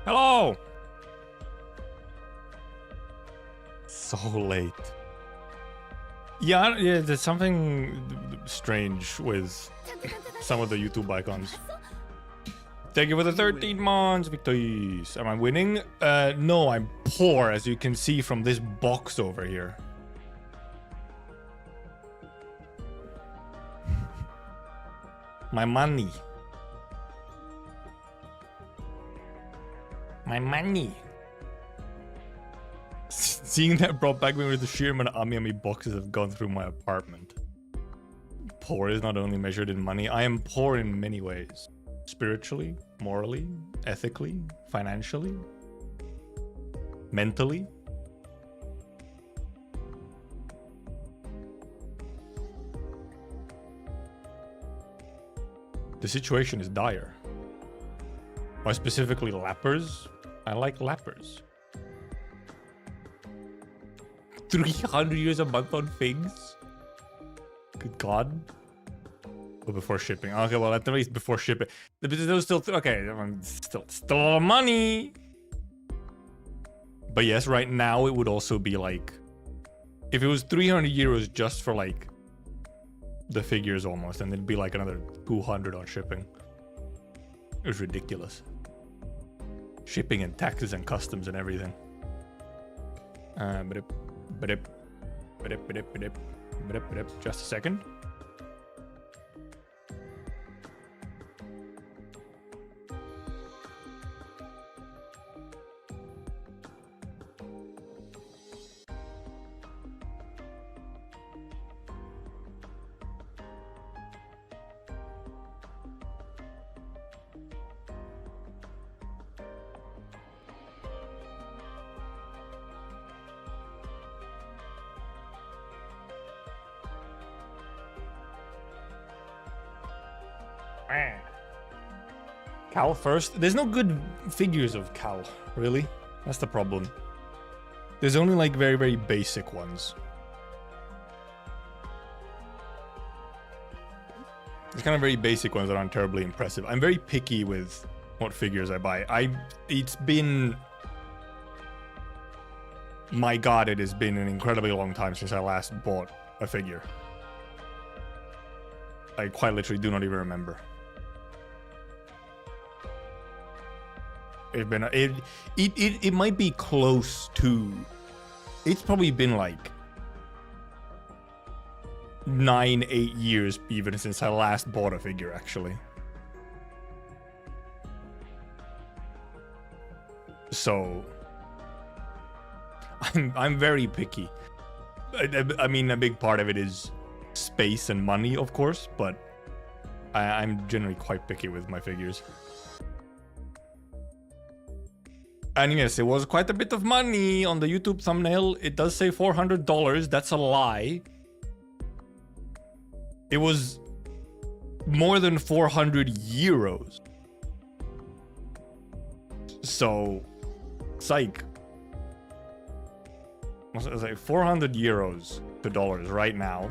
Hello! So late. Yeah, there's something strange with some of the YouTube icons. Thank you for the 13 months, Victories. Am I winning? No, I'm poor, as you can see from this box over here. My money. My money. Seeing that brought back me with the sheer amount of Ami boxes have gone through my apartment. Poor is not only measured in money. I am poor in many ways. Spiritually, morally, ethically, financially, mentally. The situation is dire. Why specifically lappers? I like lappers. 300 euros a month on figs? Good God. Well, before shipping. Okay, well, at least before shipping. Those still, okay, still a lot of money. But yes, right now it would also be like, if it was 300 euros just for like the figures almost, and it'd be like another 200 on shipping. It was ridiculous. Shipping and taxes and customs and everything. Just a second. Cal first. There's no good figures of Cal, really. That's the problem. There's only like very, very basic ones. There's kind of very basic ones that aren't terribly impressive. I'm very picky with what figures I buy. It's been... My God, it has been an incredibly long time since I last bought a figure. I quite literally do not even remember. It might be close to... It's probably been like 9-8 years even since I last bought a figure, actually. So I'm very picky. I mean, a big part of it is space and money, of course, but I'm generally quite picky with my figures. And yes, it was quite a bit of money on the YouTube thumbnail. It does say $400. That's a lie. It was more than 400 euros. So, psych. It's like 400 euros to dollars right now.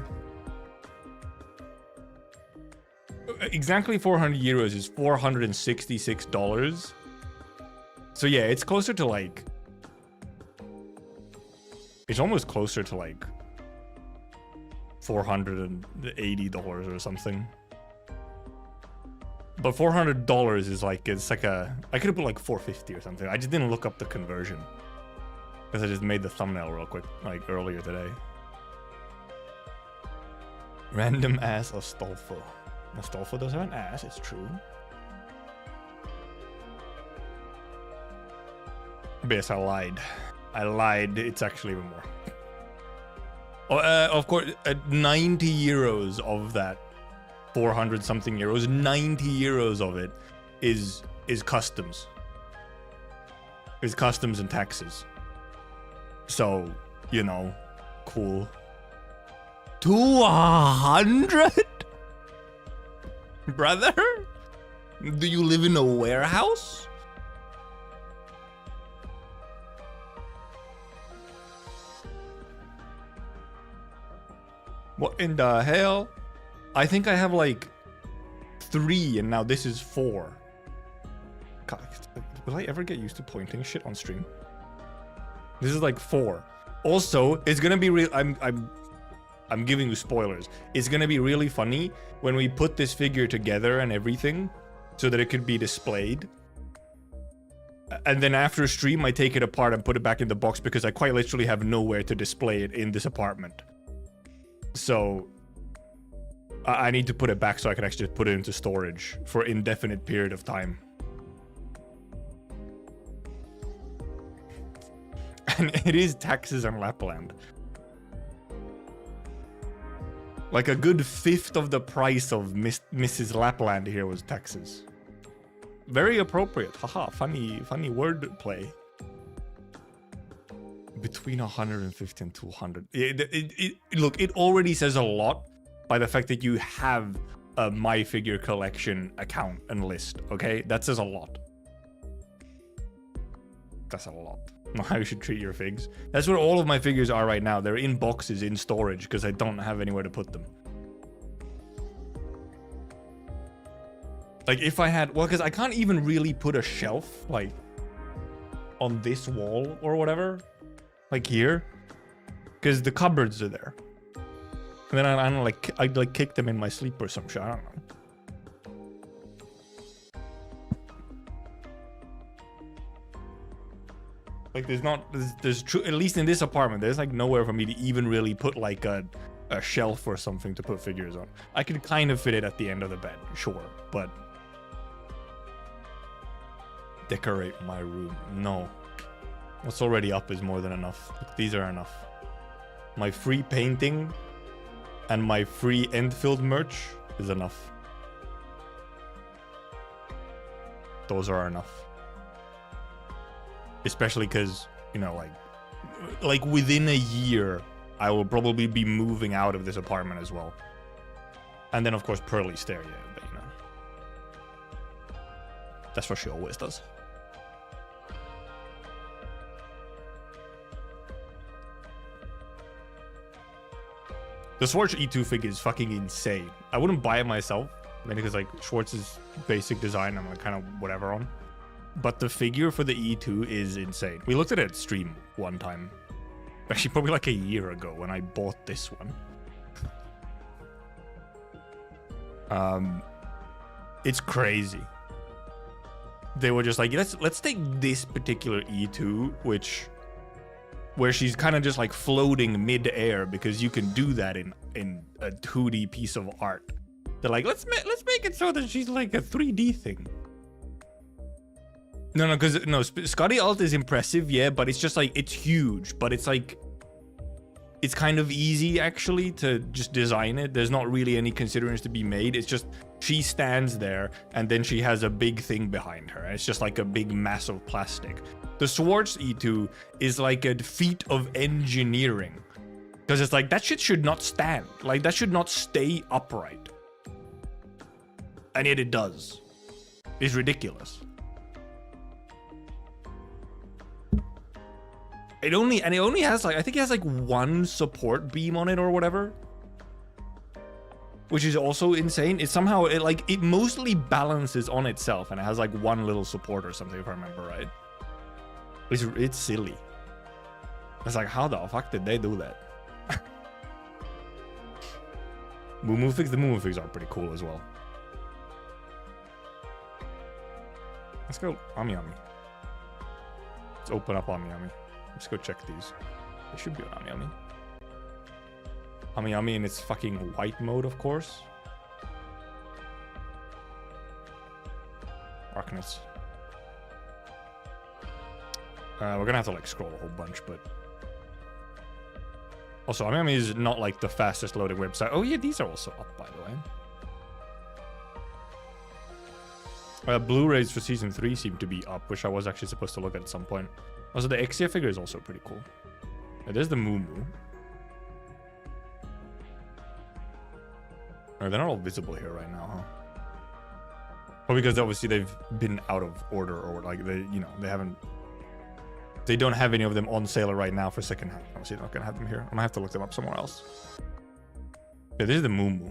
Exactly 400 euros is $466. So yeah, it's closer to like... It's almost closer to like $480 or something. But $400 is like, it's like a... I could have put like 450 or something. I just didn't look up the conversion. Because I just made the thumbnail real quick, like earlier today. Random ass Astolfo. Astolfo does have an ass, it's true. But yes, I lied. It's actually even more. Oh, of course, 90 euros of that 400 something euros, 90 euros of it is customs. Is customs and taxes. So, you know, cool. 200? Brother? Do you live in a warehouse? What in the hell? I think I have like 3 and now this is 4. God, Will I ever get used to pointing shit on stream? This is like 4. Also, it's gonna be real. I'm giving you spoilers. It's gonna be really funny when we put this figure together and everything, so that it could be displayed. And then after stream, I take it apart and put it back in the box because I quite literally have nowhere to display it in this apartment. So I need to put it back so I can actually put it into storage for an indefinite period of time. And it is taxes on Lappland. Like a good 1/5 of the price of Mrs. Lappland here was taxes. Very appropriate. Haha, funny wordplay. Between 150 and 200. Look, it already says a lot by the fact that you have a My Figure collection account and list, okay? That says a lot. That's a lot. How you should treat your figs. That's where all of my figures are right now. They're in boxes in storage because I don't have anywhere to put them. Like if I had, well, because I can't even really put a shelf like on this wall or whatever, like here, because the cupboards are there. And then I don't like, I'd like kick them in my sleep or some shit. I don't know. Like there's true, at least in this apartment, there's like nowhere for me to even really put like a shelf or something to put figures on. I could kind of fit it at the end of the bed, sure, but decorate my room, no. What's already up is more than enough. Look, these are enough. My free painting and my free end-filled merch is enough. Those are enough. Especially because, you know, like within a year, I will probably be moving out of this apartment as well. And then, of course, Pearly Stair, yeah, but you know. That's what she always does. The Schwartz E2 figure is fucking insane. I wouldn't buy it myself, mainly because like Schwartz's basic design I'm like kind of whatever on. But the figure for the E2 is insane. We looked at it at stream one time. Actually, probably like a year ago when I bought this one. It's crazy. They were just like, let's take this particular E2, where she's kind of just like floating mid-air because you can do that in a 2D piece of art. They're like, let's make it so that she's like a 3D thing. No, because Scotty Alt is impressive, yeah, but it's just like, it's huge, but it's like, it's kind of easy actually to just design it. There's not really any considerations to be made. It's just, she stands there and then she has a big thing behind her. It's just like a big mass of plastic. The Schwartz E2 is like a feat of engineering. Because it's like, that shit should not stand. Like, that should not stay upright. And yet it does. It's ridiculous. It only has like, I think it has like one support beam on it or whatever. Which is also insane. It somehow, it mostly balances on itself and it has like one little support or something if I remember right. It's silly. It's like, how the fuck did they do that? Moo figs, the Moo figs are pretty cool as well. Let's go Ami Ami. Let's open up Ami Ami. Let's go check these. They should be on Ami Ami. Ami Ami in its fucking white mode, of course. Arknights. We're gonna have to like scroll a whole bunch, but also Ami Ami is not like the fastest loading website. Oh yeah, these are also up by the way. Blu-rays for season 3 seem to be up, which I was actually supposed to look at some point. Also, the Exia figure is also pretty cool. Yeah, there's the Moo Moo. Oh, they're not all visible here right now, huh? Well, because obviously they've been out of order, or like they don't have any of them on sale right now for secondhand. Obviously, they're not gonna have them here. I'm gonna have to look them up somewhere else. Yeah, this is the Moo Moo.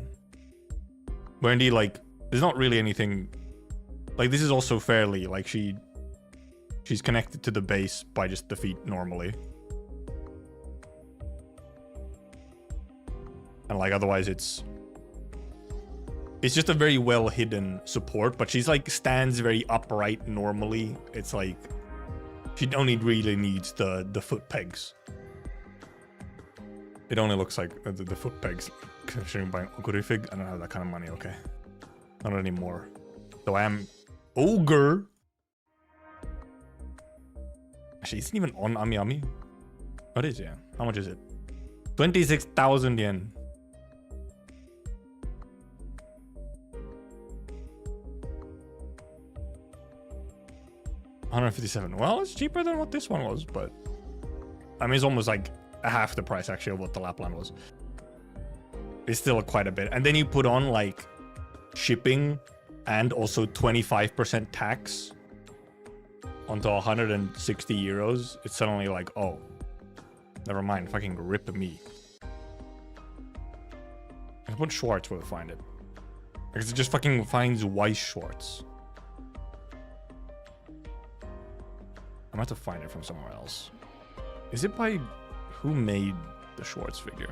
Where indeed, like, there's not really anything. Like, this is also fairly, like, she She's connected to the base by just the feet normally. And like otherwise it's just a very well hidden support, but she's like stands very upright normally. It's like she only really needs the foot pegs. It only looks like the foot pegs. Considering buying Ogre Fig, I don't have that kind of money, okay. Not anymore. So I am Ogre. Actually, isn't even on Ami Ami. What is it? Yeah. How much is it? 26,000 yen. $157. Well, it's cheaper than what this one was, but I mean, it's almost like half the price actually of what the Lappland was. It's still quite a bit. And then you put on like shipping and also 25% tax onto 160 euros. It's suddenly like, oh, never mind. Fucking rip me. I put Schwartz where to find it. Because it just fucking finds Weiss Schwartz. I'm gonna have to find it from somewhere else. Is it by who made the Schwartz figure?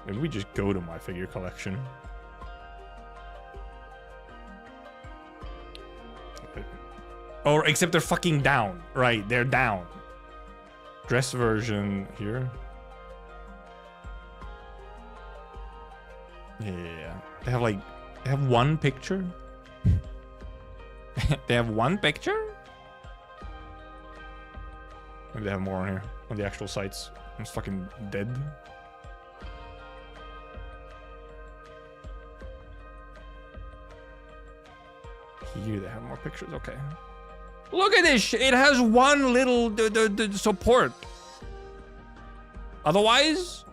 Maybe we just go to my figure collection. Or except they're fucking down. Right, they're down. Dress version here. Yeah. They have one picture. They have one picture? Maybe they have more on here. On the actual sites. I'm just fucking dead. Here they have more pictures. Okay. Look at this. It has one little support. Otherwise,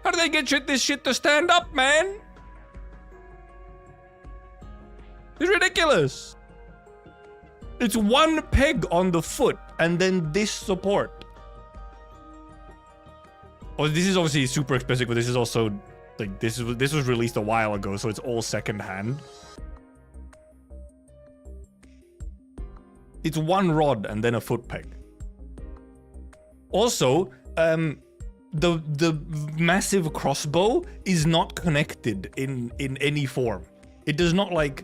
how do they get this shit to stand up, man? It's ridiculous. It's one peg on the foot and then this support. Oh, this is obviously super expensive, but this is also like this was released a while ago, so it's all secondhand. It's one rod and then a foot peg. Also, the massive crossbow is not connected in any form. It does not like.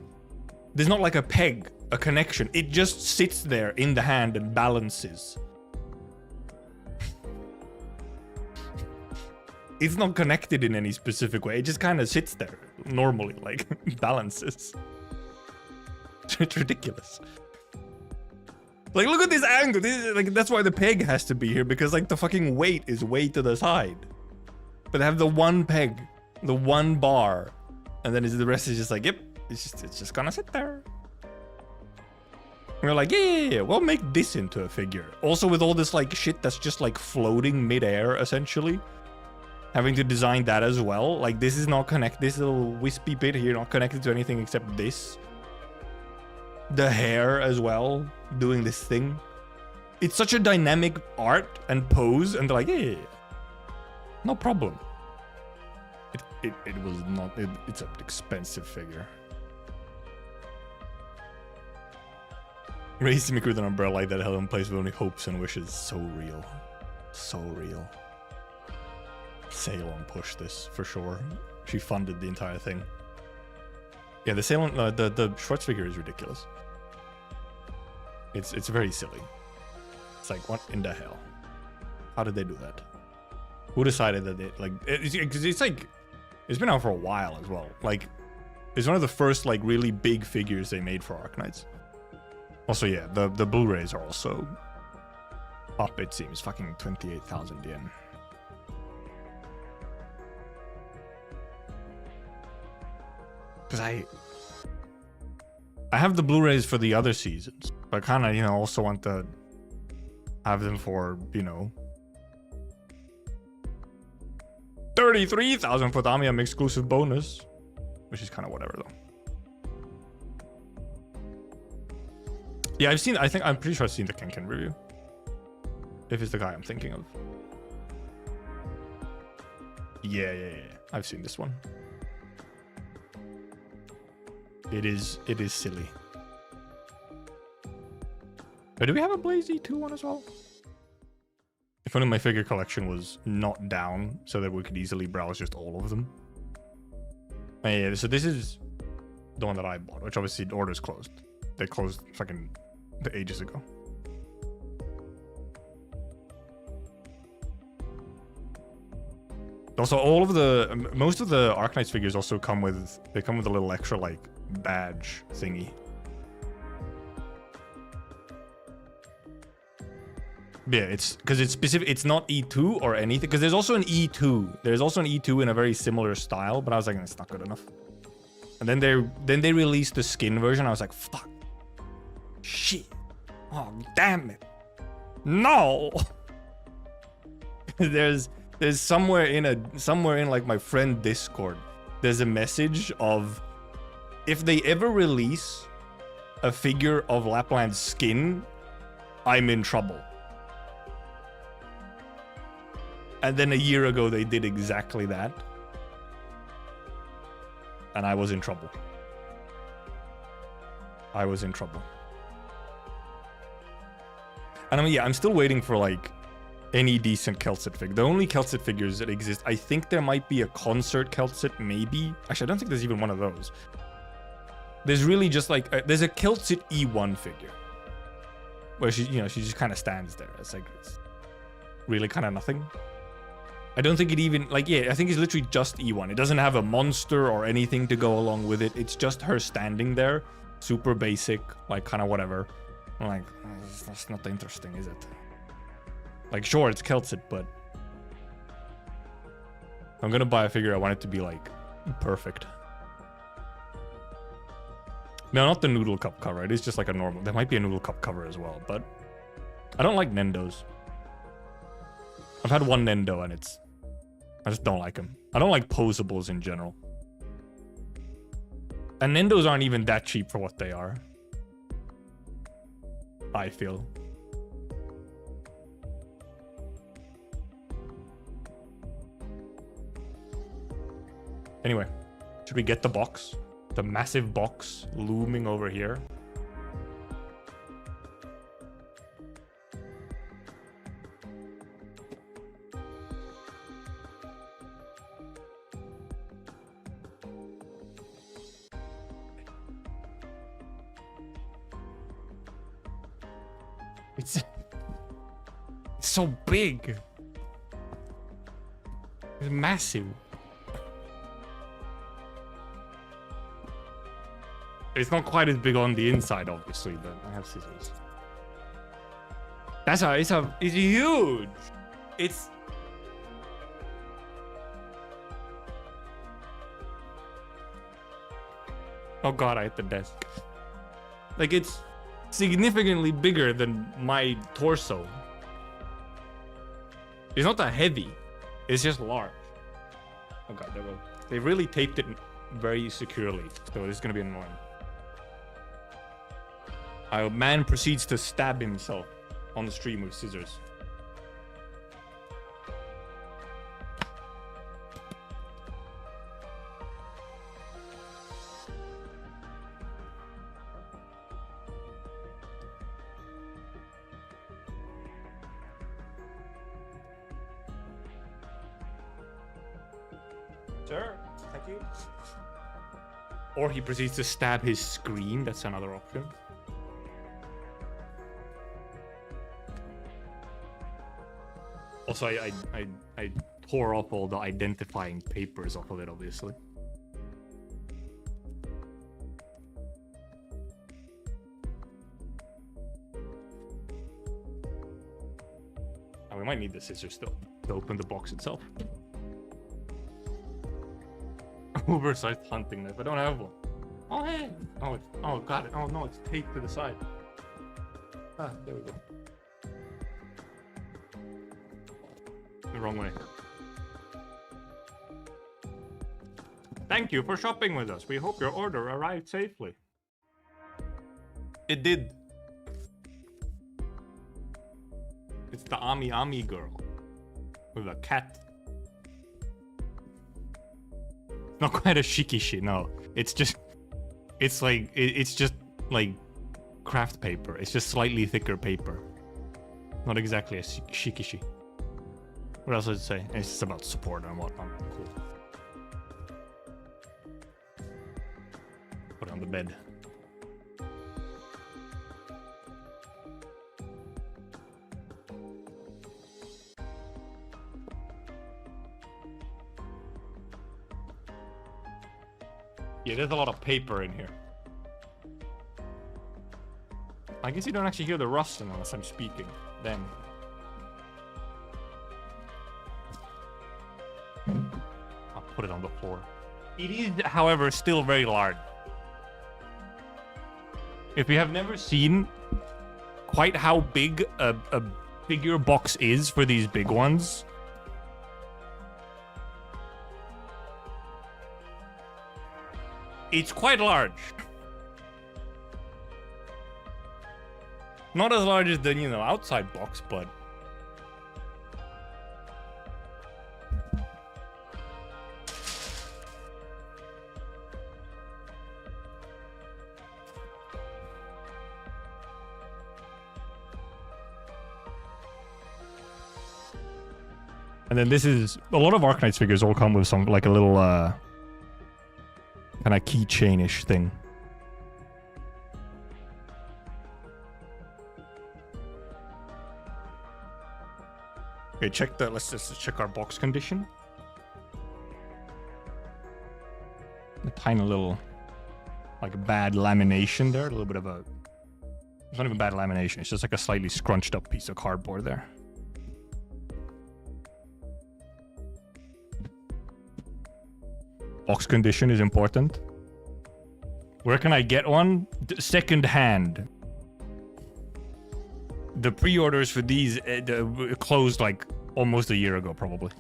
There's not like a peg, a connection. It just sits there in the hand and balances. It's not connected in any specific way. It just kind of sits there normally, like balances. It's ridiculous. Like, look at this angle. This is, like, that's why the peg has to be here, because like the fucking weight is way to the side. But they have the one peg, the one bar, and then the rest is just like, yep. It's just gonna sit there. We're like, yeah, we'll make this into a figure. Also with all this like shit that's just like floating midair, essentially. Having to design that as well. Like this is not connected. This little wispy bit here not connected to anything except this. The hair as well, doing this thing. It's such a dynamic art and pose, and they're like, yeah, no problem. It was not. It's an expensive figure. Raised me with an umbrella like that held in place with only hopes and wishes. So real. So real. Ceylon pushed this, for sure. She funded the entire thing. Yeah, the Ceylon, the Schwartz figure is ridiculous. It's very silly. It's like, what in the hell? How did they do that? Who decided that they, like, because it's like, it's been out for a while as well. Like, it's one of the first, like, really big figures they made for Arknights. Also, yeah, the Blu-rays are also up, it seems. Fucking 28,000 yen. Because I have the Blu-rays for the other seasons. But I kind of, you know, also want to have them for, you know, 33,000 for the Amiam exclusive bonus. Which is kind of whatever, though. Yeah, I'm pretty sure I've seen the Kenken review. If it's the guy I'm thinking of. Yeah. I've seen this one. It is silly. But do we have a Blaze E2 one as well? If only my figure collection was not down so that we could easily browse just all of them. Yeah, so this is the one that I bought, which obviously the order's closed. They closed fucking ages ago. Also, most of the Arknights figures also come with a little extra like badge thingy. Yeah, it's because it's specific. It's not E2 or anything. Because there's also an E2. There's also an E2 in a very similar style, but I was like, it's not good enough. And then they released the skin version. I was like, fuck, shit, oh damn it, no. there's somewhere in like my friend Discord, there's a message of if they ever release a figure of Lappland's skin, I'm in trouble. And then a year ago, they did exactly that. And I was in trouble. I was in trouble. And I mean, yeah, I'm still waiting for like any decent Keltsit figure. The only Keltsit figures that exist, I think there might be a concert Keltsit, maybe. Actually, I don't think there's even one of those. There's really just like, there's a Keltsit E1 figure. Where she just kind of stands there. It's like, it's really kind of nothing. I don't think it even, like, yeah, I think it's literally just E1. It doesn't have a monster or anything to go along with it. It's just her standing there. Super basic, like, kind of whatever. I'm like, that's not interesting, is it? Like, sure, it's Keltsit, but if I'm gonna buy a figure, I want it to be, like, perfect. No, not the Noodle Cup cover. It is just like a normal. There might be a Noodle Cup cover as well, but I don't like Nendos. I've had one Nendo and I just don't like them. I don't like posables in general. And Nendos aren't even that cheap for what they are, I feel. Anyway, should we get the box? The massive box looming over here. It's so big. It's massive. It's not quite as big on the inside, obviously, but I have scissors. It's huge. It's oh god, I hit the desk. Like, it's significantly bigger than my torso. It's not that heavy. It's just large. Oh god, they really taped it very securely, so it's gonna be annoying. A man proceeds to stab himself on the stream with scissors. Sir, thank you. Or he proceeds to stab his screen. That's another option. Also, I tore off all the identifying papers off of it, obviously. And we might need the scissors still to open the box itself. Oversized hunting knife. I don't have one. Oh hey! Oh got it. Oh no, it's taped to the side. Ah, there we go. The wrong way. Thank you for shopping with us. We hope your order arrived safely. It did. It's the Ami girl with a cat. Not quite a shikishi, no. It's It's like, it's just like craft paper. It's just slightly thicker paper. Not exactly a shikishi. What else did it say? It's just about support and whatnot. Cool. Put it on the bed. Yeah, there's a lot of paper in here. I guess you don't actually hear the rustling unless I'm speaking. Then. I'll put it on the floor. It is, however, still very large. If you have never seen quite how big a figure box is for these big ones, it's quite large. Not as large as the, you know, outside box, but... And then this is... A lot of Arknights figures all come with some, like a little, kind of keychain-ish thing. Okay, check the. Let's just check our box condition. A tiny little, like, bad lamination there. A little bit of a. It's not even bad lamination. It's just like a slightly scrunched up piece of cardboard there. Box condition is important. Where can I get one? Second hand. The pre-orders for these closed like almost a year ago, probably.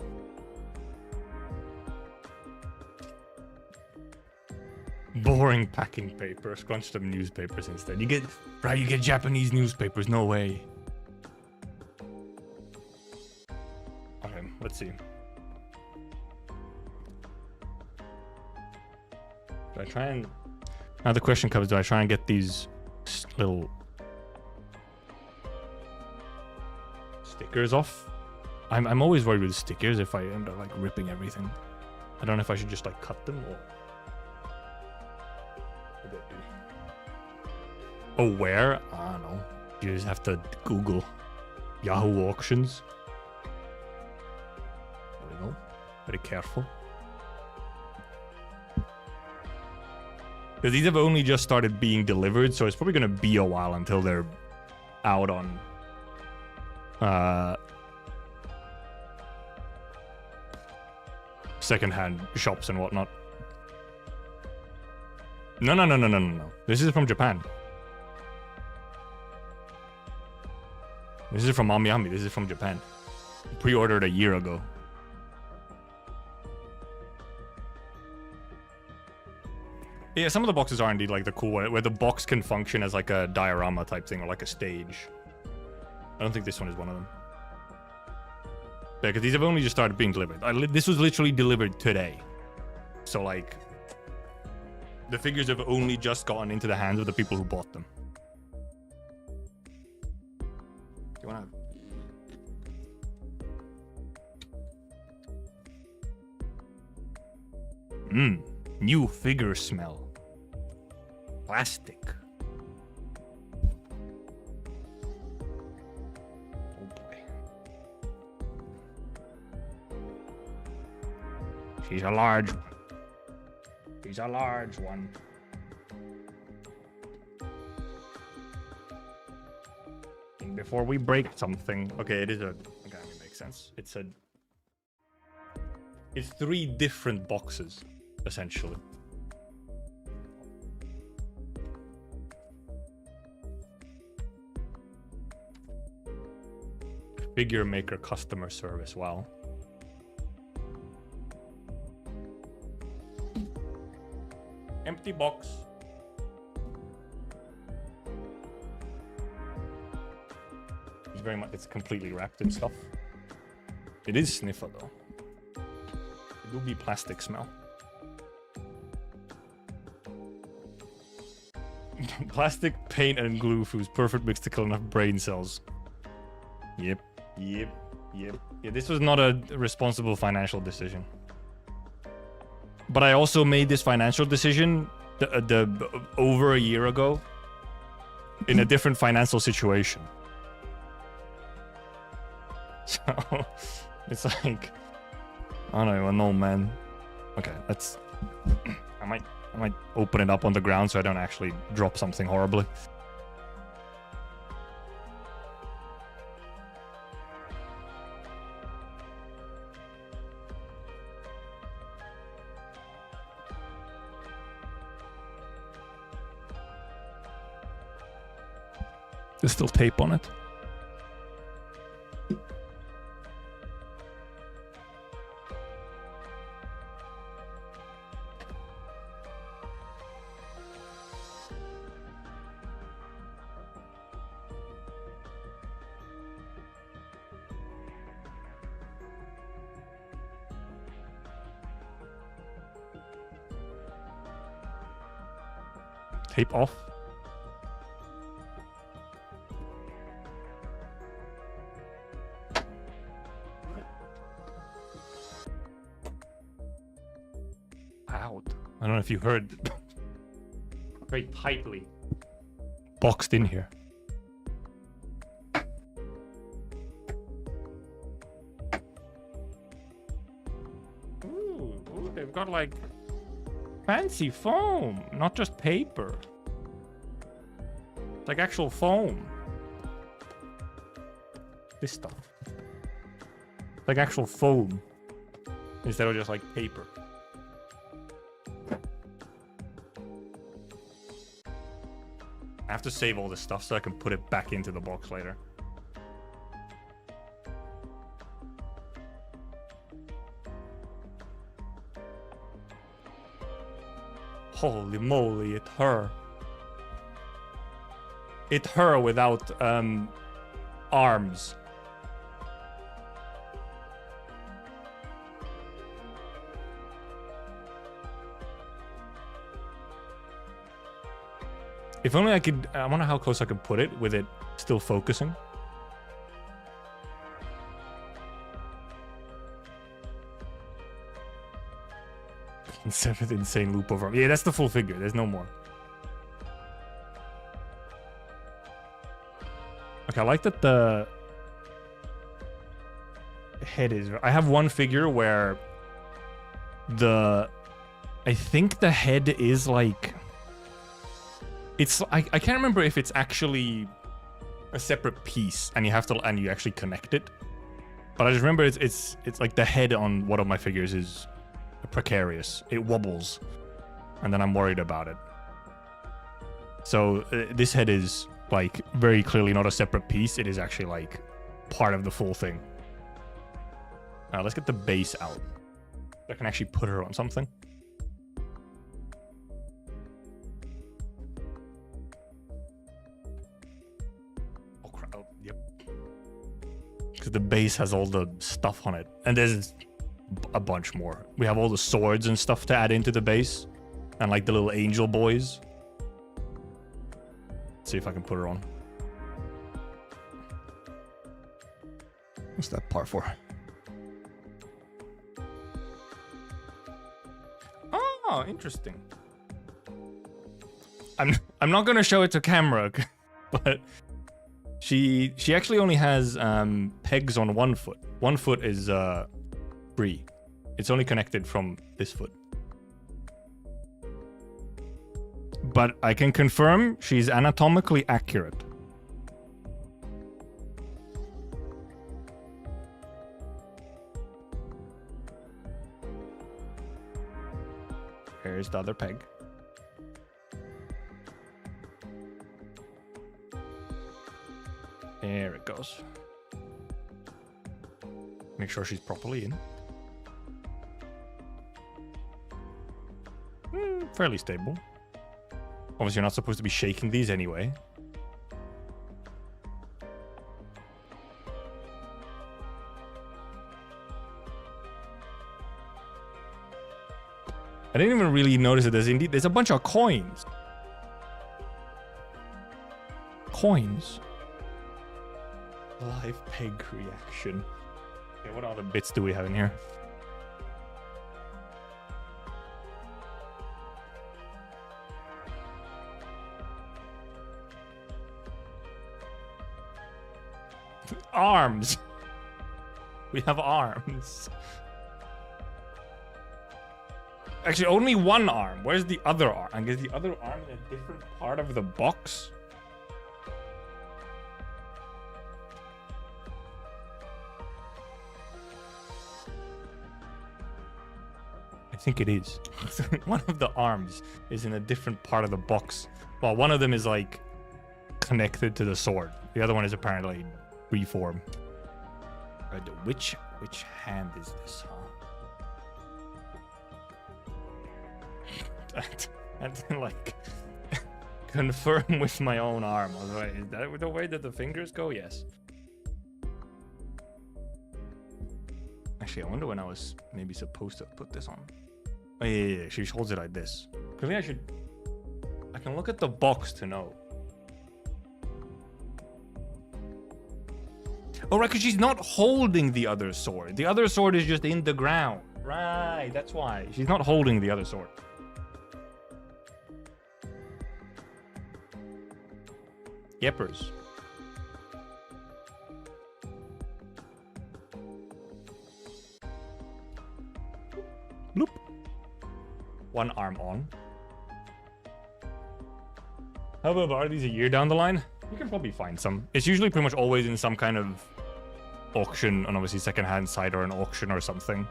Boring packing paper, scrunched up newspapers instead. You get, right? You get Japanese newspapers? No way. Okay, let's see. Do I try and? Now the question comes: do I try and get these little stickers off? I'm always worried with stickers if I end up like ripping everything. I don't know if I should just like cut them or... Oh, where? I don't know. You just have to Google Yahoo auctions. There we go. Very careful. Because these have only just started being delivered, so it's probably going to be a while until they're out on secondhand shops and whatnot. No. This is from Japan. This is from Miami. This is from Japan. Pre-ordered a year ago. Yeah, some of the boxes are indeed like the cool one, where the box can function as like a diorama type thing or like a stage. I don't think this one is one of them. Yeah, because these have only just started being delivered. This was literally delivered today. So like, the figures have only just gotten into the hands of the people who bought them. Do you wanna... New figure smell. Plastic. Oh boy. She's a large one. She's a large one. And before we break something... Okay, it is a... Okay, it makes sense. It's three different boxes, essentially. Figure maker customer service, wow. Empty box. It's very much, it's completely wrapped in stuff. It is sniffer though. It will be plastic smell. Plastic, paint, and glue fuse. Perfect mix to kill enough brain cells. Yep. Yeah, this was not a responsible financial decision. But I also made this financial decision over a year ago in a different financial situation. So it's like, I don't even know, man. Okay, let's. I might open it up on the ground so I don't actually drop something horribly. There's still tape on it. Tape off. Out. I don't know if you heard. Very tightly boxed in here. Ooh, they've got like fancy foam, not just paper. It's like actual foam. This stuff. Like actual foam. Instead of just like paper. I have to save all this stuff so I can put it back into the box later. Holy moly, it her. It her without arms. If only I could. I wonder how close I can put it with it still focusing. Seventh insane loop over. Yeah, that's the full figure. There's no more. Okay, I like that the head is. I have one figure where I think the head is like. It's I can't remember if it's actually a separate piece and you actually connect it. But I just remember it's like the head on one of my figures is precarious. It wobbles, and then I'm worried about it. So this head is like very clearly not a separate piece. It is actually like part of the full thing. Let's get the base out. I can actually put her on something. Because the base has all the stuff on it. And there's a bunch more. We have all the swords and stuff to add into the base. And like the little angel boys. Let's see if I can put her on. What's that part for? Oh, interesting. I'm not gonna show it to camera, but She actually only has pegs on one foot. One foot is free. It's only connected from this foot. But I can confirm she's anatomically accurate. Here's the other peg. There it goes. Make sure she's properly in. Fairly stable. Obviously, you're not supposed to be shaking these anyway. I didn't even really notice it. There's a bunch of coins. coins. Live peg reaction. Okay, what other bits do we have in here? Arms. We have arms. Actually, only one arm. Where's the other arm? I guess the other arm in a different part of the box. I think it is. One of the arms is in a different part of the box. Well, one of them is like connected to the sword. The other one is apparently freeform. Right, which hand is this, huh? And then like confirm with my own arm. I was like, is that the way that the fingers go? Yes. Actually, I wonder when I was maybe supposed to put this on. Oh yeah. She holds it like this. Maybe I can look at the box to know. Oh, right, because she's not holding the other sword. The other sword is just in the ground. Right, that's why. She's not holding the other sword. Yepers. Bloop. One arm on. How about are these a year down the line? You can probably find some. It's usually pretty much always in some kind of auction, and obviously secondhand site or an auction or something.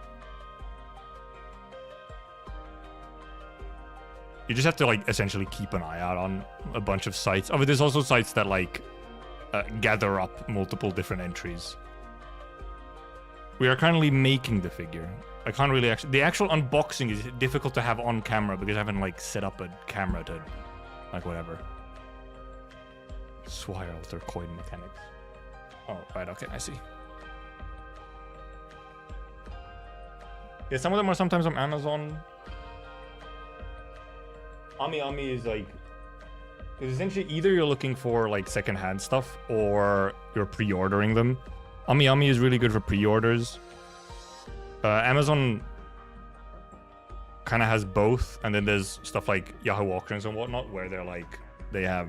You just have to like essentially keep an eye out on a bunch of sites. Oh, but there's also sites that like gather up multiple different entries. We are currently making the figure. I can't really actually... The actual unboxing is difficult to have on camera because I haven't like set up a camera to like whatever. Swire alter coin mechanics. Oh, right, okay, I see. Yeah, some of them are sometimes on Amazon. Ami is like... Because essentially either you're looking for like secondhand stuff or you're pre-ordering them. Ami is really good for pre-orders. Amazon kind of has both, and then there's stuff like Yahoo Auctions and whatnot where they're like, they have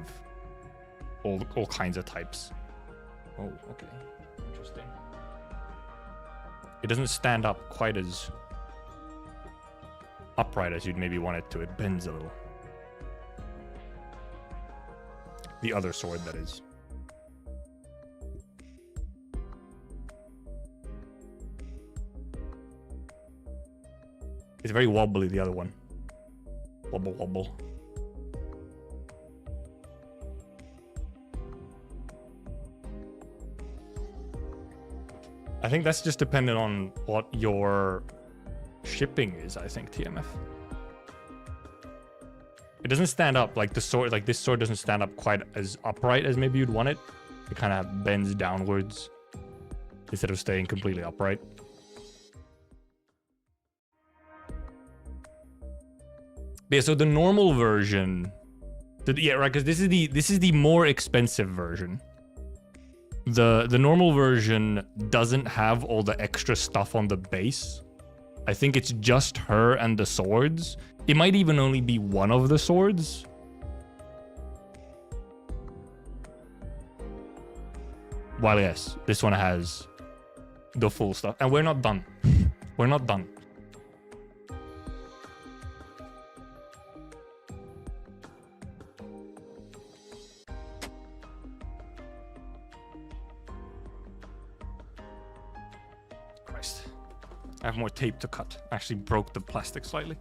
all kinds of types. Oh, okay. Interesting. It doesn't stand up quite as upright as you'd maybe want it to. It bends a little. The other sword, that is. It's very wobbly, the other one. Wobble, wobble. I think that's just dependent on what your shipping is, I think, TMF. It doesn't stand up like the sword, like this sword doesn't stand up quite as upright as maybe you'd want it. It kind of bends downwards instead of staying completely upright. Yeah, so the normal version, yeah, right, because this is the more expensive version. The normal version doesn't have all the extra stuff on the base. I think it's just her and the swords. It might even only be one of the swords. While yes, this one has the full stuff. And we're not done. We're not done. Christ. I have more tape to cut. I actually broke the plastic slightly.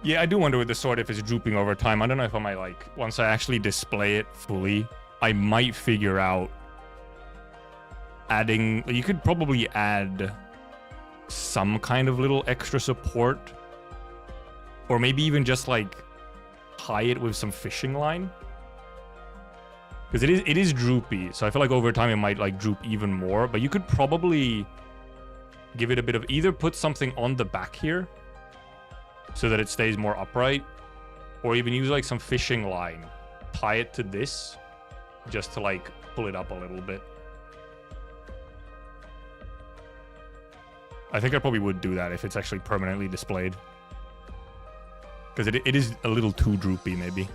Yeah, I do wonder with the sword if it's drooping over time. I don't know if I might, like, once I actually display it fully, I might figure out adding... You could probably add some kind of little extra support. Or maybe even just, like, tie it with some fishing line. Because it is droopy, so I feel like over time it might, like, droop even more. But you could probably give it a bit of... Either put something on the back here so that it stays more upright, or even use like some fishing line tie it to this just to like pull it up a little bit. I think I probably would do that if it's actually permanently displayed. Because it is a little too droopy, maybe.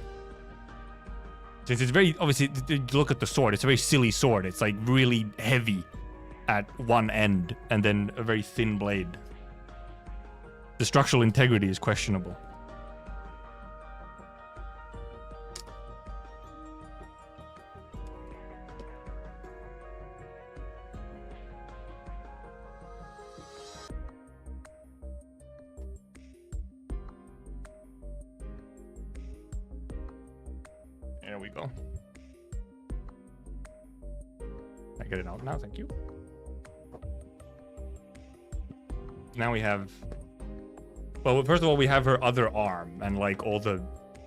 Since it's very, obviously, look at the sword. It's a very silly sword. It's like really heavy at one end and then a very thin blade. The structural integrity is questionable. There we go. I get it out now, thank you. Now we have... Well, first of all, we have her other arm and like all the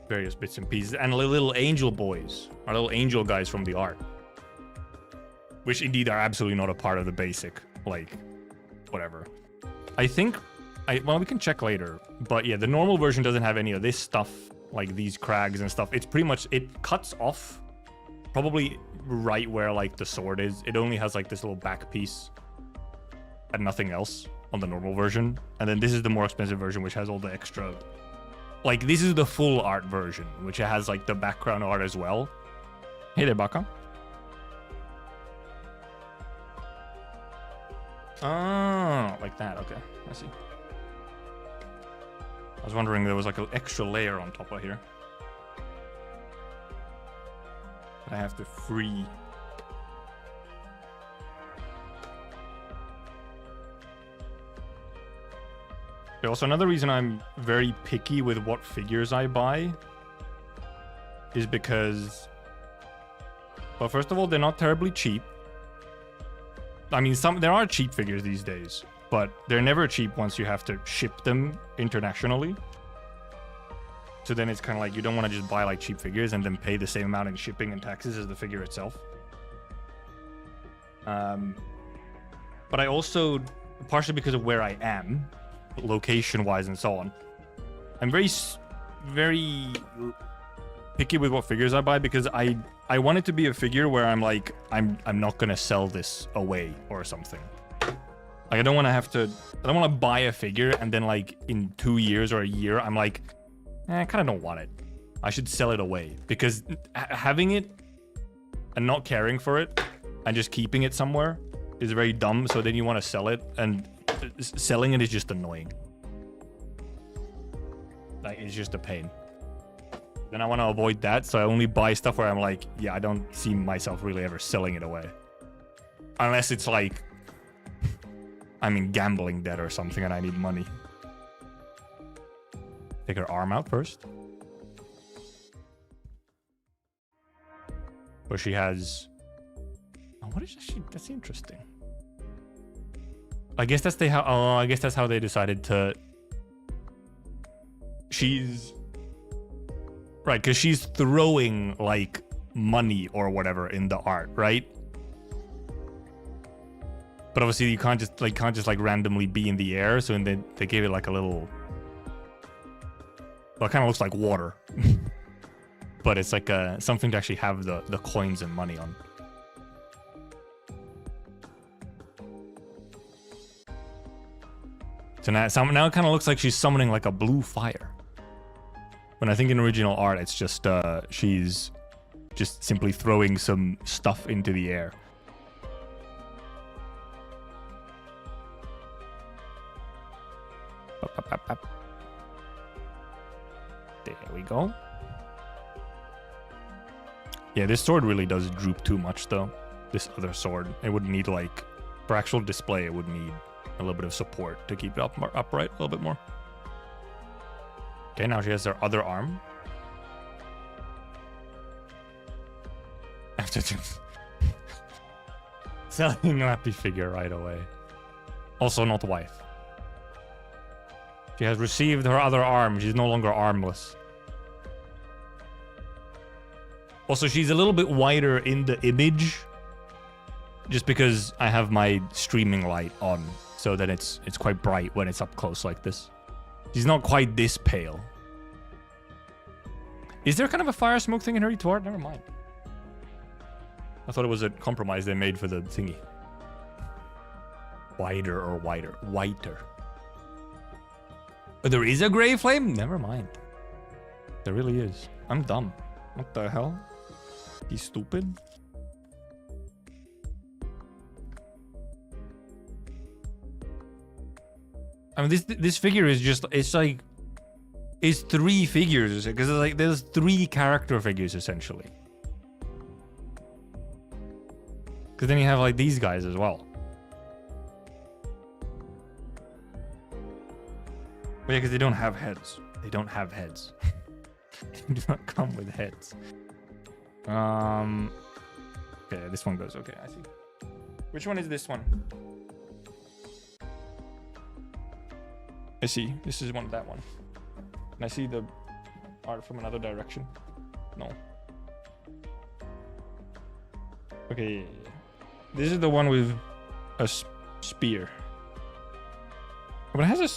various bits and pieces. And little angel boys. Our little angel guys from the art. Which indeed are absolutely not a part of the basic, like, whatever. I think... well, we can check later. But yeah, the normal version doesn't have any of this stuff. Like these crags and stuff. It's pretty much, it cuts off probably right where like the sword is. It only has like this little back piece and nothing else on the normal version. And then this is the more expensive version, which has all the extra, like this is the full art version, which has like the background art as well. Hey there, Baka. Oh, like that. Okay, I see. I was wondering there was like an extra layer on top of here. I have to free. Okay, also, another reason I'm very picky with what figures I buy is because, well, first of all, they're not terribly cheap. I mean, there are cheap figures these days, but they're never cheap once you have to ship them internationally. So then it's kind of like you don't want to just buy like cheap figures and then pay the same amount in shipping and taxes as the figure itself. But I also, partially because of where I am, location-wise and so on, I'm very picky with what figures I buy because I want it to be a figure where I'm like, I'm not gonna sell this away or something. Like I don't want to buy a figure and then like in 2 years or a year, I'm like, I kind of don't want it. I should sell it away because having it and not caring for it and just keeping it somewhere is very dumb. So then you want to sell it, and selling it is just annoying. Like it's just a pain. Then I want to avoid that, so I only buy stuff where I'm like, yeah, I don't see myself really ever selling it away. Unless it's like I'm in gambling debt or something and I need money. Take her arm out first. Where she has... Oh, what is she? That's interesting. I guess that's I guess that's how they decided to... She's... Right, because she's throwing, like, money or whatever in the art, right? But obviously you can't just randomly be in the air, so then they gave it like a little... Well, it kind of looks like water. But it's like something to actually have the coins and money on. So now it kind of looks like she's summoning like a blue fire. When I think in original art, it's just she's just simply throwing some stuff into the air. There we go. Yeah, this sword really does droop too much, though. This other sword. It would need, like, for actual display, it would need a little bit of support to keep it upright a little bit more. Okay, now she has her other arm. After selling a happy figure right away. Also not wife. She has received her other arm. She's no longer armless. Also, she's a little bit wider in the image. Just because I have my streaming light on. So that it's quite bright when it's up close like this. She's not quite this pale. Is there kind of a fire smoke thing in her retort? Never mind. I thought it was a compromise they made for the thingy. Wider or wider? Whiter. There is a gray flame? Never mind. There really is. I'm dumb. What the hell? He's stupid. I mean, this figure is just, it's like, it's 3 figures, because like there's 3 character figures essentially. Because then you have like these guys as well. But yeah, because they don't have heads. They don't have heads. They do not come with heads. Okay, this one goes okay. I see. Which one is this one? I see. This is one. That one. And I see the art from another direction. No. Okay. This is the one with a spear. But it has a.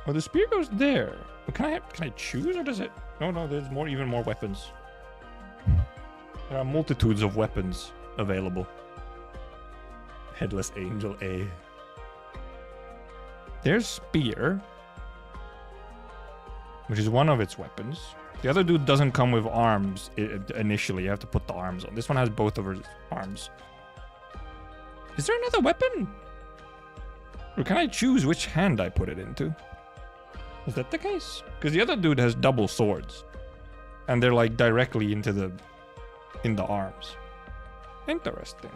Oh, the spear goes there. But can I choose, or does it? No. There's even more weapons. There are multitudes of weapons available. Headless Angel A. There's spear, which is one of its weapons. The other dude doesn't come with arms initially. You have to put the arms on. This one has both of her arms. Is there another weapon? Or can I choose which hand I put it into? Is that the case? Because the other dude has double swords. And they're like directly in the arms. Interesting.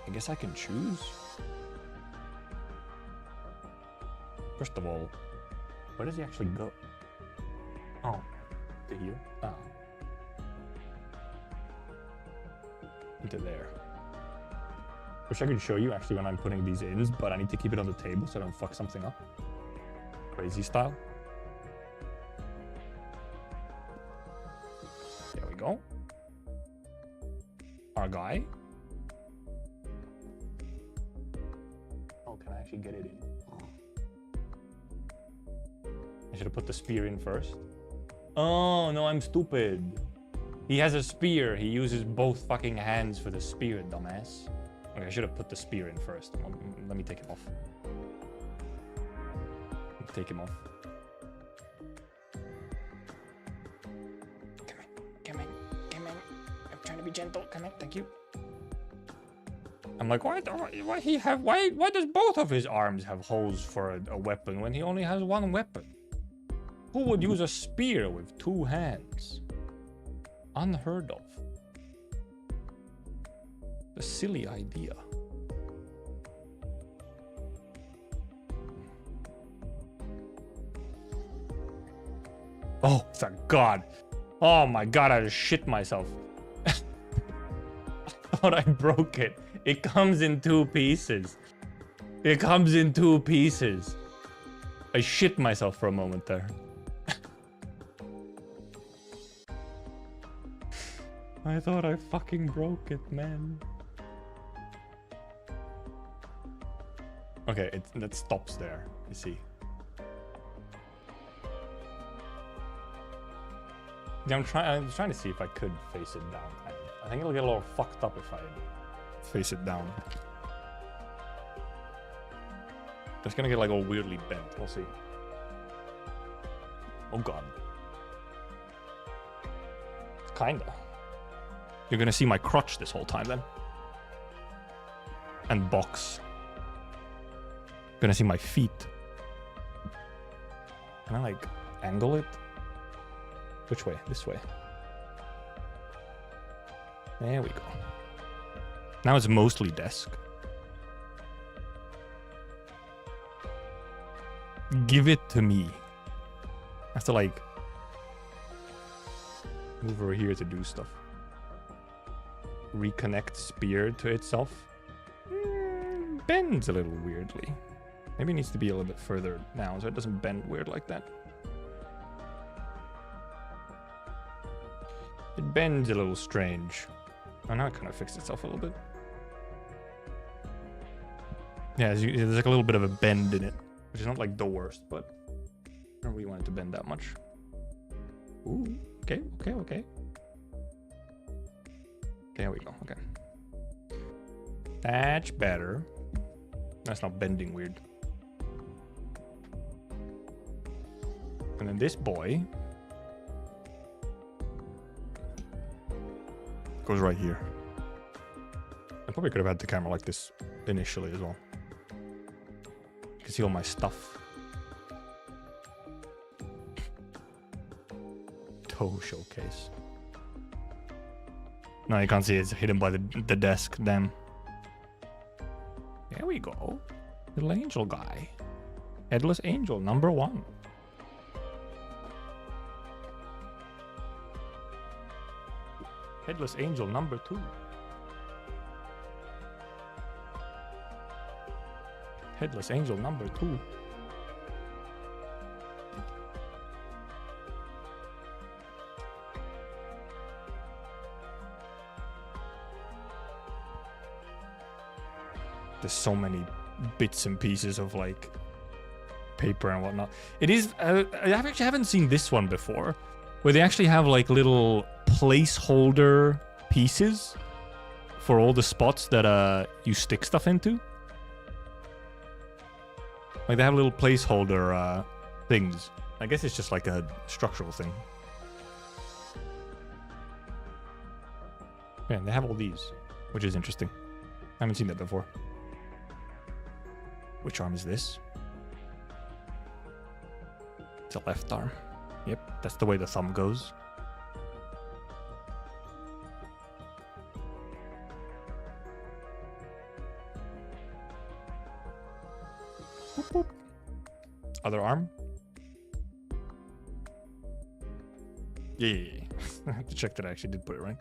I guess I can choose. First of all, where does he actually go? Oh, to here? Oh. Into there. Wish I could show you actually when I'm putting these in, but I need to keep it on the table so I don't fuck something up. Crazy style. There we go. Our guy. Oh, can I actually get it in? I should have put the spear in first. Oh, no, I'm stupid. He has a spear. He uses both fucking hands for the spear, dumbass. Okay, I should have put the spear in first. Let me take him off. Take him off. Come in. I'm trying to be gentle. Come in, thank you. I'm like, why does both of his arms have holes for a weapon when he only has one weapon? Who would use a spear with 2 hands? Unheard of. A silly idea. Oh, thank God. Oh my God, I just shit myself. I thought I broke it. It comes in 2 pieces. It comes in 2 pieces. I shit myself for a moment there. I thought I fucking broke it, man. Okay, that stops there, you see. Yeah, I'm trying to see if I could face it down. I think it'll get a little fucked up if I face it down. It's gonna get like all weirdly bent. We'll see. Oh God. Kinda. You're gonna see my crotch this whole time then. And box. Gonna see my feet. Can I like angle it? Which way? This way. There we go. Now it's mostly desk. Give it to me. I have to like move over here to do stuff. Reconnect spear to itself. Bends a little weirdly. Maybe it needs to be a little bit further now so it doesn't bend weird like that. It bends a little strange. Oh, now it kind of fixed itself a little bit. Yeah, there's like a little bit of a bend in it, which is not like the worst, but I don't really want it to bend that much. Ooh, okay, okay, okay. There we go, okay. That's better. That's not bending weird. And then this boy goes right here. I probably could have had the camera like this initially as well. You can see all my stuff. Toe showcase. No, you can't see it. It's hidden by the desk. Damn. There we go. Little angel guy. Headless angel, number 1. Headless angel, number 2. Headless angel, number 2. There's so many bits and pieces of like paper and whatnot. It is. I actually haven't seen this one before, where they actually have like little placeholder pieces for all the spots that you stick stuff into. Like they have little placeholder things. I guess it's just like a structural thing. Yeah, they have all these, which is interesting. I haven't seen that before. Which arm is this? It's a left arm. Yep, that's the way the thumb goes. Boop, boop. Other arm. Yeah. I have to check that I actually did put it right.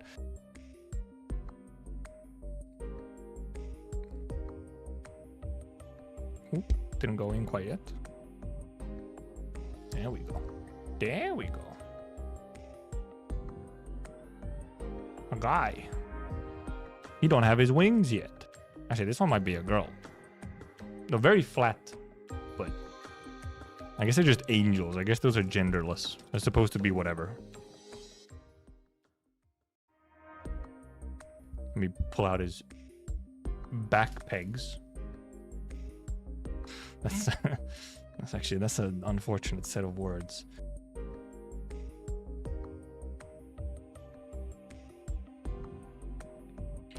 Oop, didn't go in quite yet. There we go. There we go. A guy. He don't have his wings yet. Actually, this one might be a girl. They're very flat, but I guess they're just angels. I guess those are genderless. They're supposed to be whatever. Let me pull out his back pegs. That's an unfortunate set of words.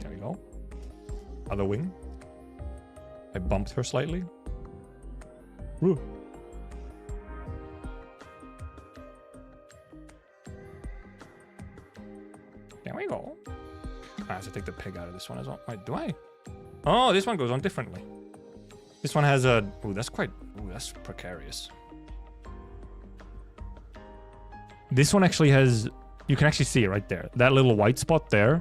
There we go. Other wing. I bumped her slightly. Woo. There we go. I have to take the peg out of this one as well. Wait, do I? Oh, this one goes on differently. This one has a... Ooh, that's quite... Ooh, that's precarious. This one actually has... You can actually see it right there. That little white spot there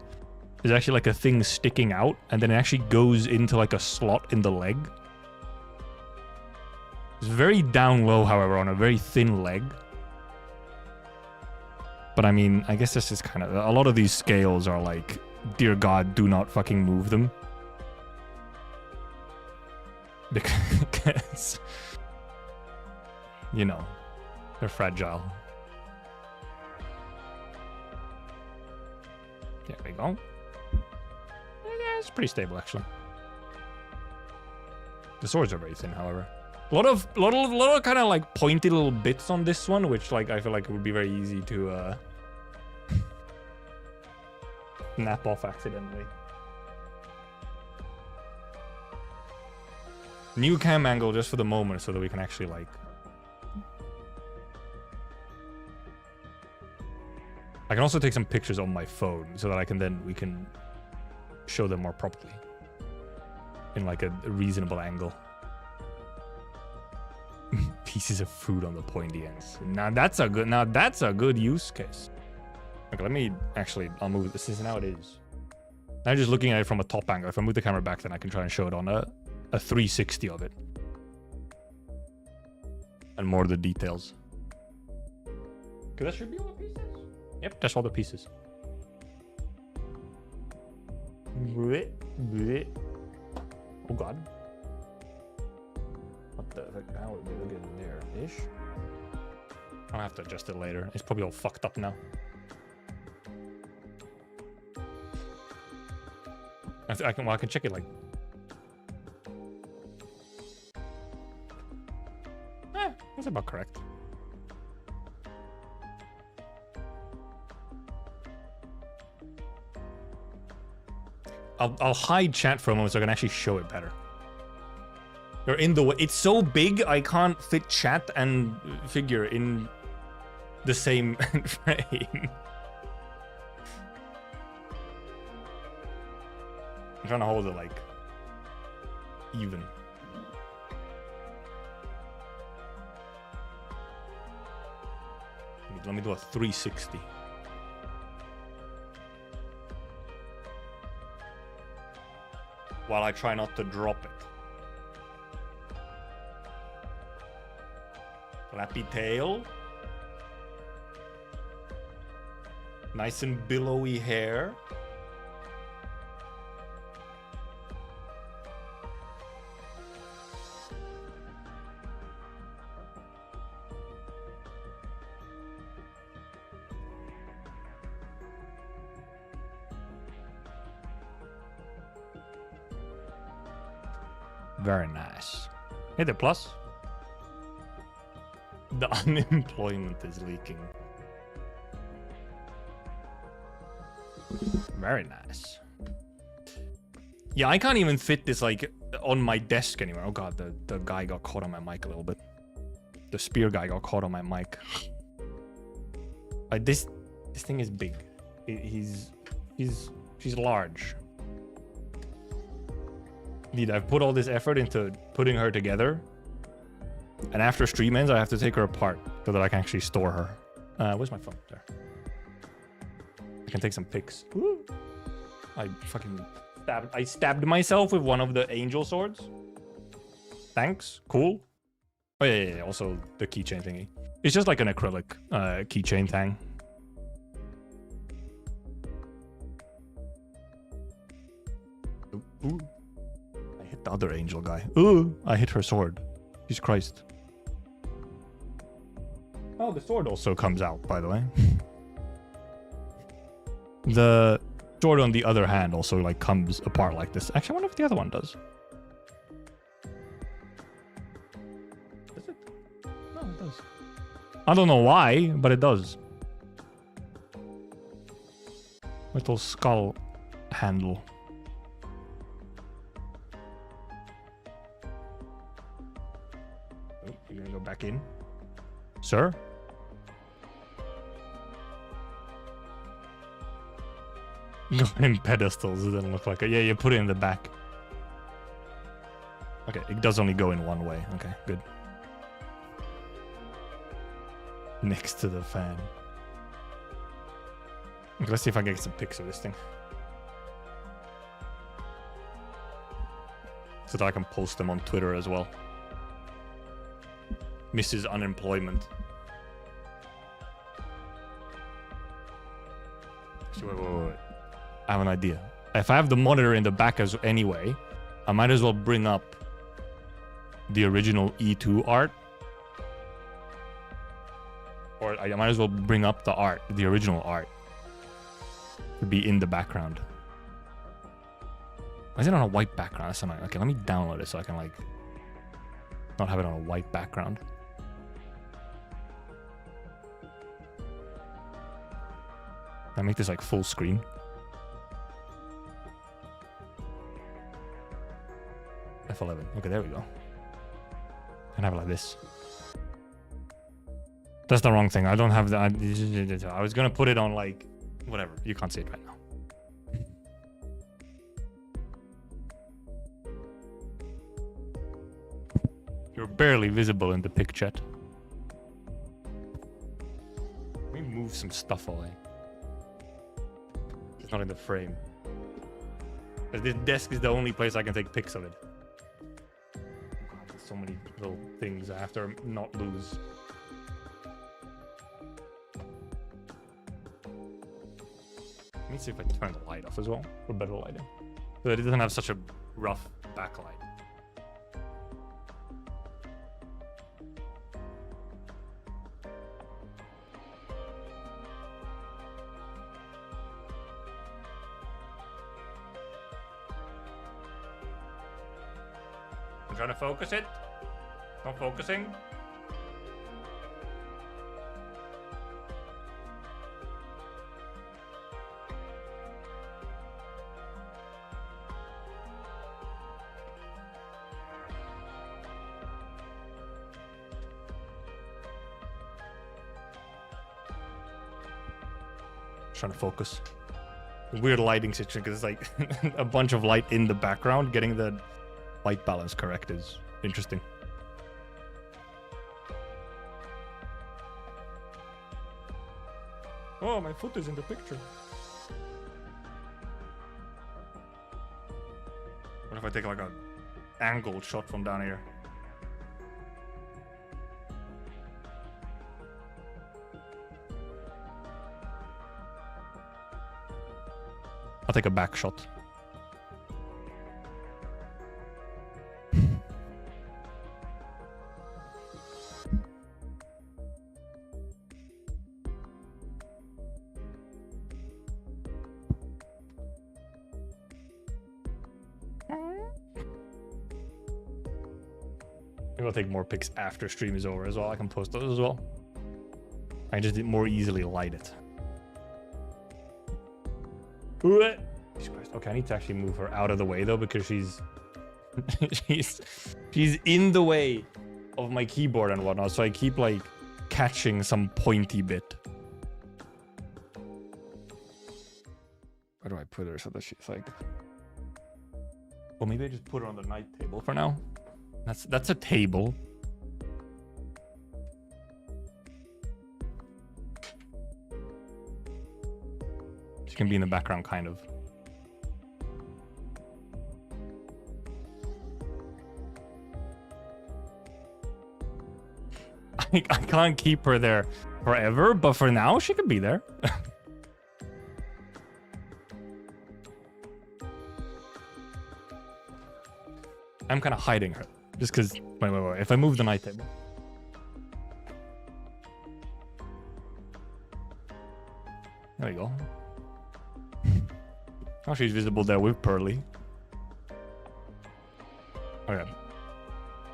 is actually like a thing sticking out, and then it actually goes into like a slot in the leg. It's very down low, however, on a very thin leg. But I mean, I guess this is kind of... A lot of these scales are like, dear God, do not fucking move them. Because, you know, they're fragile. There we go. Yeah, it's pretty stable, actually. The swords are very thin, however. A lot of kind of like pointy little bits on this one, which like I feel like it would be very easy to nap off accidentally. New cam angle just for the moment so that we can actually like... I can also take some pictures on my phone so that we can show them more properly. In like a reasonable angle. Pieces of food on the pointy ends. Now that's a good use case. Okay, let me actually, I'll move this. This is how it is. Now just looking at it from a top angle. If I move the camera back, then I can try and show it on a 360 of it. And more of the details. Okay, that should be all the pieces. Yep, that's all the pieces. Oh God. What the heck? How would we look at there-ish? I'll have to adjust it later. It's probably all fucked up now. I can check it like... That's about correct. I'll hide chat for a moment so I can actually show it better. You're in the way. It's so big, I can't fit chat and figure in the same frame. I'm trying to hold it like even. Let me do a 360. While I try not to drop it. Flappy tail. Nice and billowy hair. Very nice. Hit the plus. The unemployment is leaking. Very nice. Yeah, I can't even fit this like on my desk anywhere. Oh god, the guy got caught on my mic a little bit. The spear guy got caught on my mic. This thing is big. She's large. Indeed, I've put all this effort into putting her together. And after stream ends, I have to take her apart so that I can actually store her. Where's my phone? There. I can take some pics. Ooh. I fucking stabbed myself with one of the angel swords. Thanks. Cool. Oh yeah. Also the keychain thingy. It's just like an acrylic keychain thing. Ooh. I hit the other angel guy. Ooh. I hit her sword. Jesus Christ. Oh, the sword also comes out, by the way. The sword on the other hand also like comes apart like this. Actually, I wonder if the other one does. Does it? No, it does. I don't know why, but it does. Little skull handle. Oh, you're gonna go back in? Sir? Garden pedestals, it doesn't look like it. Yeah, you put it in the back. Okay, it does only go in one way. Okay, good. Next to the fan. Okay, let's see if I can get some pics of this thing. So that I can post them on Twitter as well. Mrs. Unemployment. Wait. I have an idea. If I have the monitor in the back as anyway, I might as well bring up the original E2 art. Or I might as well bring up the art, the original art. To be in the background. Why is it on a white background? That's annoying. Okay, let me download it so I can like not have it on a white background. Can I make this like full screen? F11. Okay, there we go. And have it like this. That's the wrong thing. I don't have that. I was gonna put it on like whatever. You can't see it right now. You're barely visible in the pic chat. Let me move some stuff away. It's not in the frame. This desk is the only place I can take pics of it. God, there's so many little things I have to not lose. Let me see if I turn the light off as well for better lighting. So that it doesn't have such a rough backlight. trying to focus it. Not focusing. Trying to focus. Weird lighting situation because it's like a bunch of light in the background. Getting the light balance correct is interesting. Oh, my foot is in the picture. What if I take like an angled shot from down here? I'll take a back shot. Maybe I'll take more pics after stream is over as well. I can post those as well. I just more easily light it. Okay, I need to actually move her out of the way though because she's she's in the way of my keyboard and whatnot. So I keep like catching some pointy bit. Where do I put her so that she's like? Well, maybe I just put her on the night table for now. That's a table. She can be in the background, kind of. I can't keep her there forever, but for now, she could be there. I'm kind of hiding her. Just because... Wait. If I move the night table... There we go. Oh, she's visible there with Pearly. Okay.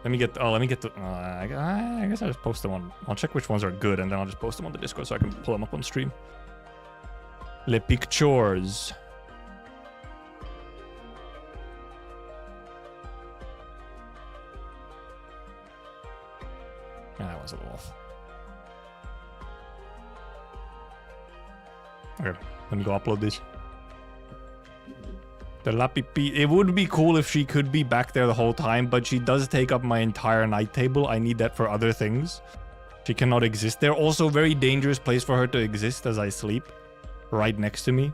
Let me get the... I guess I'll just post them on... I'll check which ones are good, and then I'll just post them on the Discord so I can pull them up on stream. Les pictures. That was a little off. Okay, let me go upload this. The Lapipi. It would be cool if she could be back there the whole time, but she does take up my entire night table. I need that for other things. She cannot exist there. Also, very dangerous place for her to exist as I sleep. Right next to me.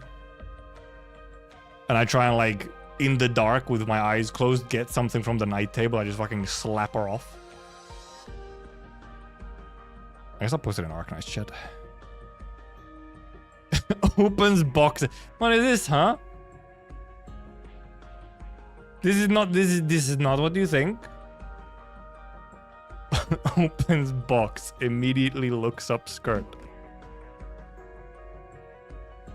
And I try and, like, in the dark with my eyes closed, get something from the night table. I just fucking slap her off. I guess I'll post it in Arknights chat. Opens box. What is this, huh? This is not what you think. Opens box. Immediately looks up skirt.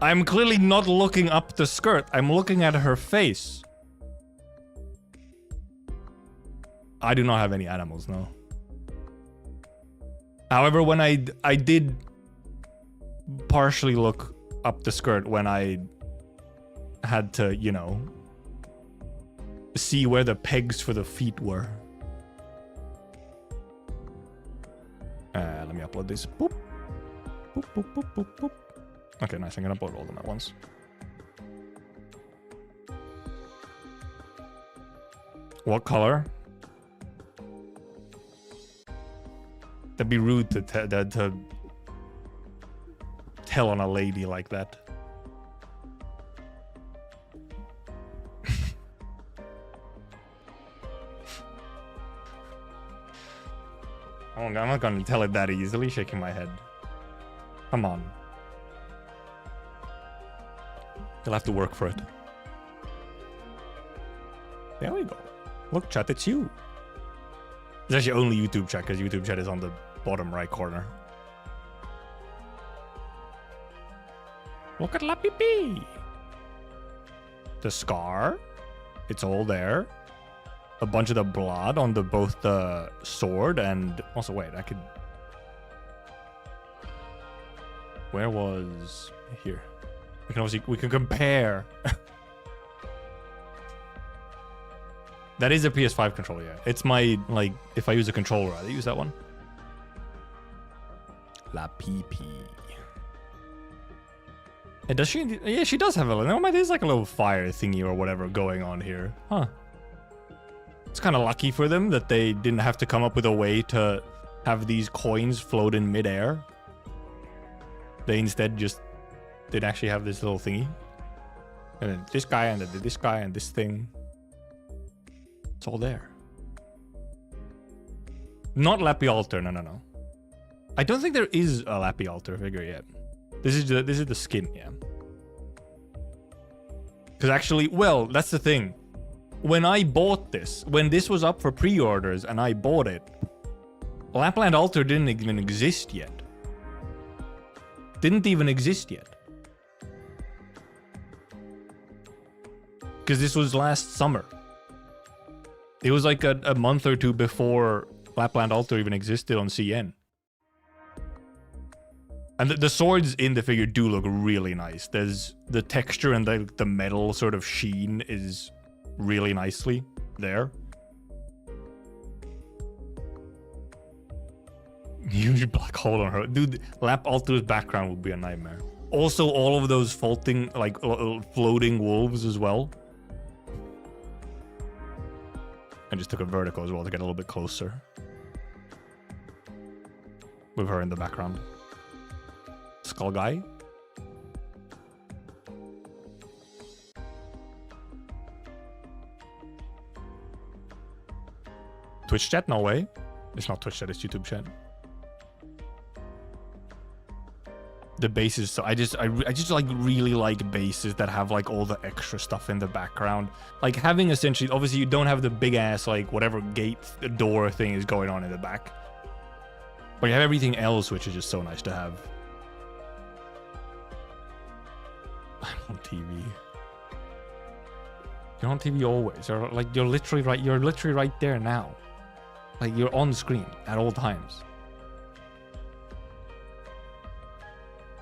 I'm clearly not looking up the skirt. I'm looking at her face. I do not have any animals, no. However, when I did partially look up the skirt when I had to, you know, see where the pegs for the feet were. Let me upload this. Boop. Boop, boop, boop, boop, boop. Okay, nice. I'm gonna upload all of them at once. What color? That'd be rude to tell on a lady like that. I'm not gonna tell it that easily, shaking my head. Come on. You'll have to work for it. There we go. Look, chat, it's you. It's actually only YouTube chat, because YouTube chat is on the bottom right corner. Look at La Pipi. The scar. It's all there. a bunch of the blood on both the sword and also wait, I could. Where was here? We can compare. That is a PS5 controller, yeah. It's my, like, if I use a controller, I use that one. La PP. And does she? Yeah, she does have a little. There's like a little fire thingy or whatever going on here. Huh. It's kind of lucky for them that they didn't have to come up with a way to have these coins float in midair. They instead just did actually have this little thingy. And then this guy, and then this guy, and this thing. It's all there. Not Lappy Altar, no. I don't think there is a Lappy Altar figure yet. This is the skin, yeah. Because actually, well, that's the thing. When I bought this, when this was up for pre-orders and I bought it, Lappland Altar didn't even exist yet. Didn't even exist yet. Because this was last summer. It was like a month or two before Lappland Altar even existed on CN. And the swords in the figure do look really nice. There's the texture and the metal sort of sheen is really nicely there. Huge black hole on her. Dude, Lapp Altar's background would be a nightmare. Also, all of those floating wolves as well. I just took a vertical as well to get a little bit closer. With her in the background. Skull guy. Twitch chat? No way. It's not Twitch chat, it's YouTube chat. The bases, so I just like really like bases that have like all the extra stuff in the background. Like having essentially, obviously you don't have the big ass like whatever gate door thing is going on in the back. But you have everything else, which is just so nice to have. I'm on TV. You're on TV always. You're literally right there now. Like you're on screen at all times.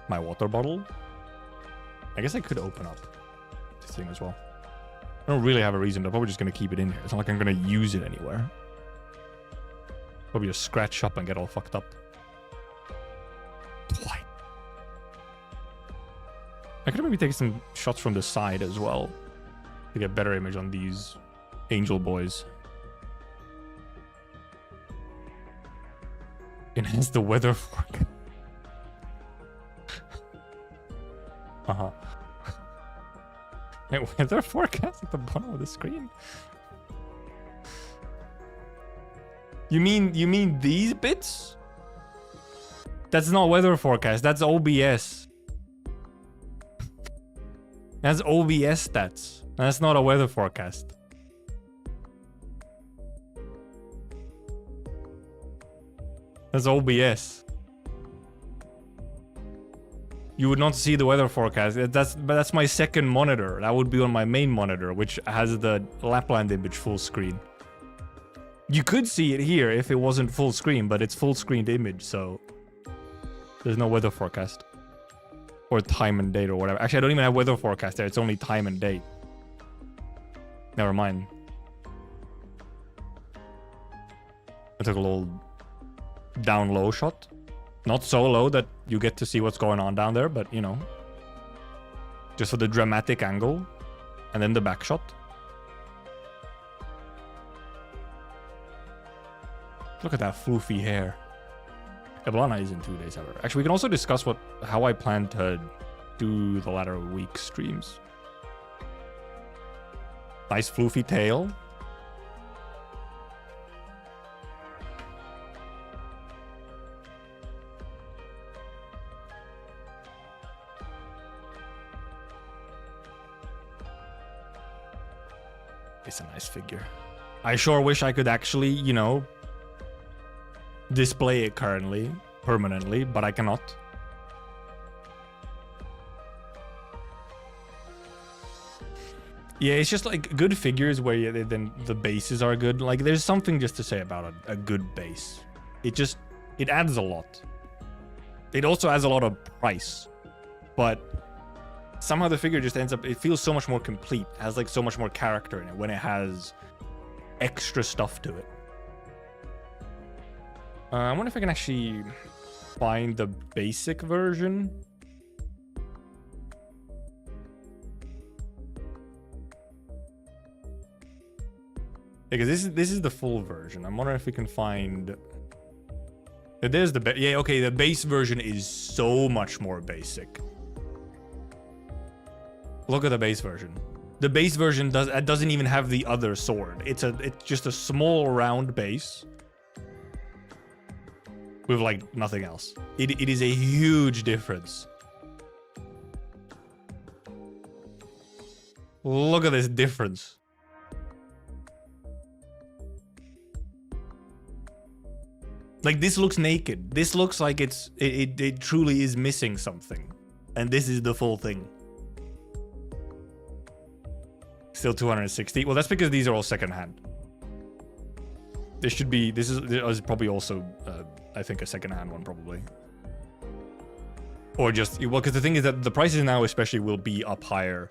My water bottle. I guess I could open up this thing as well. I don't really have a reason. I'm probably just gonna keep it in here. It's not like I'm gonna use it anywhere. Probably just scratch up and get all fucked up. Why? I could maybe take some shots from the side as well to get better image on these angel boys. Enhance the weather forecast. Wait, weather forecast at the bottom of the screen? You mean these bits? That's not weather forecast, that's OBS. That's OBS stats. That's not a weather forecast. That's OBS. You would not see the weather forecast. That's my second monitor. That would be on my main monitor, which has the Lappland image full screen. You could see it here if it wasn't full screen, but it's full screened image, so there's no weather forecast. Or time and date or whatever. Actually, I don't even have weather forecast there. It's only time and date. Never mind. I took a little down low shot. Not so low that you get to see what's going on down there, but you know. Just for the dramatic angle. And then the back shot. Look at that floofy hair. Eblana is in 2 days, however. Actually, we can also discuss how I plan to do the latter week streams. Nice floofy tail. It's a nice figure. I sure wish I could actually, you know, display it permanently, but I cannot. Yeah, it's just like good figures where then the bases are good. Like there's something just to say about a good base. It adds a lot. It also adds a lot of price, but somehow the figure just ends up, it feels so much more complete. It has like so much more character in it when it has extra stuff to it. I wonder if I can actually find the basic version. Because this is the full version. I'm wondering if we can find. There's the yeah, okay, the base version is so much more basic. Look at the base version. The base version doesn't even have the other sword. It's just a small round base with like nothing else. It is a huge difference. Look at this difference. Like this looks naked. This looks like it truly is missing something. And this is the full thing. Still 260. Well, that's because these are all secondhand. This is probably also I think a secondhand one probably. Or just, well, because the thing is that the prices now especially will be up higher.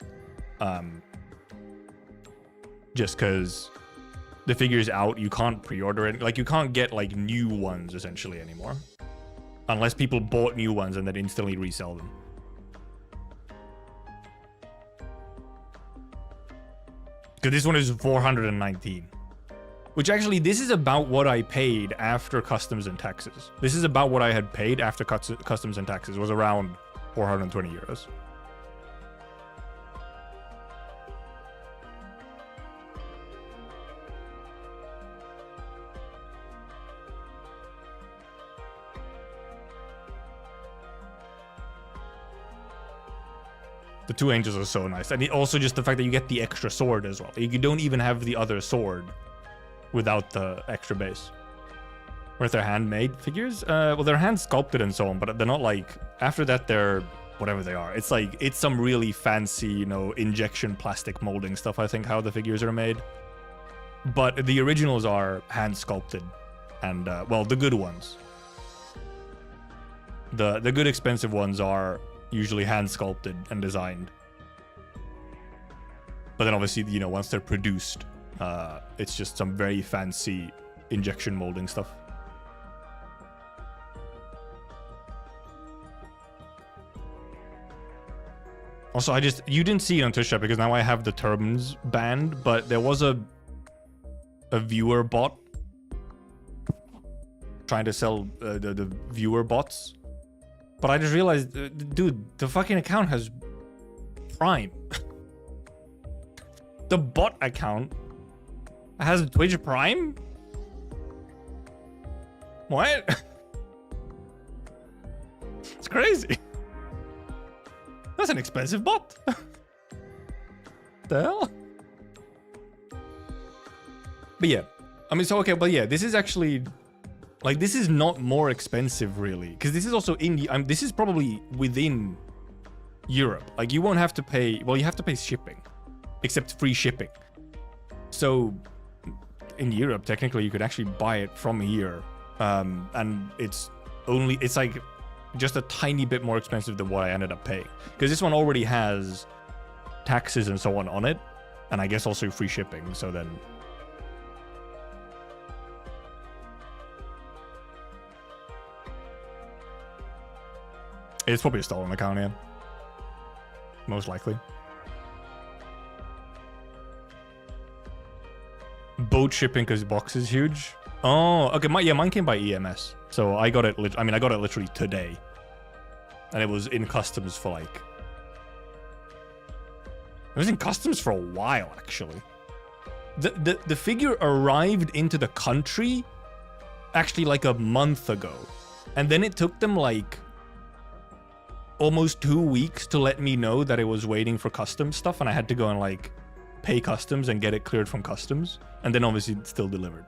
Just because the figure's out, you can't pre-order it. Like, you can't get, like, new ones, essentially, anymore. Unless people bought new ones and then instantly resell them. Because this one is 419. Which, actually, this is about what I paid after customs and taxes. This is about what I had paid after customs and taxes. It was around 420 euros. The two angels are so nice. And also just the fact that you get the extra sword as well. You don't even have the other sword without the extra base. Or if they're handmade figures? Well, they're hand sculpted and so on, but they're not like... After that, they're whatever they are. It's like, it's some really fancy, you know, injection plastic molding stuff, I think, how the figures are made. But the originals are hand sculpted. And, well, the good ones. The good expensive ones are usually hand sculpted and designed. But then obviously, you know, once they're produced, it's just some very fancy injection molding stuff. Also, you didn't see it on Twitch because now I have the turbans banned, but there was a viewer bot trying to sell the viewer bots. But I just realized, dude, the fucking account has Prime. The bot account has Twitch Prime? What? It's crazy. That's an expensive bot. The hell? But yeah, I mean, so okay, but yeah, this is actually... Like, this is not more expensive, really. Because this is also in... this is probably within Europe. Like, you won't have to pay... Well, you have to pay shipping. Except free shipping. So, in Europe, technically, you could actually buy it from here. And it's only... It's like just a tiny bit more expensive than what I ended up paying. Because this one already has taxes and so on it. And I guess also free shipping. So then... It's probably a stolen account, yeah. Most likely. Boat shipping because box is huge. Oh, okay. Mine came by EMS. So I got it, I got it literally today. And it was in customs for like... It was in customs for a while, actually. The figure arrived into the country actually like a month ago. And then it took them like... almost 2 weeks to let me know that it was waiting for customs stuff, and I had to go and like pay customs and get it cleared from customs, and then obviously it's still delivered,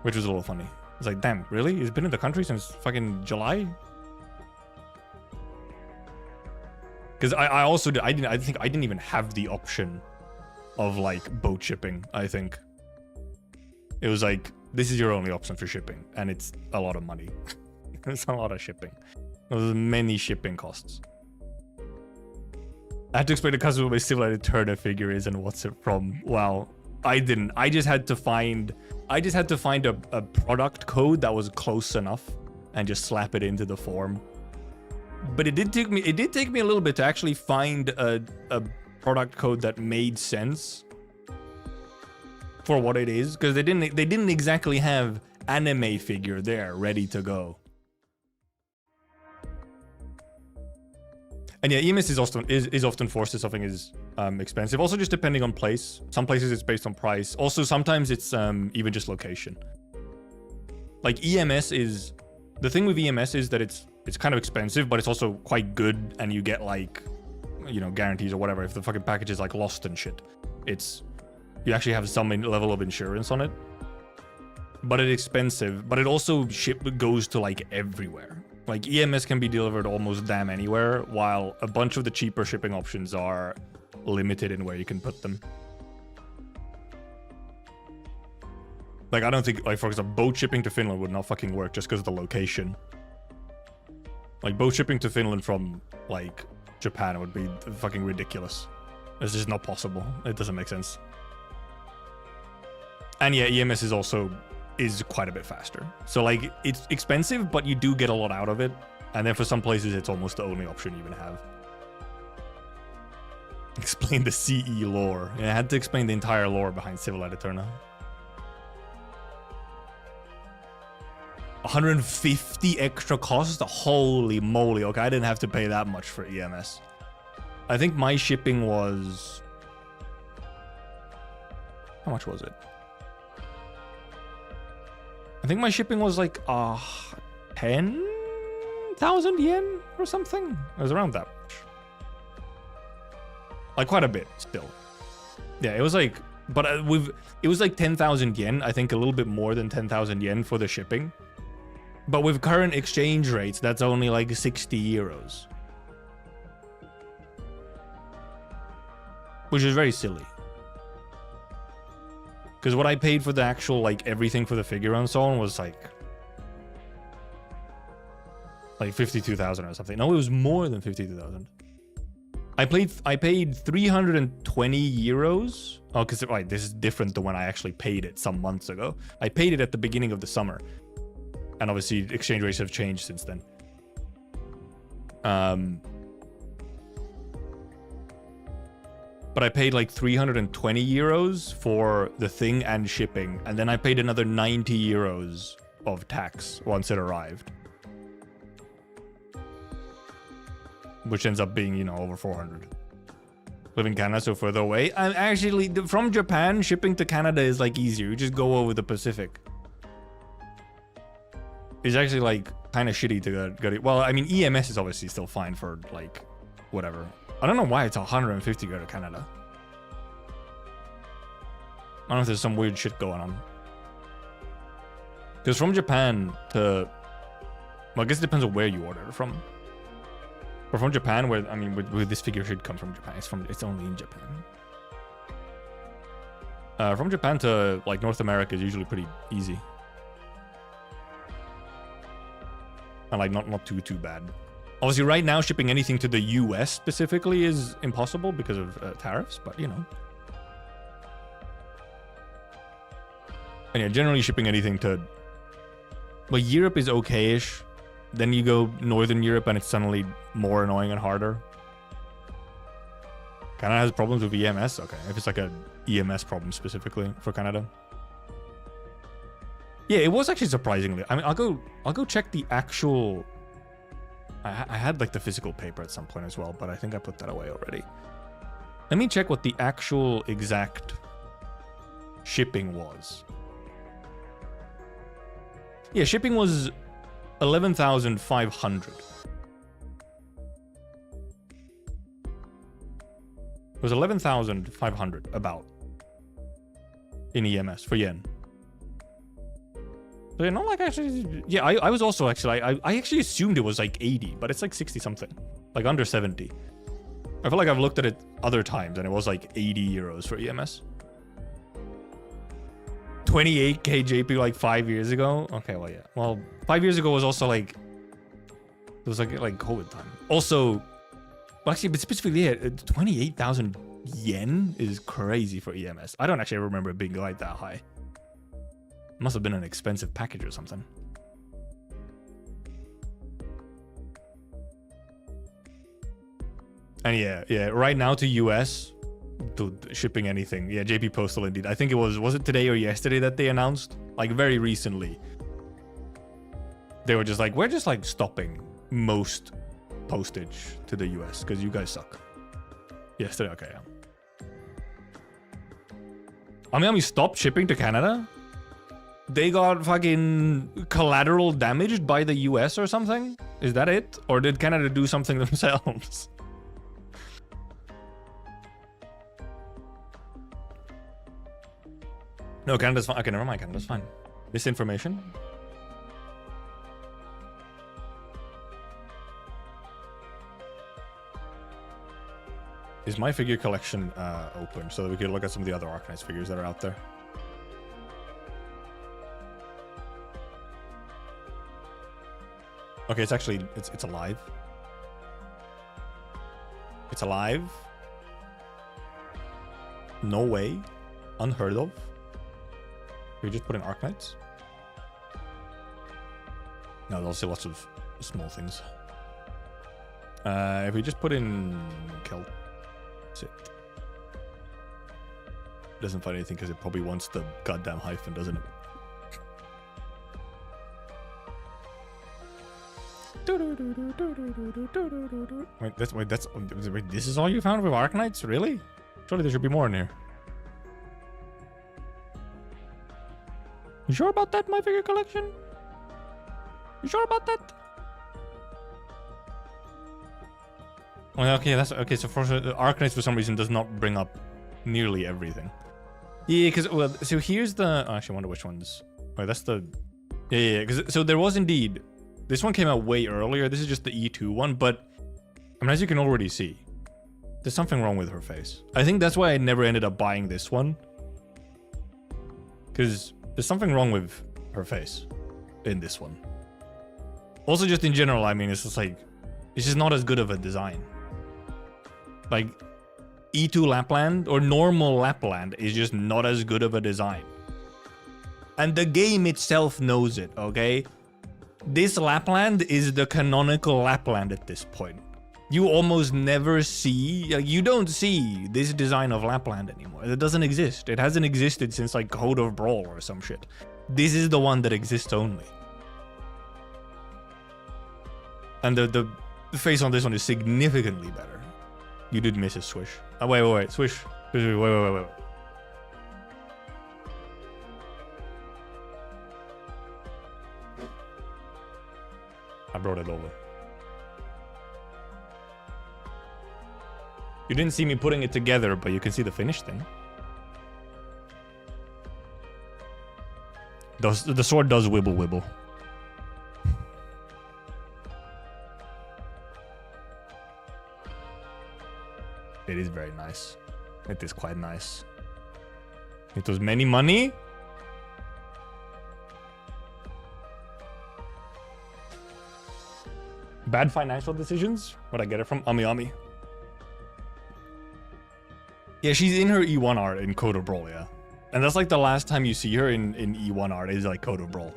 which was a little funny. It's like, damn, really? It's been in the country since fucking July? Because I also did, I didn't even have the option of like boat shipping, I think. It was like, this is your only option for shipping, and it's a lot of money. It's a lot of shipping. There's many shipping costs. I had to explain to customers what my simulated Turner figure is and what's it from. Wow, I didn't. I just had to find a product code that was close enough and just slap it into the form. But it did take me a little bit to actually find a product code that made sense for what it is, because they didn't exactly have anime figure there ready to go. And yeah, EMS is often forced if something is expensive. Also, just depending on place. Some places it's based on price. Also, sometimes it's even just location. Like EMS is, the thing with EMS is that it's kind of expensive, but it's also quite good, and you get like, you know, guarantees or whatever. If the fucking package is like lost and shit, you actually have some level of insurance on it. But it's expensive, but it also goes to like everywhere. Like EMS can be delivered almost damn anywhere, while a bunch of the cheaper shipping options are limited in where you can put them. Like, I don't think, like, for example, boat shipping to Finland would not fucking work just because of the location. Like, boat shipping to Finland from, like, Japan would be fucking ridiculous. It's just not possible. It doesn't make sense. And yeah, EMS is quite a bit faster. So, like, it's expensive, but you do get a lot out of it. And then for some places, it's almost the only option you even have. Explain the CE lore. Yeah, I had to explain the entire lore behind Civil Eterna. 150 extra cost? Holy moly. Okay, I didn't have to pay that much for EMS. I think my shipping was... How much was it? I think my shipping was like 10,000 yen or something. It was around that much. Like quite a bit still. Yeah, it was like, but it was like 10,000 yen. I think a little bit more than 10,000 yen for the shipping. But with current exchange rates, that's only like 60 euros. Which is very silly. Because what I paid for the actual, like, everything for the figure and so on was, like 52,000 or something. No, it was more than 52,000. I paid 320 euros. Oh, because, right, this is different than when I actually paid it some months ago. I paid it at the beginning of the summer. And obviously, exchange rates have changed since then. But I paid like 320 euros for the thing and shipping. And then I paid another 90 euros of tax once it arrived. Which ends up being, you know, over 400. Live in Canada, so further away. And actually, from Japan, shipping to Canada is like easier. You just go over the Pacific. It's actually like kind of shitty to get it. Well, I mean, EMS is obviously still fine for like whatever. I don't know why it's 150 to go to Canada. I don't know if there's some weird shit going on. Because from Japan to... Well, I guess it depends on where you order it from. But from Japan, where, I mean, where this figure should come from Japan. It's only in Japan. From Japan to, like, North America is usually pretty easy. And, like, not too bad. Obviously, right now, shipping anything to the US specifically is impossible because of tariffs, but, you know. And yeah, generally shipping anything to... Well, Europe is okay-ish. Then you go Northern Europe and it's suddenly more annoying and harder. Canada has problems with EMS? Okay, if it's like a EMS problem specifically for Canada. Yeah, it was actually surprisingly... I mean, I'll go check the actual... I had like the physical paper at some point as well, but I think I put that away already. Let me check what the actual exact shipping was. Yeah, shipping was 11,500. It was 11,500 about in EMS for yen. So yeah, not like actually. Yeah, I was also actually. I actually assumed it was like 80, but it's like 60 something, like under 70. I feel like I've looked at it other times and it was like 80 euros for EMS. 28k JP like 5 years ago. Okay, well, yeah. Well, 5 years ago was also like, it was like COVID time. Also, well, actually, but specifically, yeah, 28,000 yen is crazy for EMS. I don't actually remember it being like that high. It must have been an expensive package or something. And yeah, right now to US, dude, shipping anything. Yeah, JP Postal indeed. I think it was it today or yesterday that they announced? Like very recently. They were just like, we're just like stopping most postage to the US because you guys suck. Yesterday, okay, yeah. I mean, we stopped shipping to Canada. They got fucking collateral damaged by the US or something? Is that it? Or did Canada do something themselves? No, Canada's fine. Okay, never mind. Canada's fine. Misinformation. Is my figure collection open so that we can look at some of the other Arknights figures that are out there? Okay, it's actually it's alive. It's alive. No way. Unheard of. Can we just put in Arknights? No, there's also lots of small things. If we just put in Celt, that's it. It doesn't find anything because it probably wants the goddamn hyphen, doesn't it? Wait, this is all you found with Arknights? Really? Surely there should be more in here. You sure about that, my figure collection? You sure about that? Well, okay, that's okay. So for Arknights, for some reason, does not bring up nearly everything. Yeah, because well, so here's the. Oh, actually, I wonder which ones. Wait, that's the. Yeah. Because so there was indeed. This one came out way earlier. This is just the E2 one, but I mean, as you can already see, there's something wrong with her face. I think that's why I never ended up buying this one. Because there's something wrong with her face in this one. Also, just in general, I mean, it's just like, it's just not as good of a design. Like, E2 Lappland or normal Lappland is just not as good of a design. And the game itself knows it, okay? This Lappland is the canonical Lappland at this point. You almost never see, like, you don't see this design of Lappland anymore. It doesn't exist. It hasn't existed since like Code of Brawl or some shit. This is the one that exists only. And the face on this one is significantly better. You did miss a swish. Oh, wait, swish. Wait. I brought it over. You didn't see me putting it together, but you can see the finished thing. The sword does wibble. It is very nice. It is quite nice. It was many money. Bad financial decisions? Where'd I get it from? Ami. Yeah, she's in her E1 art in Code of Brawl, yeah. And that's like the last time you see her in E1 art is like Code of Brawl.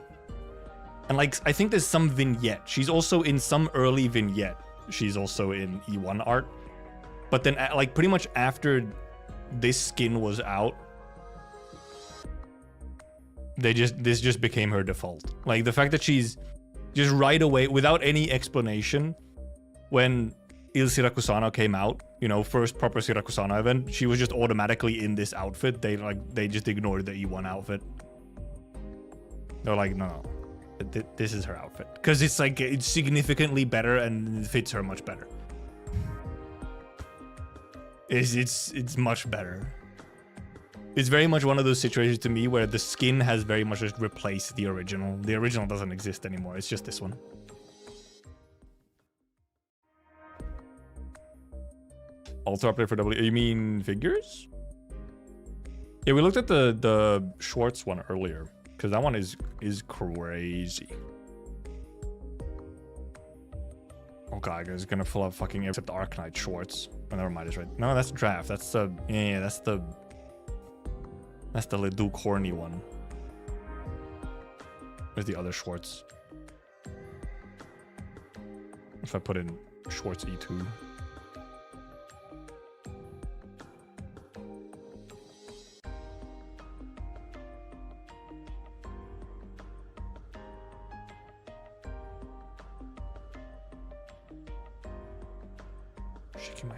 And like, I think there's some vignette. She's also in some early vignette. She's also in E1 art. But then like pretty much after this skin was out, this just became her default. Like the fact that she's just right away, without any explanation, when Il Sirakusano came out, you know, first proper Sirakusano event, she was just automatically in this outfit. They just ignored the E1 outfit. They're like, no, this is her outfit. Because it's like, it's significantly better and it fits her much better. It's much better. It's very much one of those situations to me where the skin has very much just replaced the original. The original doesn't exist anymore. It's just this one. Also update for W. You mean figures? Yeah, we looked at the Schwartz one earlier because that one is crazy. Oh god, it's gonna fill up fucking except the Arknight Schwartz. Oh, never mind, it's right. No, that's draft. That's the that's the Leduc horny one. Where's the other Schwartz? If I put in Schwartz E2.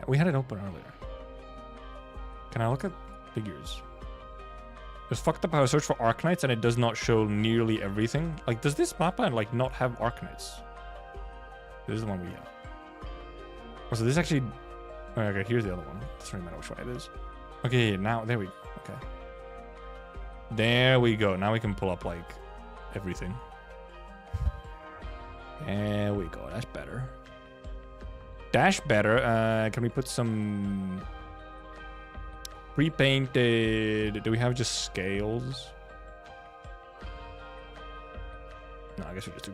We had it open earlier. Can I look at figures? It's fucked up how I search for Arknights and it does not show nearly everything. Like, does this mappa like not have Arknights? This is the one we have. Oh, so this actually... Okay, here's the other one. Doesn't really matter which one it is. Okay, now, there we go. Okay. There we go. Now we can pull up, like, everything. There we go. That's better. Dash better. Can we put some pre-painted? Do we have just scales? No, I guess we just do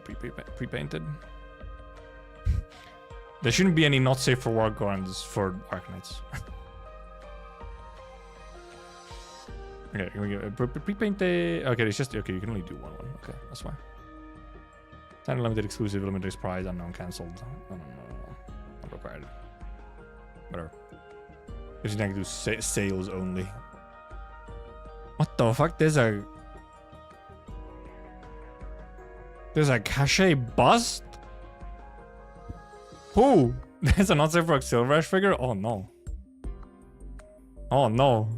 pre-painted. There shouldn't be any not safe for work guns for Arknights. Okay, can we get pre-painted? Okay, it's just okay. You can only do one. Okay, that's fine. Time limited, exclusive, limited prize, unknown, cancelled. No. Not required. Whatever. Because you can do sales only. What the fuck? There's a cache bust? Who? There's a not safe for Silver figure? Oh no. Oh no.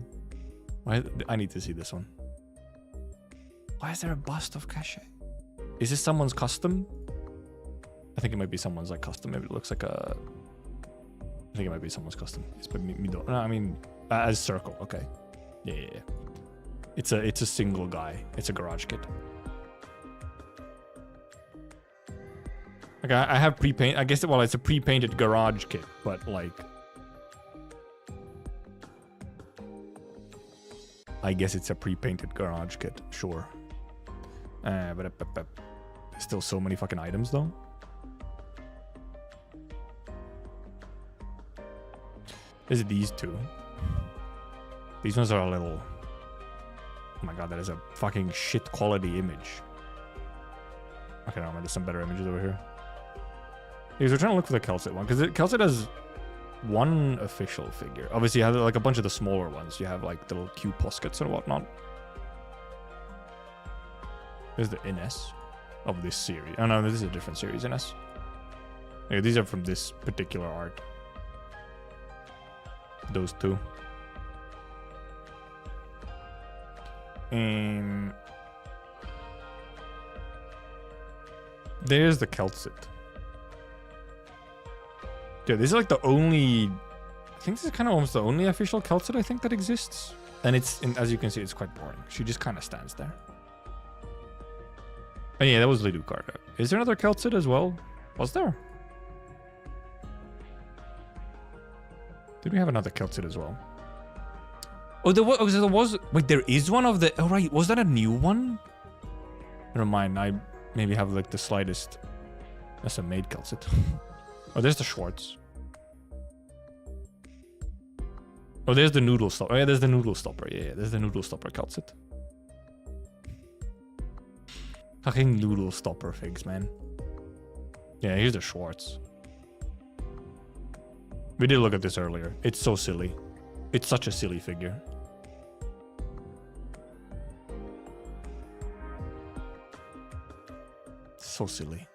Why? I need to see this one. Why is there a bust of cache? Is this someone's custom? I think it might be someone's like custom. Maybe it looks like a... I think it might be someone's custom. It's but me don't. No, I mean, as circle. Okay. Yeah. It's a single guy. It's a garage kit. Okay, I have pre-paint. I guess well, it's a pre-painted garage kit, but like, I guess it's a pre-painted garage kit. Sure. But there's still so many fucking items though. There's these two. These ones are a little... Oh my god, that is a fucking shit quality image. Okay, no, there's some better images over here. Because we're trying to look for the Kelsit one. Because Kelsit has one official figure. Obviously, you have like a bunch of the smaller ones. You have like the little Q poskets and whatnot. There's the NS of this series. Oh no, this is a different series, NS. Yeah, these are from this particular art. Those two. There's the Kelsit. Yeah, this is like the only... I think this is kind of almost the only official Kelsit I think that exists. And it's, as you can see, it's quite boring. She just kind of stands there. Oh yeah, that was Leduc card. Is there another Kelsit as well? Was there? Did we have another Kelsit as well? Oh, there was... Wait, there is one of the... Oh, right. Was that a new one? Never mind. I maybe have like the slightest... That's a made Kelsit. Oh, there's the Schwartz. Oh, there's the Noodle Stopper. Oh, yeah, there's the Noodle Stopper. Yeah, there's the Noodle Stopper Kelsit. Fucking Noodle Stopper figs, man. Yeah, here's the Schwartz. We did look at this earlier. It's so silly. It's such a silly figure. So silly.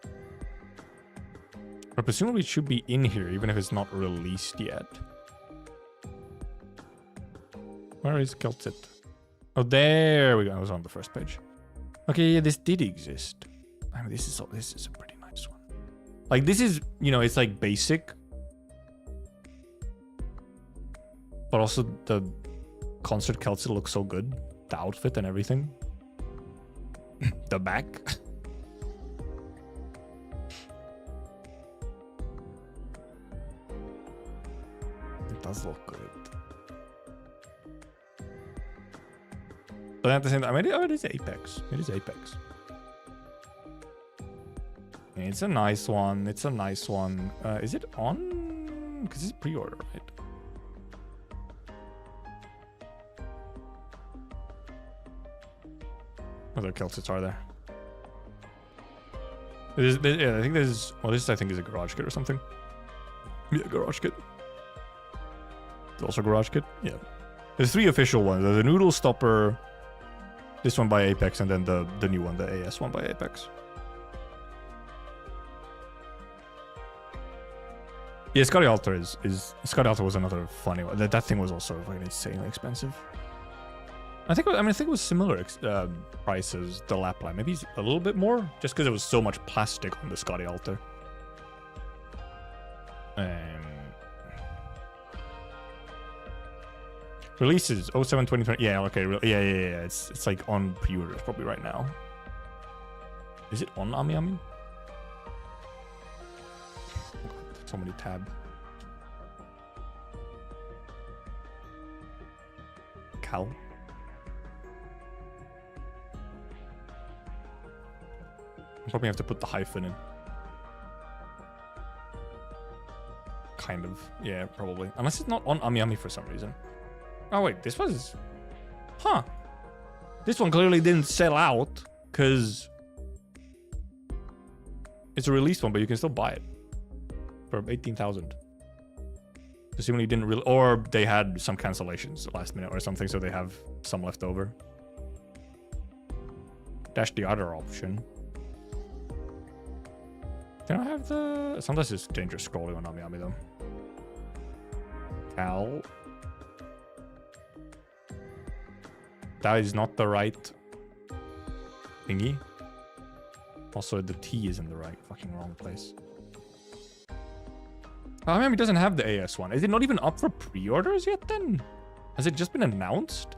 But presumably it should be in here, even if it's not released yet. Where is Kelsit? Oh, there we go. I was on the first page. Okay, yeah, this did exist. I mean, this is a pretty nice one. Like, this is, you know, it's like basic. But also the concert Kelsit looks so good. The outfit and everything. The back. It does look good. But at the same time, it is Apex. It is Apex. It's a nice one. It's a nice one. Is it on? Because it's pre-order, right? What other kilts are there? Yeah, I think there's... Well, this I think is a garage kit or something. Yeah, garage kit. It's also a garage kit? Yeah. There's 3 official ones. There's the Noodle Stopper, this one by Apex, and then the new one, the AS one by Apex. Yeah, Scotty Altar is Scotty Altar was another funny one. That thing was also like insanely expensive. I think it was similar price as the Lappland, maybe a little bit more, just because there was so much plastic on the Scotty Altar. Releases 07/2020. Yeah, okay, yeah. It's like on pre-orders probably right now. Is it on Ami Ami? So many tab. Cal. Probably have to put the hyphen in. Kind of. Yeah, probably. Unless it's not on Ami Ami for some reason. Oh wait, this was... Huh. This one clearly didn't sell out, because... It's a released one, but you can still buy it. For 18,000. Presumably didn't really... Or they had some cancellations last minute or something, so they have some left over. Dash the other option. Can I have the... Sometimes it's dangerous scrolling on Ami Ami though. Cal. That is not the right thingy. Also, the T is in the right fucking wrong place. I mean, it doesn't have the AS one. Is it not even up for pre-orders yet then? Has it just been announced?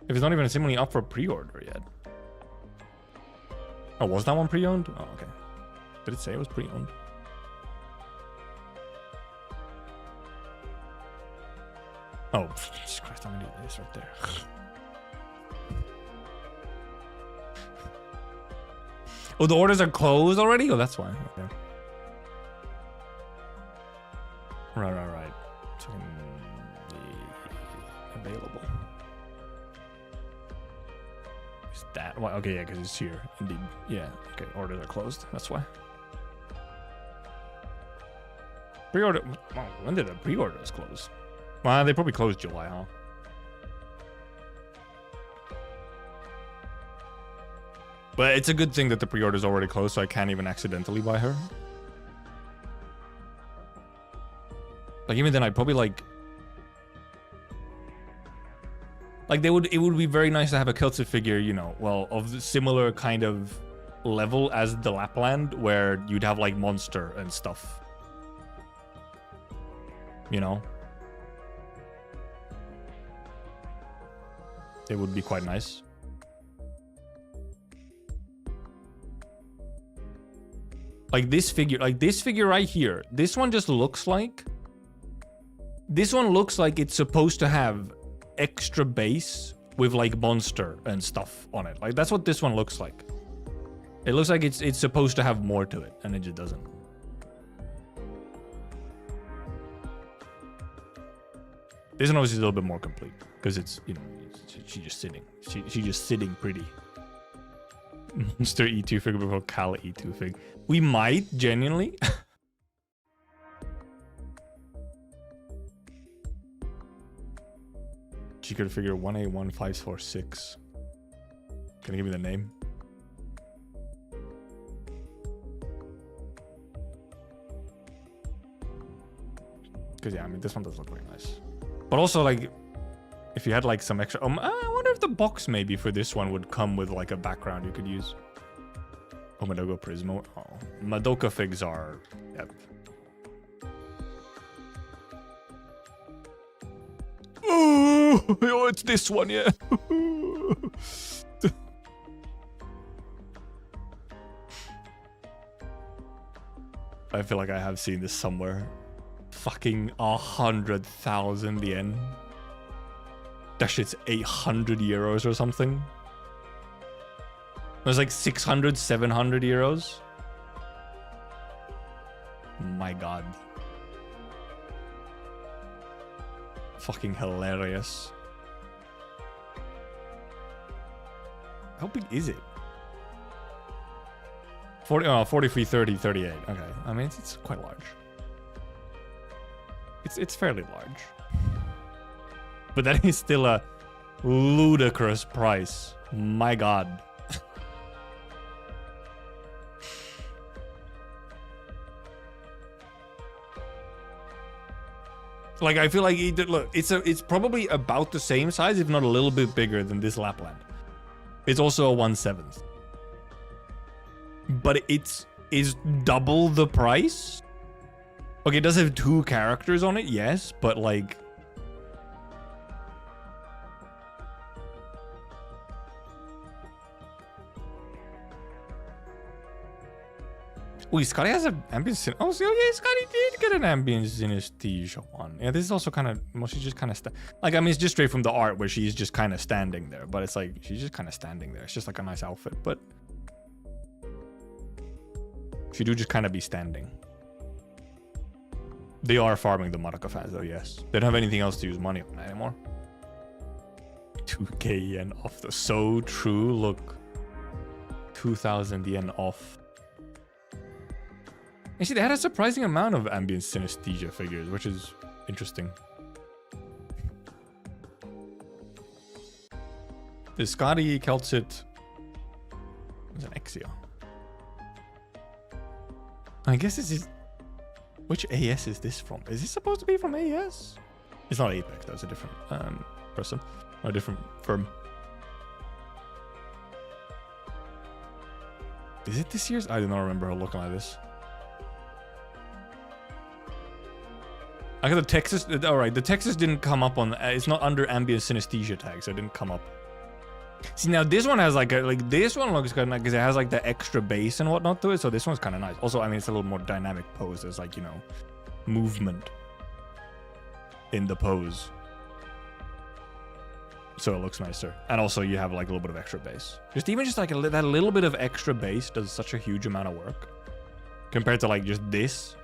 If it's not even seemingly up for pre-order yet. Oh, was that one pre-owned? Oh, okay. Did it say it was pre-owned? Oh, Jesus Christ, I'm gonna do this right there. Oh, the orders are closed already? Oh, that's why. Okay. Right. So, available. Is that why? Okay, yeah, because it's here. Indeed. Yeah, okay, orders are closed. That's why. Pre-order. Oh, when did the pre-orders close? Well, they probably closed July, huh? But it's a good thing that the pre-order's already closed, so I can't even accidentally buy her. Like, even then, I'd probably, like, it would be very nice to have a Keltse figure, you know, well, of the similar kind of level as the Lappland, where you'd have, like, monster and stuff. You know? It would be quite nice. Like this figure right here. This one just looks like... This one looks like it's supposed to have extra base with like monster and stuff on it. Like that's what this one looks like. It looks like it's supposed to have more to it, and it just doesn't. This one obviously is a little bit more complete because it's, you know, she's just sitting. She's just sitting pretty. Monster E2 figure before Cal E2 fig. We might genuinely. She could figure 1A1546. Can you give me the name? Because yeah, I mean this one does look very nice. But also like, if you had like some extra, I wonder if the box maybe for this one would come with like a background you could use. Oh, Madoka Prismo. Oh, Madoka figs are, yep. Oh, it's this one, yeah. I feel like I have seen this somewhere. fucking 100,000 yen. That shit's 800 euros or something. There's like 600, 700 euros. My god. Fucking hilarious. How big is it? 43, 30, 38. Okay. I mean, it's quite large. It's fairly large. But that is still a ludicrous price. My god. Like, I feel like look, it's probably about the same size, if not a little bit bigger than this Lappland. It's also a 1/7. But it's double the price. Okay, it does have 2 characters on it, yes, but like, oh, Scotty has an ambient. Oh, so yeah, Scotty did get an ambient synesthesia one. Yeah, this is also kind of, well, she's just kind of like, I mean, it's just straight from the art where she's just kind of standing there, but it's like she's just kind of standing there. It's just like a nice outfit, but she do just kind of be standing. They are farming the Madoka fans though, yes. They don't have anything else to use money on anymore. 2k yen off the, so true. Look, 2,000 yen off. Actually, they had a surprising amount of ambient synesthesia figures, which is interesting. The Scotty Keltsit is an Exia. I guess this is... Which AS is this from? Is this supposed to be from AS? It's not Apex, that's a different person. Or a different firm. Is it this year's? I do not remember her looking like this. I got the Texas. All right, the Texas didn't come up on. It's not under ambient synesthesia tag, so it didn't come up. See, now this one has like this one looks good because it has like the extra bass and whatnot to it. So this one's kind of nice. Also, I mean, it's a little more dynamic pose. There's like, you know, movement in the pose, so it looks nicer. And also, you have like a little bit of extra bass. Just like that little bit of extra bass does such a huge amount of work compared to like just this.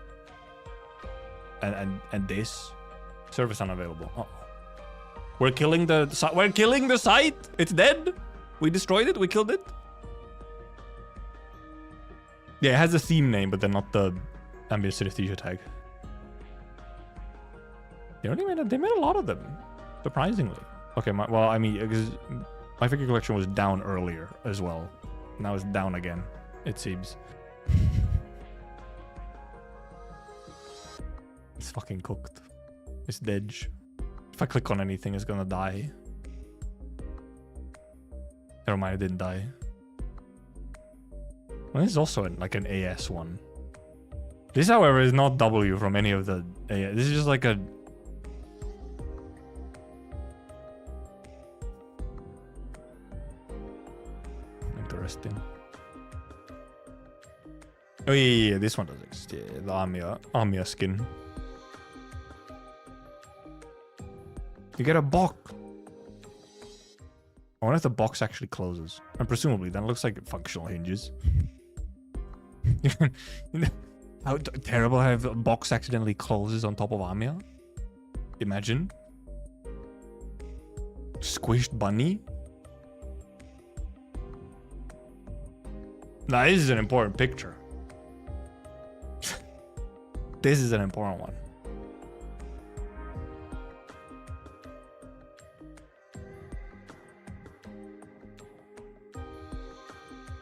And this service unavailable. Uh-oh. We're killing the site. It's dead. We destroyed it. We killed it. Yeah, it has a theme name, but then not the ambient synesthesia tag. They made a lot of them, surprisingly. Okay, well, I mean, because my figure collection was down earlier as well. Now it's down again, it seems. It's fucking cooked. It's dead. If I click on anything, it's gonna die. Never mind, it didn't die. Well, this is also like an AS one. This, however, is not W from any of the AS. This is just like a... Interesting. Oh yeah, this one does exist. Yeah, the Amiya skin. You get a box. I wonder if the box actually closes. And presumably, then it looks like functional hinges. How terrible how a box accidentally closes on top of Amiya. Imagine. Squished bunny. Now, this is an important picture. This is an important one.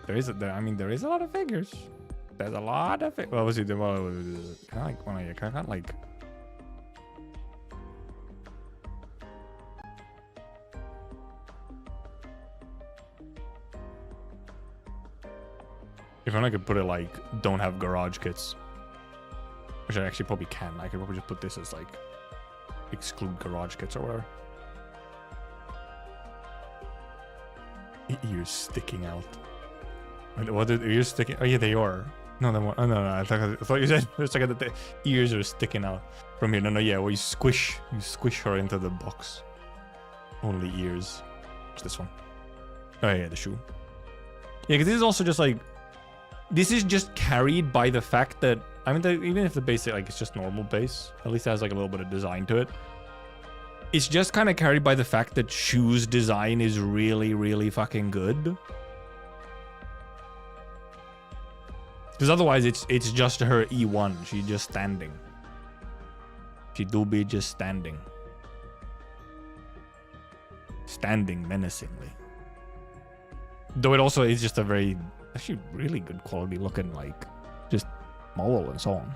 There is a lot of figures. There's a lot of it. What was it? Kind of like one of you. Kind of like. If I could put it like, don't have garage kits, which I actually probably can. I could probably just put this as like, exclude garage kits or whatever. Ears sticking out. What are ears sticking? Oh yeah, they are. No, that one. Oh, no. I thought you said for a second that the ears are sticking out from here. No, yeah. Where you squish her into the box. Only ears. What's this one? Oh yeah, the shoe. Yeah, because this is also just like, this is just carried by the fact that, I mean, even if the base like it's just normal base, at least it has like a little bit of design to it. It's just kind of carried by the fact that shoe's design is really, really fucking good. Because otherwise, it's just her E1. She's just standing. She do be just standing. Standing menacingly. Though it also is just a very, actually really good quality looking, like, just model and so on.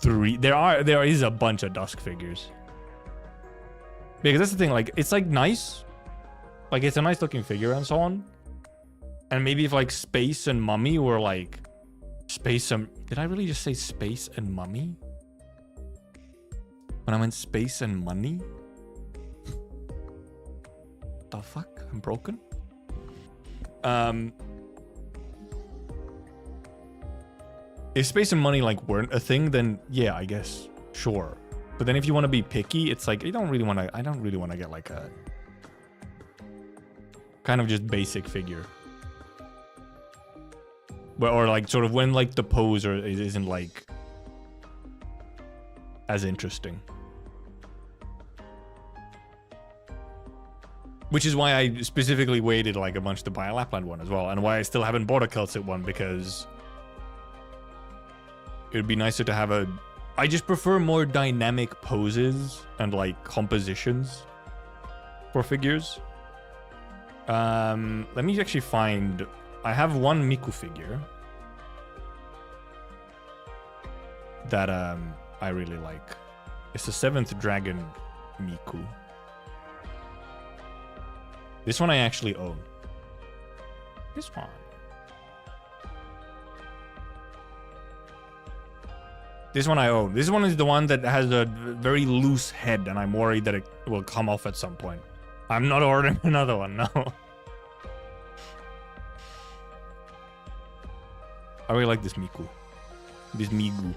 There is a bunch of Dusk figures. Because that's the thing, like, it's like nice. Like, it's a nice looking figure and so on. And maybe if like Space and Mummy were like Space and... Did I really just say Space and Mummy? When I meant Space and Money? The fuck? I'm broken? If Space and Money like weren't a thing, then yeah, I guess. Sure. But then if you want to be picky, it's like I don't really want to get like a kind of just basic figure. Or like sort of when like the pose isn't like as interesting. Which is why I specifically waited like a bunch to buy a Lappland one as well, and why I still haven't bought a Celtic one, because it would be nicer to have a... I just prefer more dynamic poses and like compositions for figures. Let me actually find... I have one Miku figure that I really like. It's the 7th Dragon Miku. This one I actually own. This one. This one I own. This one is the one that has a very loose head, and I'm worried that it will come off at some point. I'm not ordering another one, no. I really like this Miku. This Migu.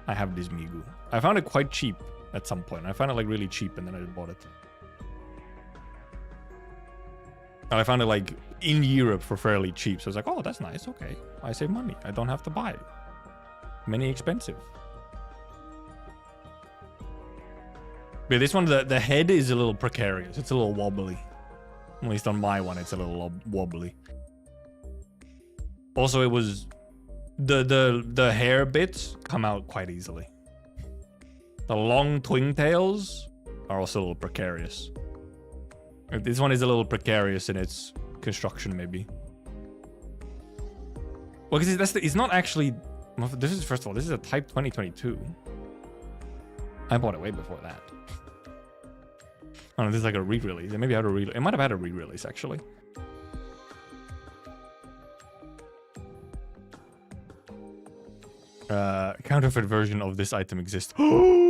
I have this Migu. I found it quite cheap at some point. I found it like really cheap, and then I bought it. And I found it like in Europe for fairly cheap. So I was like, oh, that's nice. Okay. I save money. I don't have to buy it. Many expensive. But this one, the head is a little precarious. It's a little wobbly. At least on my one, it's a little wobbly. Also, it was... The hair bits come out quite easily. The long twingtails are also a little precarious. This one is a little precarious in its construction, maybe. Well, because it's not actually... This is, first of all, this is a Type 2022. I bought it way before that. Oh no, this is like a re-release. It maybe had a re-release. It might have had a re-release, actually. Counterfeit version of this item exists. Okay,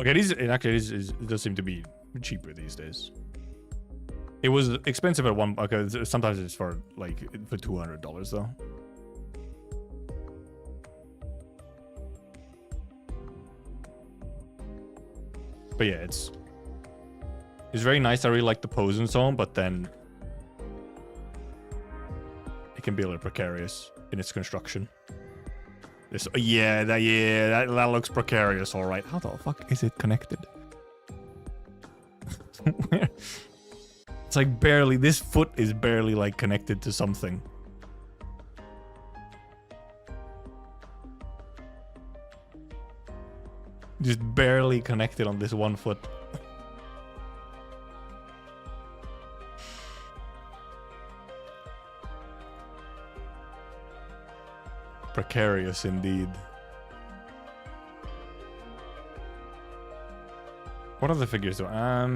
it does seem to be cheaper these days. It was expensive at one... Okay, sometimes it's for $200 though. But yeah, it's very nice. I really like the pose and so on, but then it can be a little precarious in its construction. This, that looks precarious, all right. How the fuck is it connected? It's like barely, this foot is barely like connected to something. Just barely connected on this one foot. Precarious indeed. What other figures do I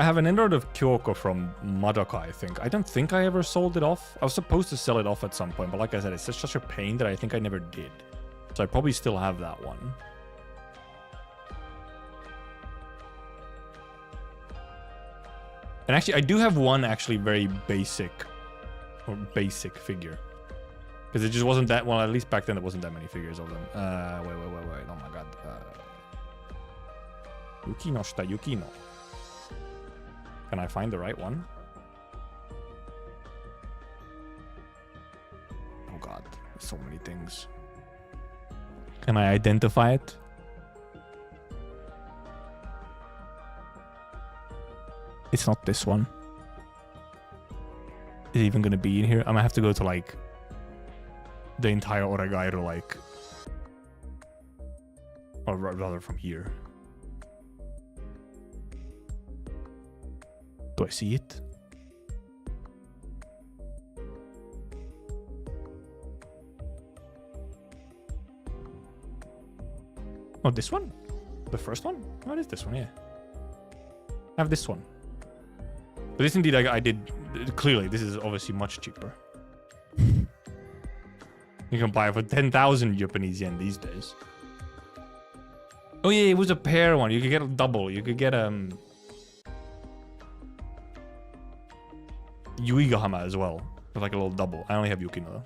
have an inroad of Kyoko from Madoka, I think. I don't think I ever sold it off. I was supposed to sell it off at some point, but like I said, it's such a pain that I think I never did. So I probably still have that one. And actually, I do have one actually very basic or basic figure. Because it just wasn't that, well, at least back then there wasn't that many figures of them. Wait, oh my god. Yukino shita Yukino. Can I find the right one? Oh god, there's so many things. Can I identify it? It's not this one. Is it even gonna be in here? I'm gonna have to go to like the entire Oragairu, like, or rather from here. Do I see it? Oh, this one? The first one? Oh, it is this one, yeah. I have this one. But this indeed, I did... Clearly, this is obviously much cheaper. You can buy it for 10,000 Japanese yen these days. Oh yeah, it was a pair one. You could get a double. You could get Yuigahama as well. With like a little double. I only have Yukino though.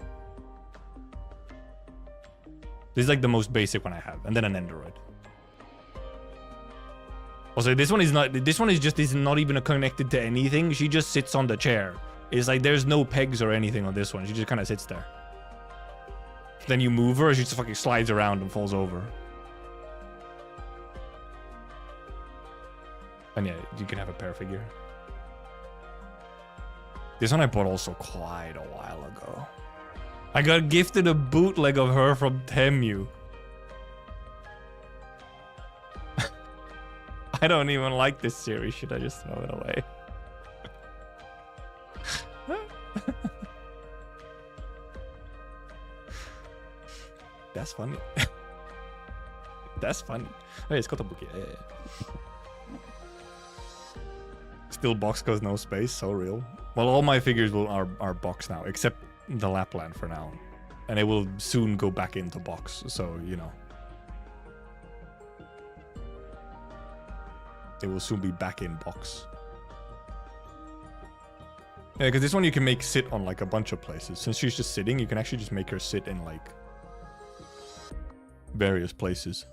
This is like the most basic one I have. And then an Android. Also, this one is not... This one is not even connected to anything. She just sits on the chair. It's like there's no pegs or anything on this one. She just kind of sits there. Then you move her, she just fucking slides around and falls over. And yeah, you can have a pair figure. This one I bought also quite a while ago. I got gifted a bootleg of her from Temu. I don't even like this series. Should I just throw it away? That's funny. That's funny. Oh, it's Kotobuki. Yeah. Still box cause no space. So real. Well, all my figures are box now, except the Lappland for now. And it will soon go back into box. So, you know. It will soon be back in box. Yeah, because this one you can make sit on like a bunch of places. Since she's just sitting, you can actually just make her sit in like various places.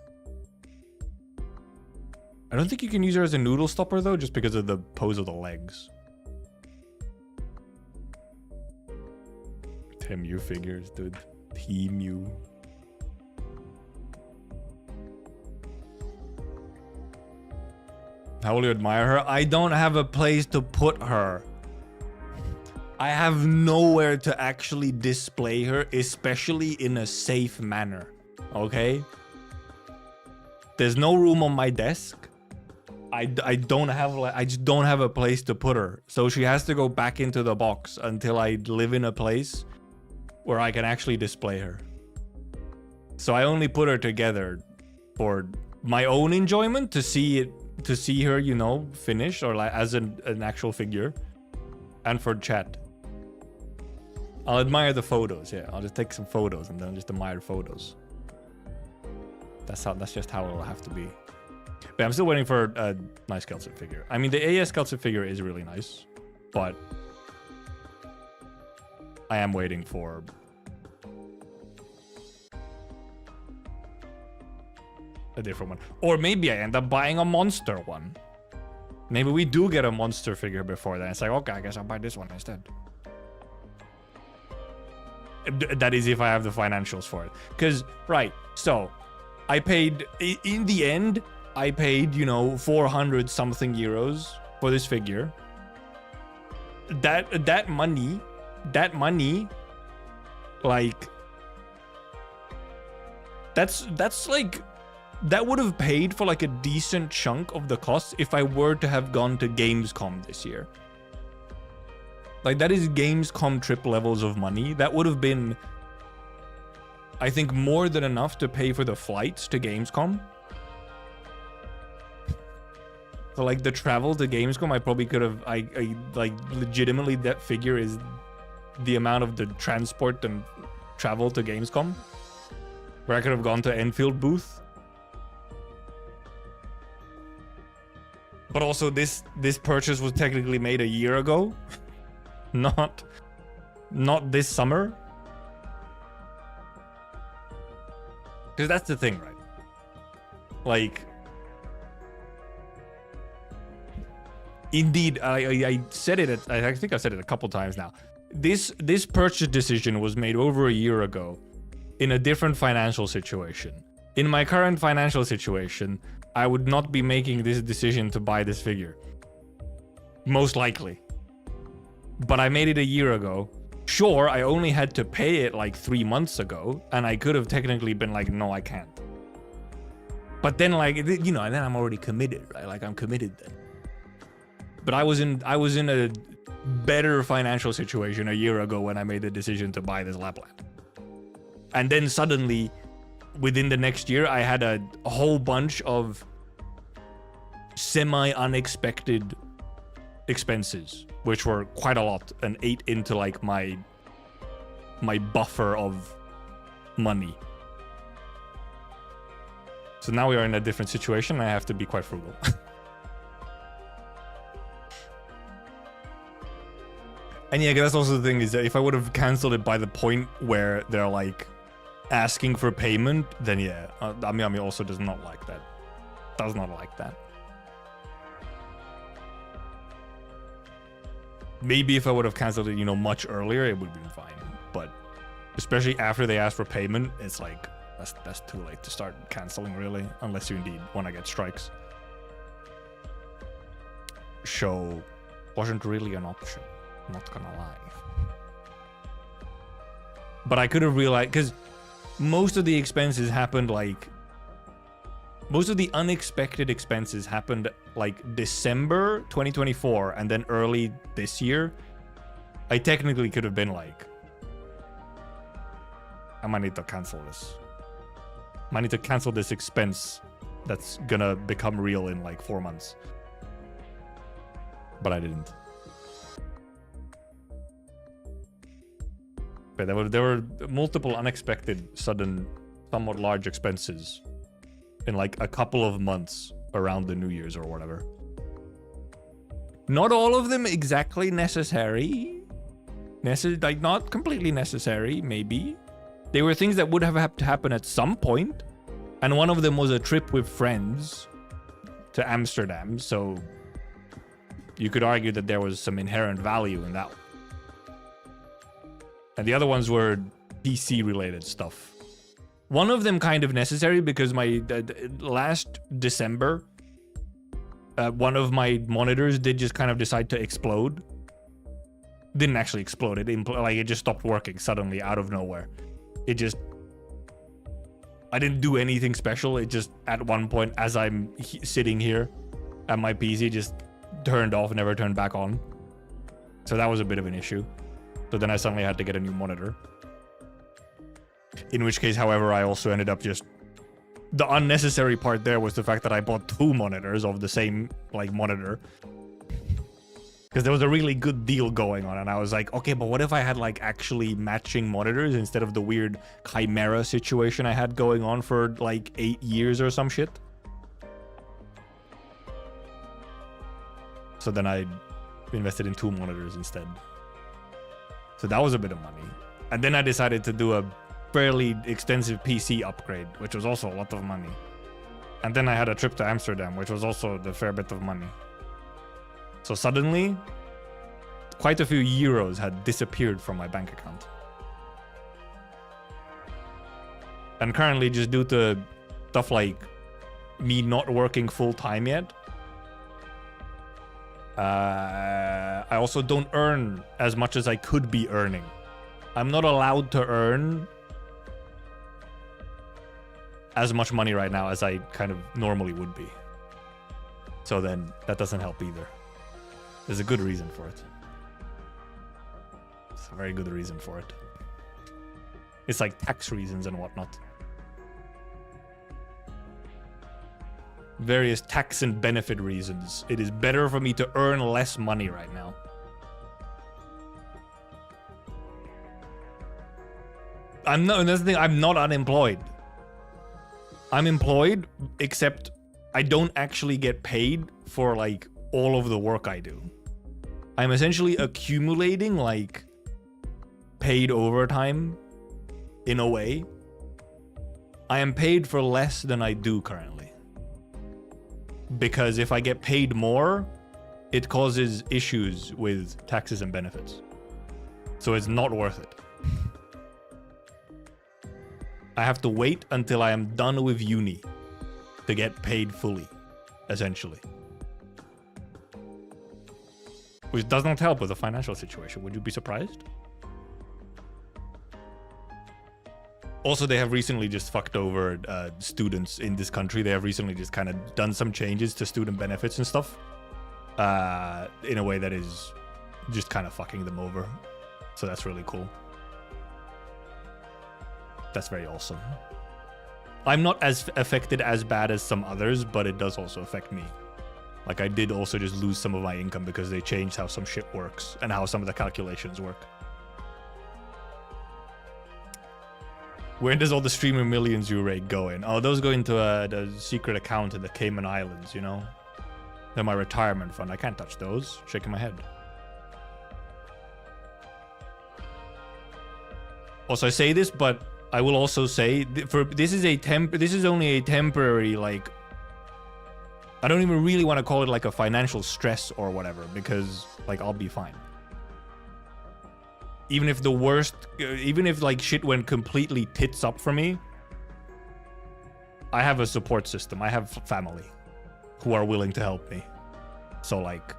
I don't think you can use her as a noodle stopper though, just because of the pose of the legs. Temu figures, dude. Temu. How will you admire her? I don't have a place to put her. I have nowhere to actually display her, especially in a safe manner. Okay? There's no room on my desk. I don't have, like, I just don't have a place to put her. So she has to go back into the box until I live in a place where I can actually display her. So I only put her together for my own enjoyment, to see her, you know, finish, or like as an actual figure, and for chat. I'll admire the photos. Yeah, I'll just take some photos and then just admire photos. That's just how it'll have to be. But I'm still waiting for a nice Keltzer figure. I mean, the AS Keltzer figure is really nice, but I am waiting for a different one. Or maybe I end up buying a monster one. Maybe we do get a monster figure before then. It's like, okay, I guess I'll buy this one instead. That is if I have the financials for it. Because, right, so I paid, in the end, I paid, you know, 400 something euros for this figure. That money, like, that's like, that would have paid for like a decent chunk of the cost if I were to have gone to Gamescom this year. Like, that is Gamescom trip levels of money. That would have been, I think, more than enough to pay for the flights to Gamescom. So like the travel to Gamescom, I probably could have, I like legitimately, that figure is the amount of the transport and travel to Gamescom, where I could have gone to Enfield booth. But also this purchase was technically made a year ago, not Not this summer. Because that's the thing, right? Like, indeed, I said it. I think I've said it a couple times now. This purchase decision was made over a year ago in a different financial situation. In my current financial situation, I would not be making this decision to buy this figure. Most likely. But I made it a year ago. Sure, I only had to pay it like 3 months ago, and I could have technically been like, no, I can't. But then, like, you know, and then I'm already committed, right? Like, I'm committed then. But I was in a better financial situation a year ago when I made the decision to buy this Lappland. And then suddenly, within the next year, I had a whole bunch of semi-unexpected expenses, which were quite a lot and ate into like my buffer of money. So now we are in a different situation. I have to be quite frugal. And yeah, that's also the thing, is that if I would have canceled it by the point where they're like asking for payment, then yeah, Ami also does not like that. Does not like that. Maybe if I would have canceled it, you know, much earlier, it would have been fine. But especially after they ask for payment, it's like, that's too late to start canceling, really, unless you indeed want to get strikes. Show wasn't really an option, not gonna lie. But I could have realized, because most of the expenses happened like, most of the unexpected expenses happened like December 2024 and then early this year. I technically could have been like, I might need to cancel this. I might need to cancel this expense that's gonna become real in like 4 months. But I didn't. But there were multiple unexpected, sudden, somewhat large expenses in like a couple of months around the New Year's or whatever. Not all of them exactly necessary. Like not completely necessary, maybe. They were things that would have had to happen at some point. And one of them was a trip with friends to Amsterdam, so you could argue that there was some inherent value in that one. And the other ones were PC related stuff. One of them kind of necessary because my last December, one of my monitors did just kind of decide to explode. Didn't actually explode. It just stopped working suddenly out of nowhere. It just, I didn't do anything special. It just, at one point, as I'm sitting here at my PC, just turned off, never turned back on. So that was a bit of an issue. So then I suddenly had to get a new monitor. In which case, however, I also ended up just... The unnecessary part there was the fact that I bought 2 monitors of the same, like, monitor. Because there was a really good deal going on, and I was like, okay, but what if I had, like, actually matching monitors instead of the weird Chimera situation I had going on for, like, 8 years or some shit? So then I invested in 2 monitors instead. So that was a bit of money. And then I decided to do a fairly extensive PC upgrade, which was also a lot of money. And then I had a trip to Amsterdam, which was also a fair bit of money. So suddenly, quite a few euros had disappeared from my bank account. And currently, just due to stuff like me not working full time yet, I also don't earn as much as I could be earning. I'm not allowed to earn as much money right now as I kind of normally would be. So then that doesn't help either. There's a good reason for it. It's a very good reason for it. It's like tax reasons and whatnot. Various tax and benefit reasons. It is better for me to earn less money right now. That's the thing, I'm not unemployed. I'm employed, except I don't actually get paid for like all of the work I do. I'm essentially accumulating like paid overtime in a way. I am paid for less than I do currently. Because if I get paid more, it causes issues with taxes and benefits. So it's not worth it. I have to wait until I am done with uni to get paid fully, essentially. Which does not help with the financial situation. Would you be surprised? Also, they have recently just fucked over students in this country. They have recently just kind of done some changes to student benefits and stuff in a way that is just kind of fucking them over. So that's really cool. That's very awesome. I'm not as affected as bad as some others, but it does also affect me. Like, I did also just lose some of my income because they changed how some shit works and how some of the calculations work. Where does all the streamer millions you rake go in? Oh, those go into the secret account in the Cayman Islands, you know? They're my retirement fund. I can't touch those. Shaking my head. Also, I say this, but I will also say this is only a temporary, like, I don't even really want to call it like a financial stress or whatever, because like I'll be fine. Even if the worst, even if like shit went completely tits up for me, I have a support system. I have family who are willing to help me. So like,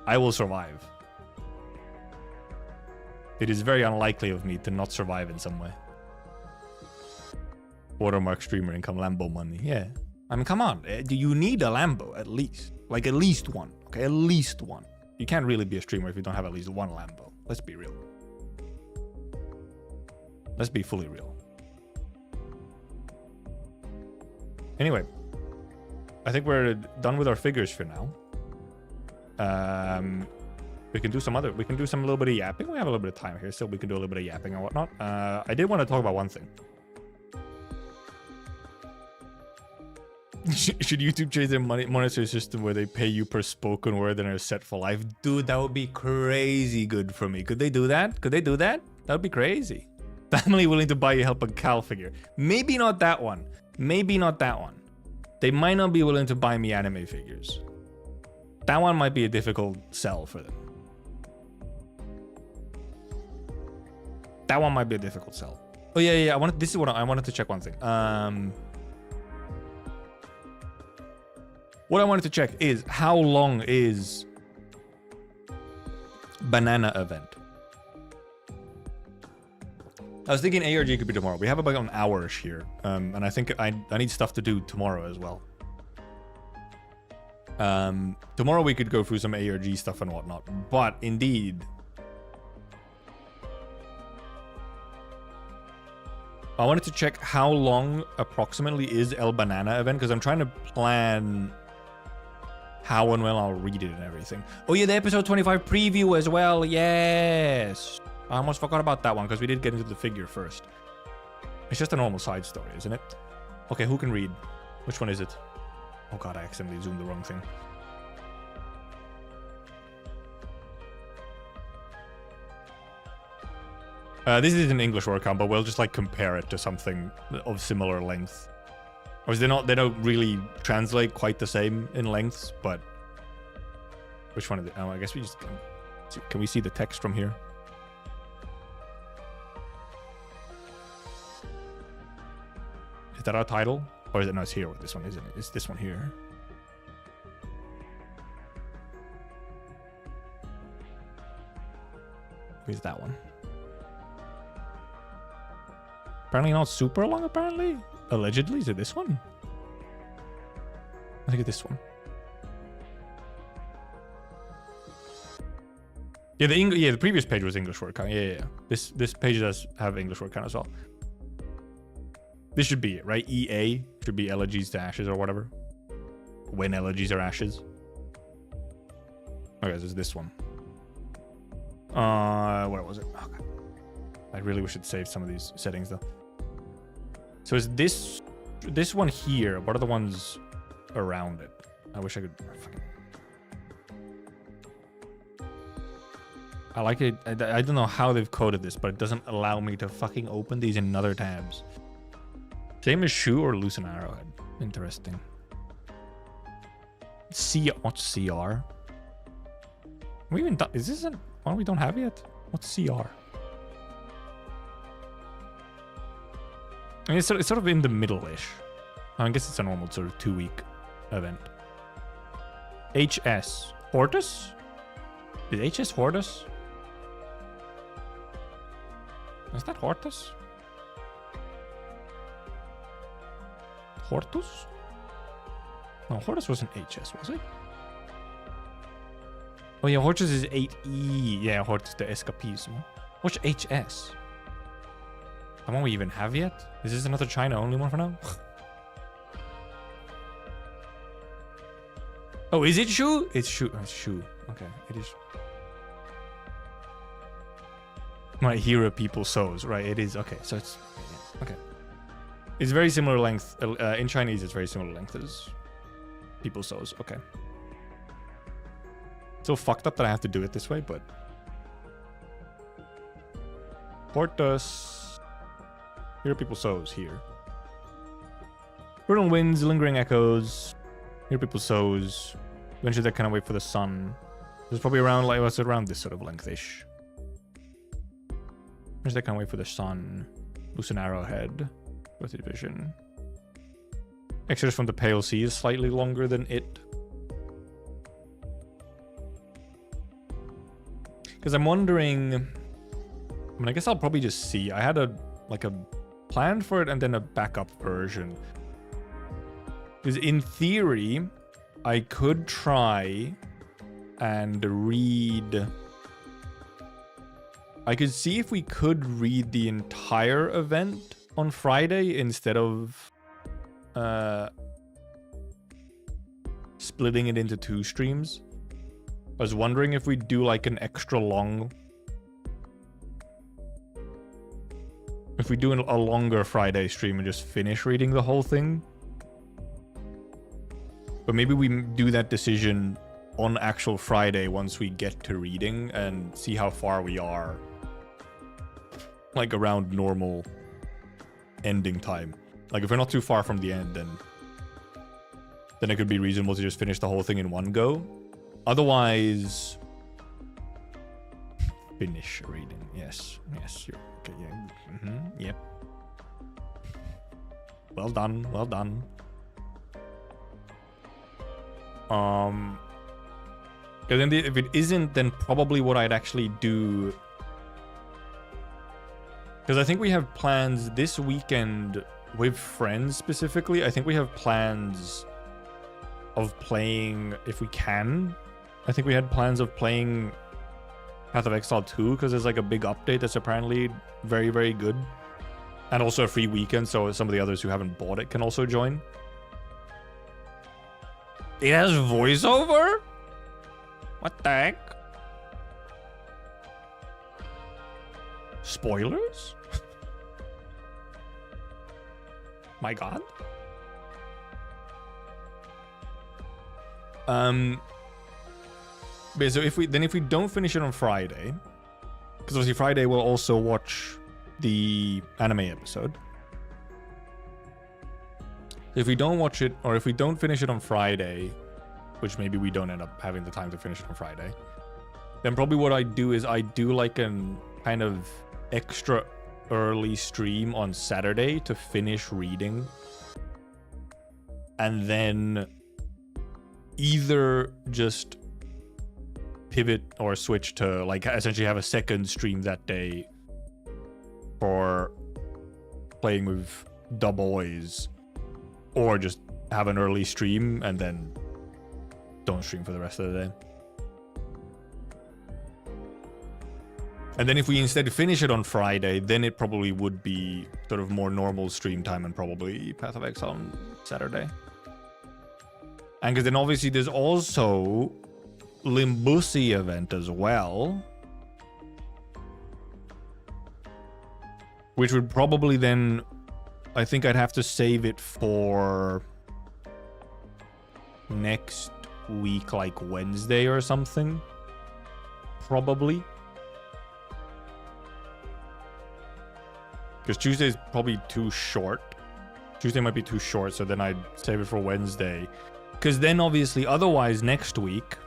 I will survive. It is very unlikely of me to not survive in some way. Watermark streamer income, Lambo money. Yeah. I mean, come on. Do you need a Lambo at least? Like at least one. Okay, at least one. You can't really be a streamer if you don't have at least one Lambo. Let's be real. Let's be fully real. Anyway, I think we're done with our figures for now. We can do some little bit of yapping. We have a little bit of time here, so we can do a little bit of yapping and whatnot. I did want to talk about one thing. Should YouTube change their monetary system where they pay you per spoken word and are set for life? Dude, that would be crazy good for me. Could they do that? Could they do that? That would be crazy. Family willing to buy you help a Cal figure. Maybe not that one. Maybe not that one. They might not be willing to buy me anime figures. That one might be a difficult sell for them. That one might be a difficult sell. Oh yeah. This is what I wanted to check one thing. What I wanted to check is how long is banana event? I was thinking ARG could be tomorrow. We have about an hour-ish here. And I think I need stuff to do tomorrow as well. Tomorrow we could go through some ARG stuff and whatnot. But indeed, I wanted to check how long approximately is El Banana event, because I'm trying to plan how and when I'll read it and everything. Oh yeah, the episode 25 preview as well. Yes. I almost forgot about that one because we did get into the figure first. It's just a normal side story, isn't it? Okay, who can read? Which one is it? Oh god, I accidentally zoomed the wrong thing. This is an English word count, but we'll just like compare it to something of similar length. Or they don't really translate quite the same in lengths, but which one is it? Oh, I guess we just can we see the text from here? Is that our title? Or is it? No, it's here with this one, isn't it? It's this one here. Where's that one? Apparently not super long, apparently. Allegedly, is it this one? I think it's this one. Yeah, the previous page was English word count. Yeah. This page does have English word count as well. This should be it, right? EA should be elegies to ashes or whatever. When elegies are ashes. Okay, this is this one. Where was it? Oh, God. I really wish I'd saved some of these settings though. So is this one here? What are the ones around it? I wish I could. I like it. I don't know how they've coded this, but it doesn't allow me to fucking open these in other tabs. Same as shoe or loosen arrowhead. Interesting. What's CR? We even done, is this one we don't have yet? What's CR? I mean, it's sort of in the middle-ish. I guess it's a normal sort of 2-week event. HS. Hortus? Is HS Hortus? Is that Hortus? Hortus? No, Hortus wasn't HS, was it? Oh yeah, Hortus is 8E. Yeah, Hortus de Escapismo. What's HS? The one we even have yet? Is this another China only one for now? Oh, is it Shu? It's Shu. Oh, it's Shu. Okay, it is. My hero people sows, right? It is. Okay, so it's. Yeah, okay. It's very similar length. In Chinese, it's very similar length as people sows. Okay. So fucked up that I have to do it this way, but. Hortus. Hero people sows here. Vernal winds, lingering echoes. Hero people sows. Eventually they kind of wait for the sun. It's probably around like what's it around this sort of length-ish. Eventually they kind of wait for the sun. Loosen arrowhead. With vision. Exodus from the Pale Sea is slightly longer than it. Because I'm wondering. I mean, I guess I'll probably just see. I had a plan for it and then a backup version. Because in theory, I could try and read. I could see if we could read the entire event on Friday instead of splitting it into 2 streams. I was wondering if we do like an extra long. If we do a longer Friday stream and just finish reading the whole thing. But maybe we do that decision on actual Friday once we get to reading and see how far we are. Like around normal ending time. Like if we're not too far from the end, then it could be reasonable to just finish the whole thing in one go. Otherwise, finish reading. Yes, you're okay. Yeah, yep. Well done, well done. And then if it isn't, then probably what I'd actually do. Because I think we have plans this weekend with friends specifically. I think we have plans of playing, if we can. I think we had plans of playing Path of Exile 2 because there's like a big update that's apparently very, very good. And also a free weekend, so some of the others who haven't bought it can also join. It has voiceover? What the heck? Spoilers? My god. But so if we don't finish it on Friday, because obviously Friday we'll also watch the anime episode. If we don't watch it, or if we don't finish it on Friday, which maybe we don't end up having the time to finish it on Friday, then probably what I do is I do like an kind of extra early stream on Saturday to finish reading. And then either just pivot or switch to like essentially have a second stream that day for playing with the boys, or just have an early stream and then don't stream for the rest of the day. And then if we instead finish it on Friday, then it probably would be sort of more normal stream time and probably Path of Exile on Saturday. And because then obviously there's also Limbusi event as well, which would probably then, I think I'd have to save it for next week, like Wednesday or something, probably. Because Tuesday is probably too short. Tuesday might be too short, so then I'd save it for Wednesday. Because then obviously, otherwise next week...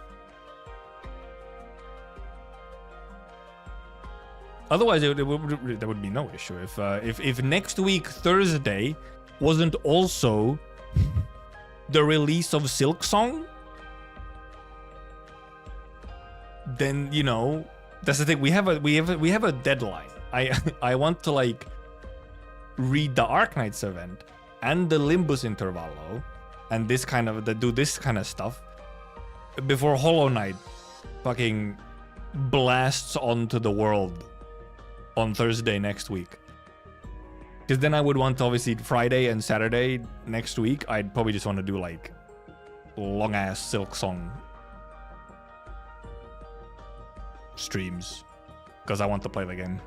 Otherwise, there would be no issue. If next week, Thursday, wasn't also the release of Silk Song, then, you know, that's the thing. We have a deadline. I want to, like, read the Arknights event and the Limbus Intervallo and this kind of do this kind of stuff before Hollow Knight fucking blasts onto the world on Thursday next week. Because then I would want to, obviously, Friday and Saturday next week, I'd probably just want to do like long ass Silk Song streams because I want to play the game.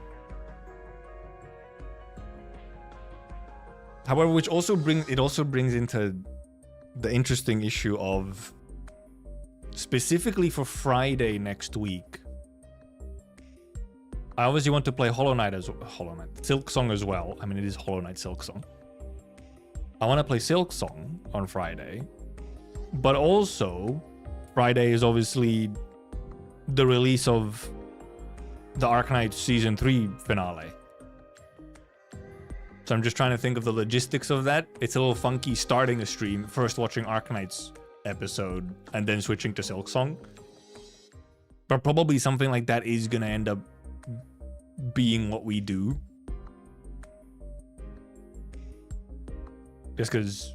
However, which also brings into the interesting issue of, specifically for Friday next week, I obviously want to play Silk Song as well. I mean, it is Hollow Knight Silk Song. I want to play Silk Song on Friday, but also Friday is obviously the release of the Arknights Season 3 finale. So I'm just trying to think of the logistics of that. It's a little funky starting a stream, first watching Arknights episode, and then switching to Silk Song. But probably something like that is going to end up being what we do. Just because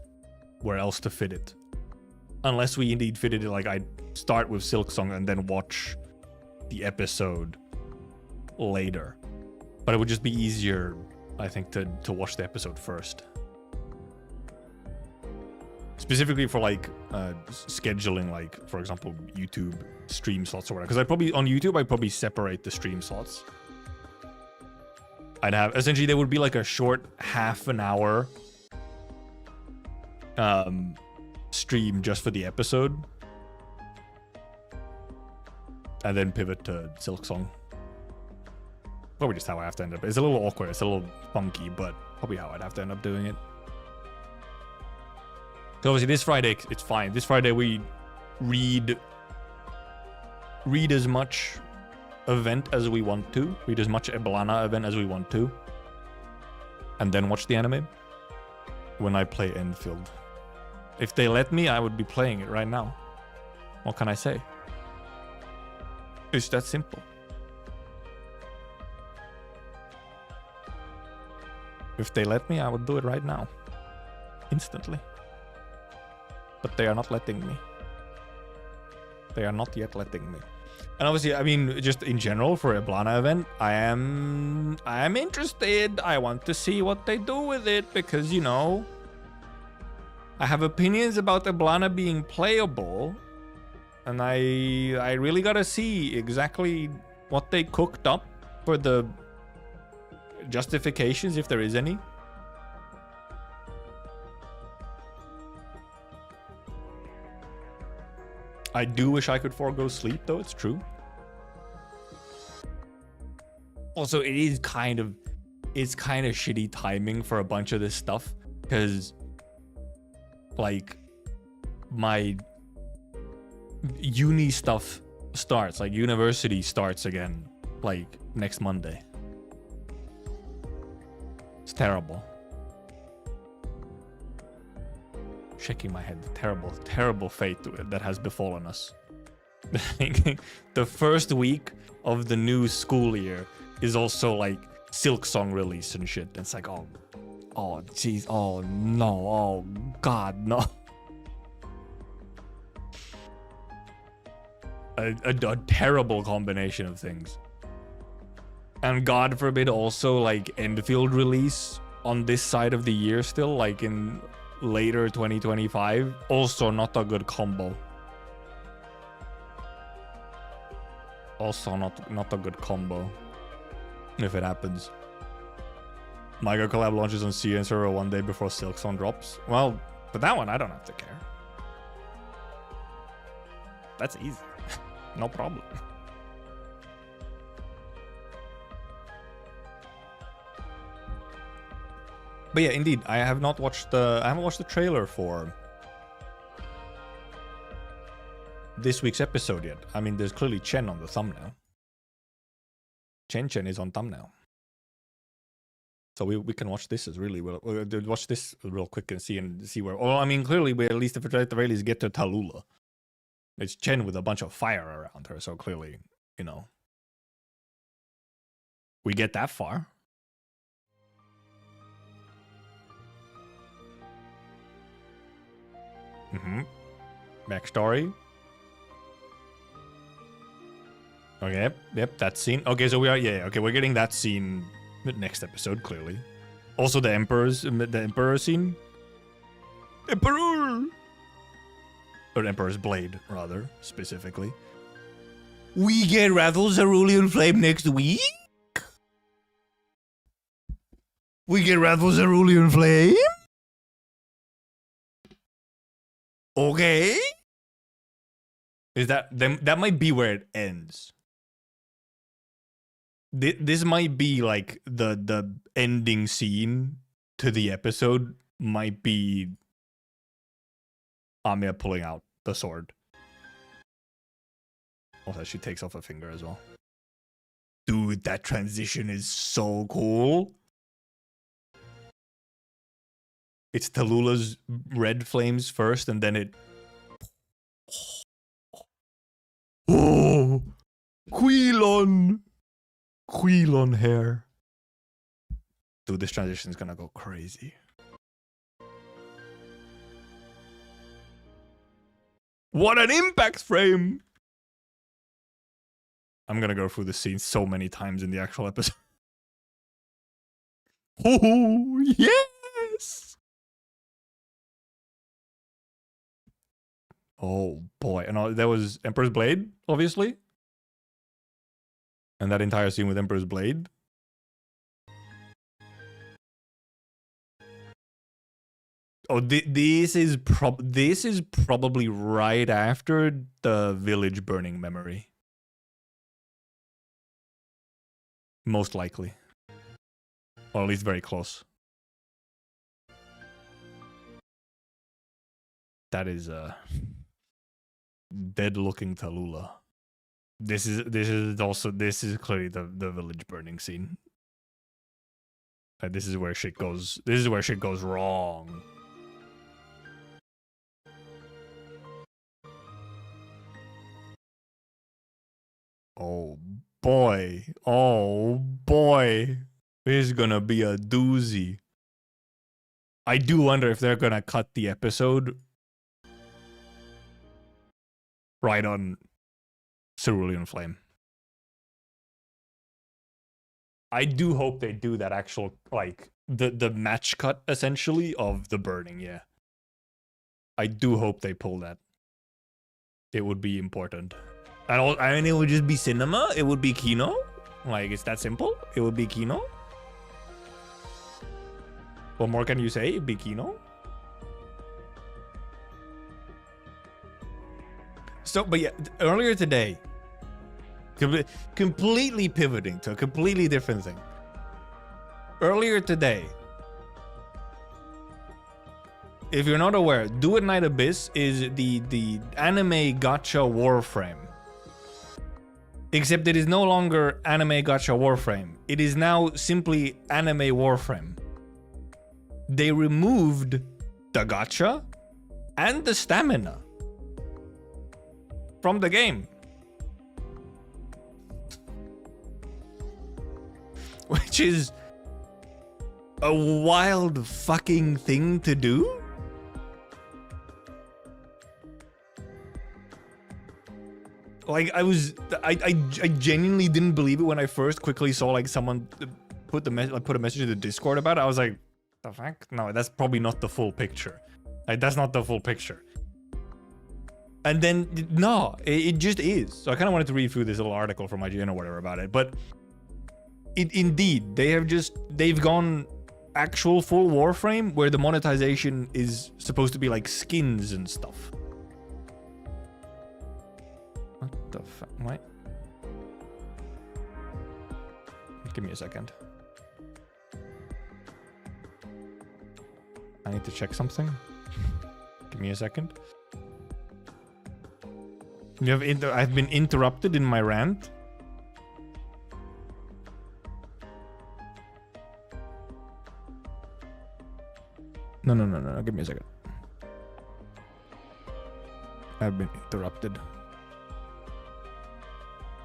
where else to fit it? Unless we indeed fit it, like I'd start with Silk Song and then watch the episode later. But it would just be easier, I think, to watch the episode first. Specifically for like scheduling, like for example, YouTube stream slots or whatever. Because on YouTube I'd probably separate the stream slots. I'd have essentially there would be like a short half an hour stream just for the episode, and then pivot to Silk Song. Probably just how I have to end up. It's a little awkward, it's a little funky, but probably how I'd have to end up doing it. So obviously this Friday, it's fine. This Friday we read as much event as we want to. Read as much Eblana event as we want to. And then watch the anime. When I play Enfield. If they let me, I would be playing it right now. What can I say? It's that simple. If they let me, I would do it right now. Instantly. But they are not letting me. They are not yet letting me. And obviously, I mean, just in general for a Eblana event, I am interested. I want to see what they do with it because, you know, I have opinions about Eblana being playable, and I really gotta see exactly what they cooked up for the justifications, if there is any. I do wish I could forego sleep, though, it's true. Also, it's kind of shitty timing for a bunch of this stuff, because like my uni stuff starts, like university starts again, like next Monday. It's terrible. Shaking my head. Terrible, terrible fate that has befallen us. The first week of the new school year is also like Silk Song release and shit. It's like, oh jeez, oh no, oh god, no. A terrible combination of things. And God forbid also like Enfield release on this side of the year still, like in later 2025. Also not a good combo. Also not a good combo if it happens. Micro collab launches on CN server one day before Silk Song drops. Well, but that one I don't have to care. That's easy. No problem. But yeah, indeed, I haven't watched the trailer for this week's episode yet. I mean, there's clearly Chen on the thumbnail. Chen is on thumbnail. So we can watch this as really well. We'll watch this real quick and see where. Well, I mean, clearly we at least if we at the very least get to Tallulah. It's Chen with a bunch of fire around her, so clearly, you know, we get that far. Backstory. Okay, yep, that scene. Okay, so we are, okay, we're getting that scene next episode, clearly. Also the Emperor scene. Emperor! Or Emperor's Blade, rather, specifically. We get Raffles Cerulean Flame next week? We get Raffles Cerulean Flame? Okay. Is that might be where it ends. This might be like the ending scene to the episode might be Amiya pulling out the sword. Also, she takes off a finger as well. Dude, that transition is so cool. It's Tallulah's red flames first, and then it... Oh! Quilon hair. Dude, this transition is gonna go crazy. What an impact frame! I'm gonna go through this scene so many times in the actual episode. Oh, yes! Oh boy, and there was Emperor's Blade, obviously. And that entire scene with Emperor's Blade. Oh, this is probably right after the village burning memory. Most likely. Or at least very close. That is dead looking Tallulah. This is clearly the village burning scene. This is where shit goes wrong. Oh boy. This is gonna be a doozy. I do wonder if they're gonna cut the episode right on Cerulean Flame. I do hope they do that actual, like, the match cut, essentially, of the burning, yeah. I do hope they pull that. It would be important. I mean, it would just be cinema. It would be Kino. Like, it's that simple. It would be Kino. What more can you say? It'd be Kino. So, but yeah, earlier today, completely pivoting to a completely different thing. Earlier today, if you're not aware, Do It Night Abyss is the anime gacha warframe. Except it is no longer anime gacha warframe. It is now simply anime warframe. They removed the gacha and the stamina from the game. Which is a wild fucking thing to do. Like, I genuinely didn't believe it when I first quickly saw, like, someone put a message in the Discord about it. I was like, the fuck? No, that's probably not the full picture. Like, that's not the full picture. And then, no, it just is. So I kind of wanted to read through this little article from IGN or whatever about it. But indeed, they've gone actual full Warframe where the monetization is supposed to be like skins and stuff. What the fuck? What? Give me a second. I need to check something. Give me a second. I've been interrupted in my rant. No. Give me a second. I've been interrupted.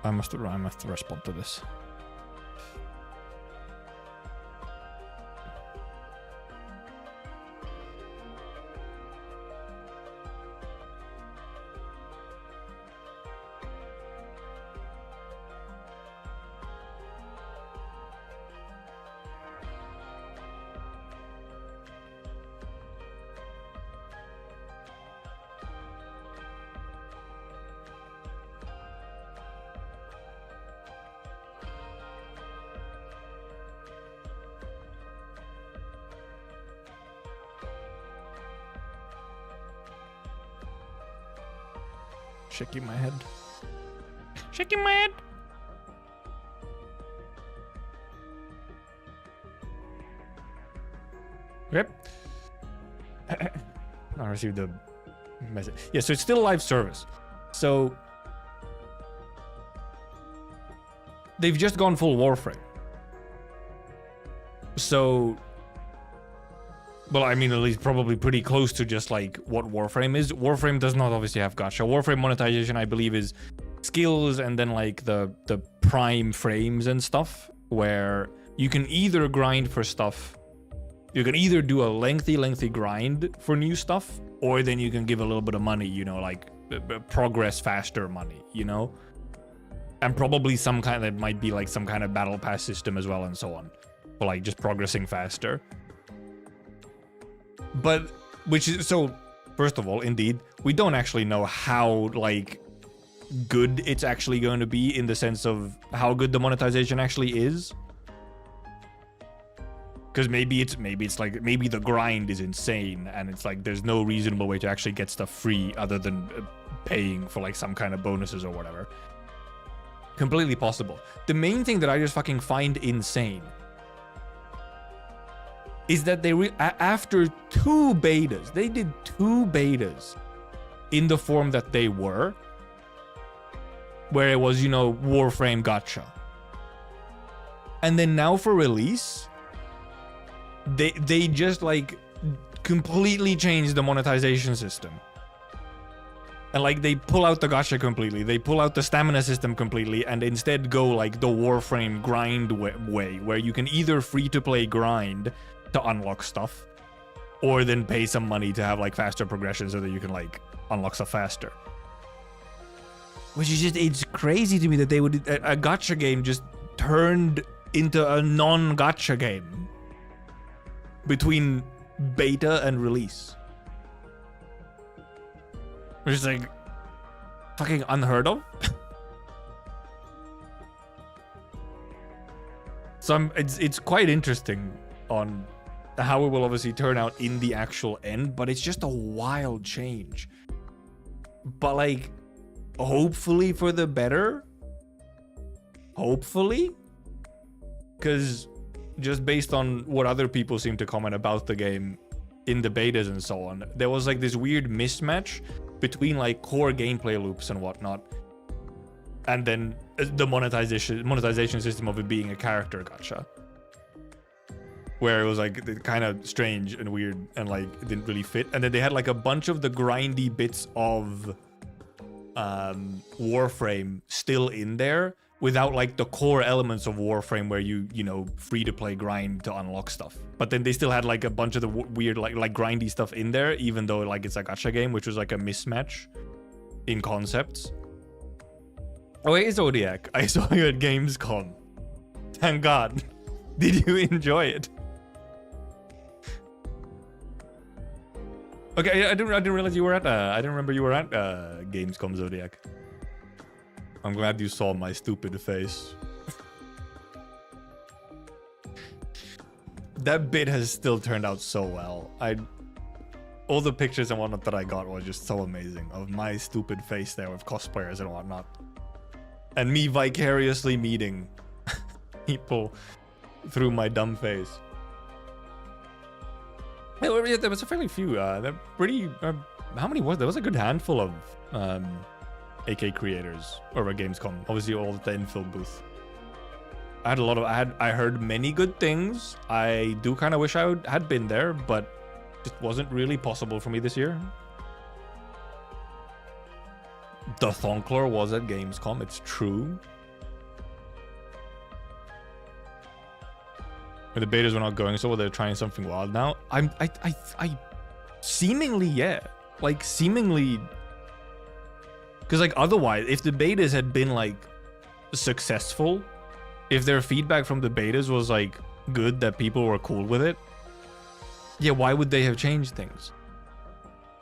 I must respond to this. Shaking my head. Shaking my head. Yep. I received a message. Yeah, so it's still live service. So they've just gone full Warframe. So, well, I mean, at least probably pretty close to just like what Warframe is. Warframe does not obviously have gacha. Warframe monetization, I believe, is skills and then like the prime frames and stuff, where you can either grind for stuff. You can either do a lengthy grind for new stuff, or then you can give a little bit of money, you know, like progress faster money, you know? And probably some kind that might be like some kind of battle pass system as well and so on. For like just progressing faster. But, which is, so, first of all, indeed, we don't actually know how, like, good it's actually going to be in the sense of how good the monetization actually is. Because maybe the grind is insane and it's like there's no reasonable way to actually get stuff free other than paying for like some kind of bonuses or whatever. Completely possible. The main thing that I just fucking find insane is that they after two betas, they did two betas in the form that they were, where it was, you know, Warframe gacha. And then now for release, they just like completely changed the monetization system. And like they pull out the gacha completely, they pull out the stamina system completely, and instead go like the Warframe grind way, where you can either free to play grind to unlock stuff, or then pay some money to have like faster progression so that you can like unlock stuff faster. Which is just, it's crazy to me that they would, a gacha game just turned into a non-gacha game between beta and release. Which is like fucking unheard of. So it's quite interesting on how it will obviously turn out in the actual end, but it's just a wild change. But like, hopefully for the better. Hopefully. Because just based on what other people seem to comment about the game in the betas and so on, there was like this weird mismatch between like core gameplay loops and whatnot, and then the monetization system of it being a character gacha, where it was like kind of strange and weird and like it didn't really fit. And then they had like a bunch of the grindy bits of Warframe still in there, without like the core elements of Warframe where you know, free to play grind to unlock stuff. But then they still had like a bunch of the weird like grindy stuff in there, even though like it's a gacha game, which was like a mismatch in concepts. Oh, hey Zodiac, I saw you at Gamescom. Thank God. Did you enjoy it? Okay, I didn't realize you were at I didn't remember you were at Gamescom, Zodiac. I'm glad you saw my stupid face. That bit has still turned out so well. All the pictures and whatnot that I got was just so amazing, of my stupid face there with cosplayers and whatnot. And me vicariously meeting people through my dumb face. Yeah, there was a fairly few. They're pretty. How many was there? Was a good handful of AK creators over at Gamescom. Obviously, all at the infill booth. I had a lot of. I heard many good things. I do kind of wish I had been there, but it wasn't really possible for me this year. The Thonkler was at Gamescom. It's true. When the betas were not going so well, they're trying something wild now. I seemingly, yeah. Like, seemingly. Because, like, otherwise, if the betas had been, like, successful, if their feedback from the betas was, like, good, that people were cool with it, yeah, why would they have changed things?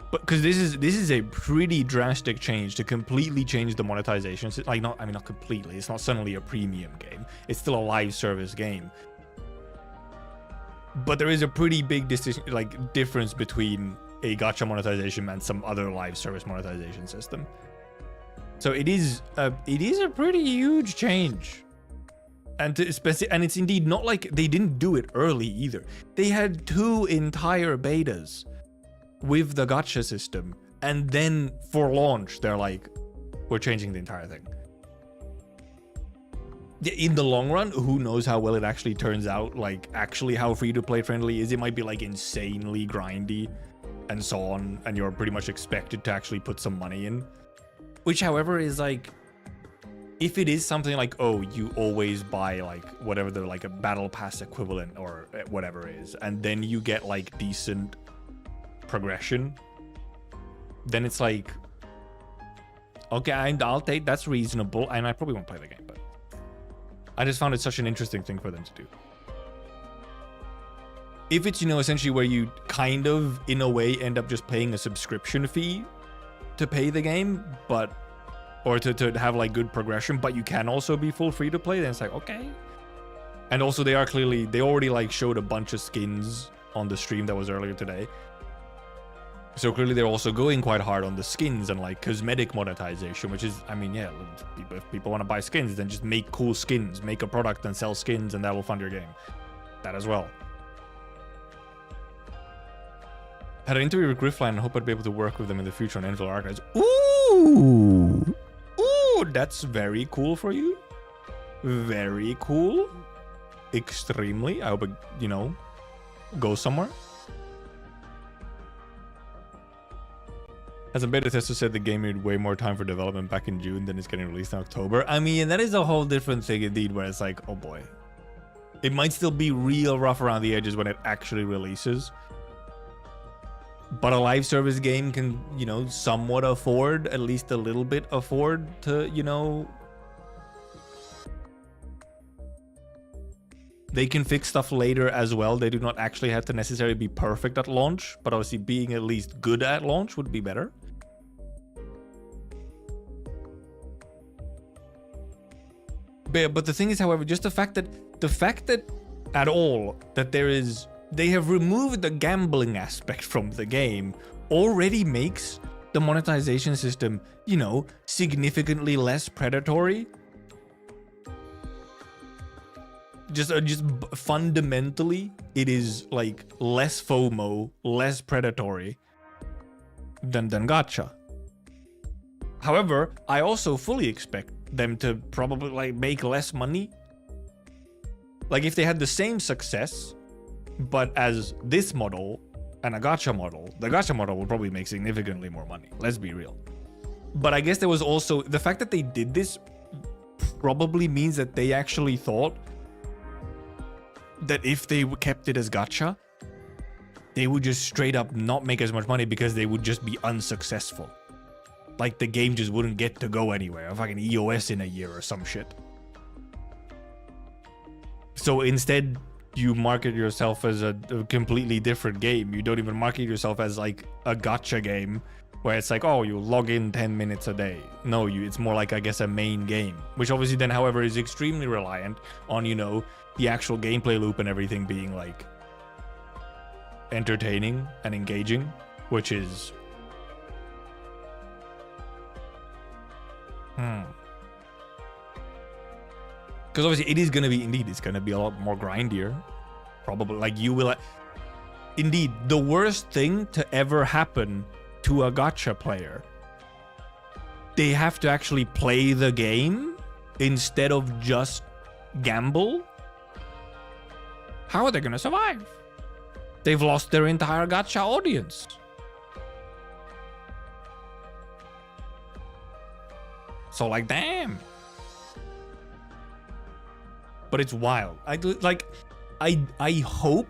But because this is a pretty drastic change to completely change the monetization. Like, not completely. It's not suddenly a premium game. It's still a live service game. But there is a pretty big difference between a gacha monetization and some other live service monetization system. So it is a pretty huge change. And it's indeed not like they didn't do it early either. They had 2 entire betas with the gacha system, and then for launch they're like, we're changing the entire thing. In the long run, who knows how well it actually turns out, like actually how free-to-play friendly is. It might be like insanely grindy and so on, and you're pretty much expected to actually put some money in. Which, however, is like, if it is something like, oh, you always buy like whatever the like a battle pass equivalent or whatever is, and then you get like decent progression, then it's like, okay, I'll take, that's reasonable, and I probably won't play the game, but I just found it such an interesting thing for them to do. If it's, you know, essentially where you kind of, in a way, end up just paying a subscription fee to pay the game, but, or to have like good progression, but you can also be full free to play, then it's like, okay. And also they already like showed a bunch of skins on the stream that was earlier today. So clearly they're also going quite hard on the skins and like cosmetic monetization, which is, I mean, yeah, if people want to buy skins, then just make cool skins, make a product and sell skins, and that'll fund your game. That as well. Had an interview with Griffline and hope I'd be able to work with them in the future on Infill Arknights. Ooh! Ooh, that's very cool for you. Very cool. Extremely. I hope it, you know, goes somewhere. As a beta tester said, the game needed way more time for development back in June than it's getting released in October. I mean, that is a whole different thing indeed, where it's like, oh boy. It might still be real rough around the edges when it actually releases. But a live service game can, you know, somewhat afford, at least a little bit afford to, you know... They can fix stuff later as well. They do not actually have to necessarily be perfect at launch, but obviously being at least good at launch would be better. But the thing is, however, just the fact that at all that they have removed the gambling aspect from the game already makes the monetization system, you know, significantly less predatory. Just fundamentally, it is like less FOMO, less predatory than gacha. However, I also fully expect them to probably like make less money. Like if they had the same success, but as this model and a gacha model, the gacha model would probably make significantly more money. Let's be real. But I guess there was also the fact that they did this probably means that they actually thought that if they kept it as gacha, they would just straight up not make as much money because they would just be unsuccessful. Like the game just wouldn't get to go anywhere. A fucking EOS in a year or some shit. So instead, you market yourself as a completely different game. You don't even market yourself as like a gacha game where it's like, oh, you log in 10 minutes a day. No, it's more like, I guess, a main game, which obviously then, however, is extremely reliant on, you know, the actual gameplay loop and everything being like entertaining and engaging, which is because obviously it is going to be, indeed, it's going to be a lot more grindier. Probably, like, you will... indeed the worst thing to ever happen to a gacha player. They have to actually play the game instead of just gamble. How are they gonna survive? They've lost their entire gacha audience. So like, damn. But it's wild. I hope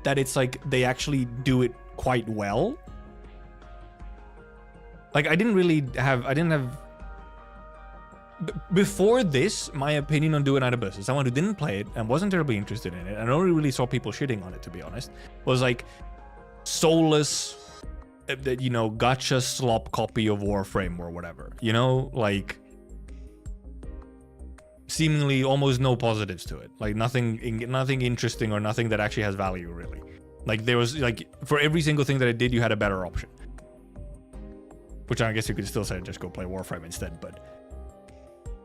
that it's like they actually do it quite well. Like I didn't have before this, my opinion on Doing Out of Business, someone who didn't play it and wasn't terribly interested in it, and I only really saw people shitting on it, to be honest, was like soulless, you know, gacha slop copy of Warframe or whatever, you know, like seemingly almost no positives to it, like nothing interesting or nothing that actually has value, really. Like there was like, for every single thing that it did, you had a better option, which I guess you could still say just go play Warframe instead.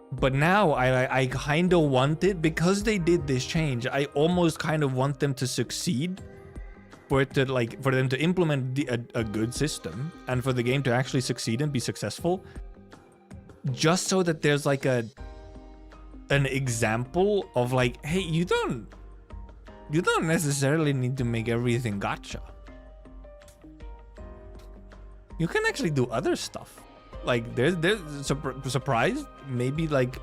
But now I kind of want it, because they did this change. I almost kind of want them to succeed, for them to implement a good system, and for the game to actually succeed and be successful, just so that there's like an example of like, hey, you don't necessarily need to make everything gacha. You can actually do other stuff. Like there's surprise, maybe like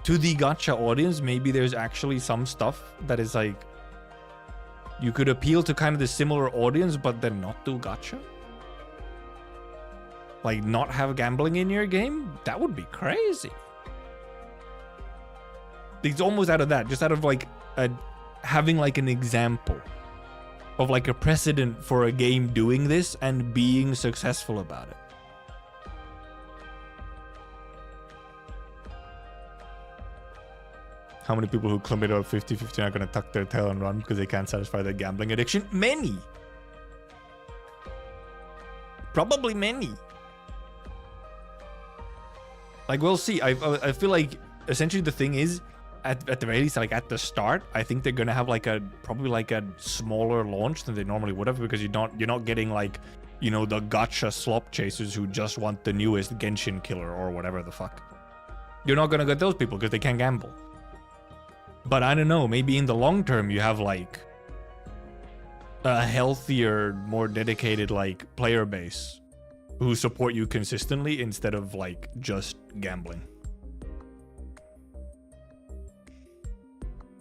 to the gacha audience, maybe there's actually some stuff that is like, you could appeal to kind of the similar audience, but then not do gacha. Like not have gambling in your game. That would be crazy. It's almost out of that, just out of like having like an example of like a precedent for a game doing this and being successful about it. How many people who commit a 50-50 are going to tuck their tail and run because they can't satisfy their gambling addiction? Many. Probably many. Like, we'll see. I feel like essentially the thing is, at the very least, like at the start, I think they're gonna have like probably like a smaller launch than they normally would have, because you're not getting like, you know, the gacha slop chasers who just want the newest Genshin killer or whatever the fuck. You're not gonna get those people because they can't gamble. But I don't know, maybe in the long term you have like a healthier, more dedicated like player base who support you consistently instead of like just gambling.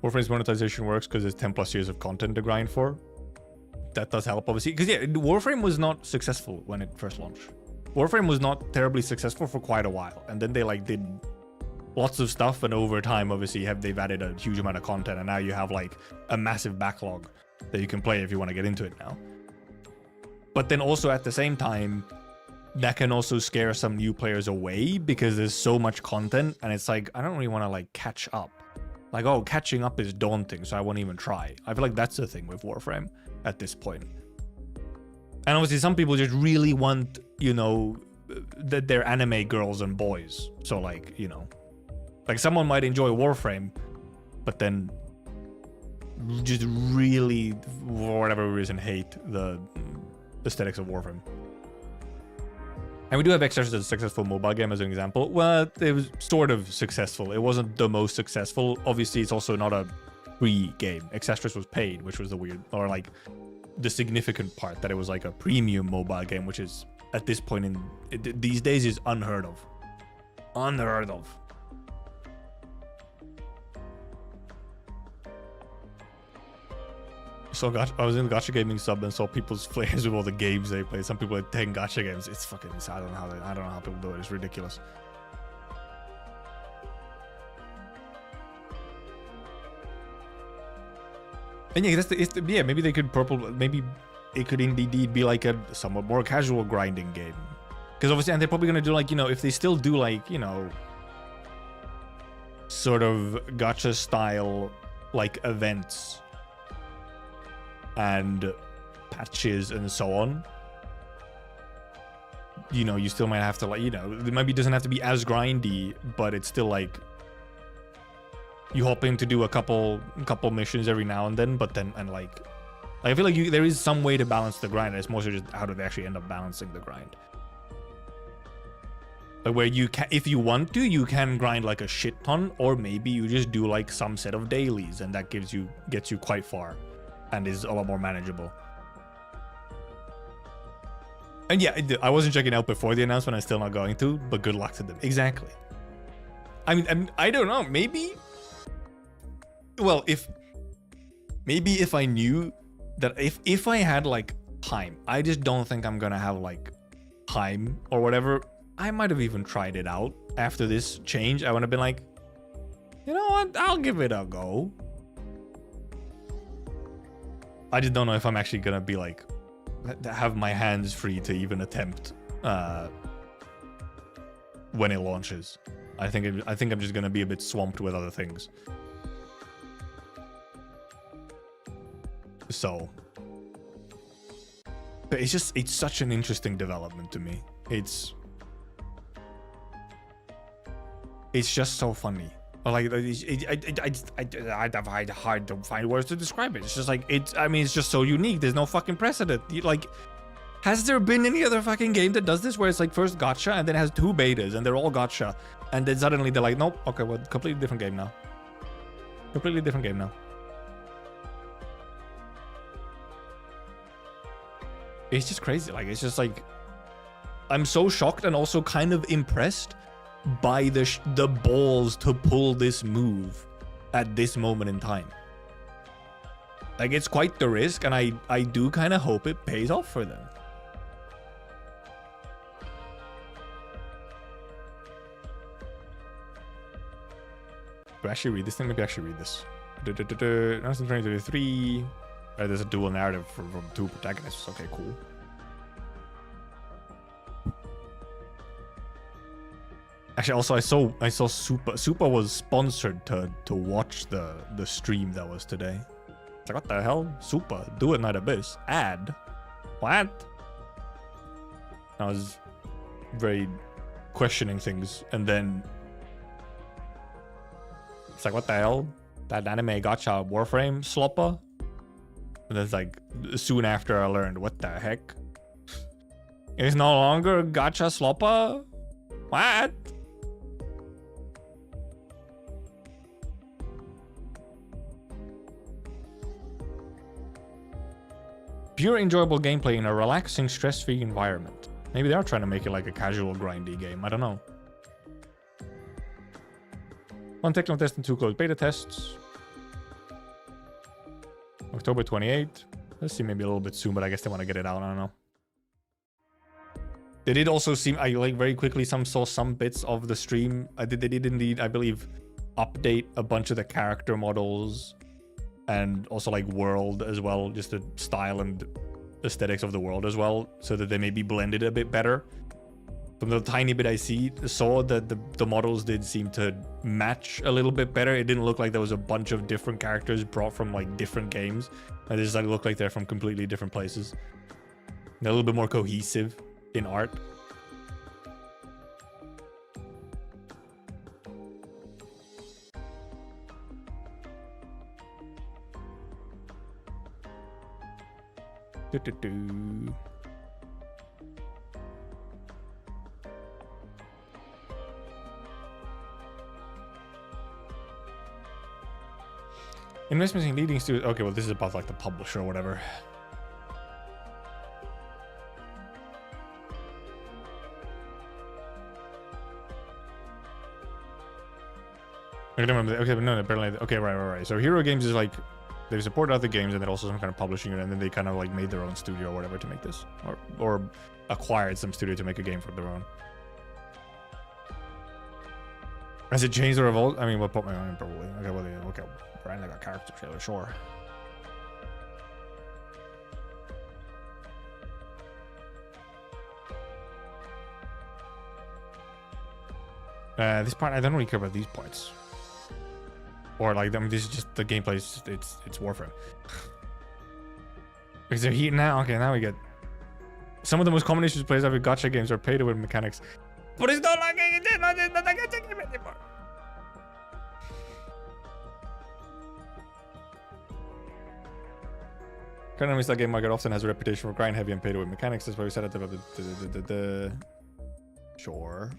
Warframe's monetization works because there's 10 plus years of content to grind for. That does help, obviously. Because yeah, Warframe was not successful when it first launched. Warframe was not terribly successful for quite a while. And then they like did lots of stuff, and over time, obviously, they've added a huge amount of content, and now you have like a massive backlog that you can play if you want to get into it now. But then also at the same time, that can also scare some new players away because there's so much content, and it's like, I don't really want to like catch up. Like, oh, catching up is daunting, so I won't even try. I feel like that's the thing with Warframe at this point. And obviously, some people just really want, you know, that they're anime girls and boys. So, like, you know, like someone might enjoy Warframe, but then just really, for whatever reason, hate the aesthetics of Warframe. And we do have Extras as a successful mobile game as an example. Well, it was sort of successful. It wasn't the most successful. Obviously, it's also not a free game. Extras was paid, which was the weird, or like the significant part, that it was like a premium mobile game, which is at this point in these days is unheard of. Unheard of. So I was in the gacha gaming sub and saw people's flares with all the games they play. Some people are 10 gacha games. It's fucking insane. I don't know how people do it. It's ridiculous. And yeah, maybe they could maybe it could indeed be like a somewhat more casual grinding game. Because obviously, and they're probably gonna do like, you know, if they still do like, you know, sort of gacha style like events and patches and so on, you know, you still might have to like, you know, it maybe doesn't have to be as grindy, but it's still like you hop in to do a couple missions every now and then, but then, and like Like, I feel like there is some way to balance the grind. It's mostly just how do they actually end up balancing the grind. Like where you can, if you want to, you can grind like a shit ton, or maybe you just do like some set of dailies, and that gets you quite far, and is a lot more manageable. And yeah, I wasn't checking out before the announcement. I'm still not going to, but good luck to them. Exactly. I mean, I don't know. Maybe. Well, maybe if I knew that if I had like time, I just don't think I'm gonna have like time or whatever. I might have even tried it out after this change. I would have been like, you know what? I'll give it a go. I just don't know if I'm actually gonna be like, have my hands free to even attempt when it launches. I think I'm just gonna be a bit swamped with other things. So, but it's such an interesting development to me. It's just so funny. Like, I hard to find words to describe it. It's just like, I mean, it's just so unique. There's no fucking precedent. Like, has there been any other fucking game that does this where it's like first gacha and then has 2 betas and they're all gacha, and then suddenly they're like, nope, okay, well, completely different game now. Completely different game now. It's just crazy. Like, it's just like, I'm so shocked and also kind of impressed by the balls to pull this move at this moment in time. Like, it's quite the risk, and I do kind of hope it pays off for them. Do I actually read this thing? Maybe I actually read this. 1923. There's a dual narrative from 2 protagonists. Okay, cool. Actually, also I saw Super was sponsored to watch the stream that was today. It's like, what the hell? Super, do it, not abyss. Ad? What? I was very questioning things, and then it's like, what the hell? That anime gacha Warframe slopper? And then it's like, soon after I learned, what the heck? It's no longer gacha slopper? What? Pure enjoyable gameplay in a relaxing, stress-free environment. Maybe they are trying to make it like a casual, grindy game. I don't know. 1 technical test and 2 closed beta tests. October 28th. Let's see, maybe a little bit soon, but I guess they want to get it out. I don't know. They did also seem, I like very quickly saw some bits of the stream. They did indeed, I believe, update a bunch of the character models. And also like world as well, just the style and aesthetics of the world as well, so that they may be blended a bit better. From the tiny bit I saw that the models did seem to match a little bit better. It didn't look like there was a bunch of different characters brought from like different games. It just like looked like they're from completely different places. They're a little bit more cohesive in art. Investments in leading studios. Okay, well, this is about like the publisher or whatever. Okay, but no, apparently, okay, right. So Hero Games is like, they've supported other games and they're also some kind of publishing it, and then they kind of like made their own studio or whatever to make this, or acquired some studio to make a game for their own. Has it changed or evolved? I mean, what put my own probably. Okay, well, okay, brand like a character trailer, sure. This part, I don't really care about these parts. Or like, I mean, this is just the gameplay. It's Warframe. Is there heat now? Okay, now we get some of the most common issues players have with gacha games are pay to win mechanics, but it's not like it's not like a gacha game anymore. Current enemies that game market often has a reputation for grind heavy and pay to win mechanics. That's why we set it up. Sure.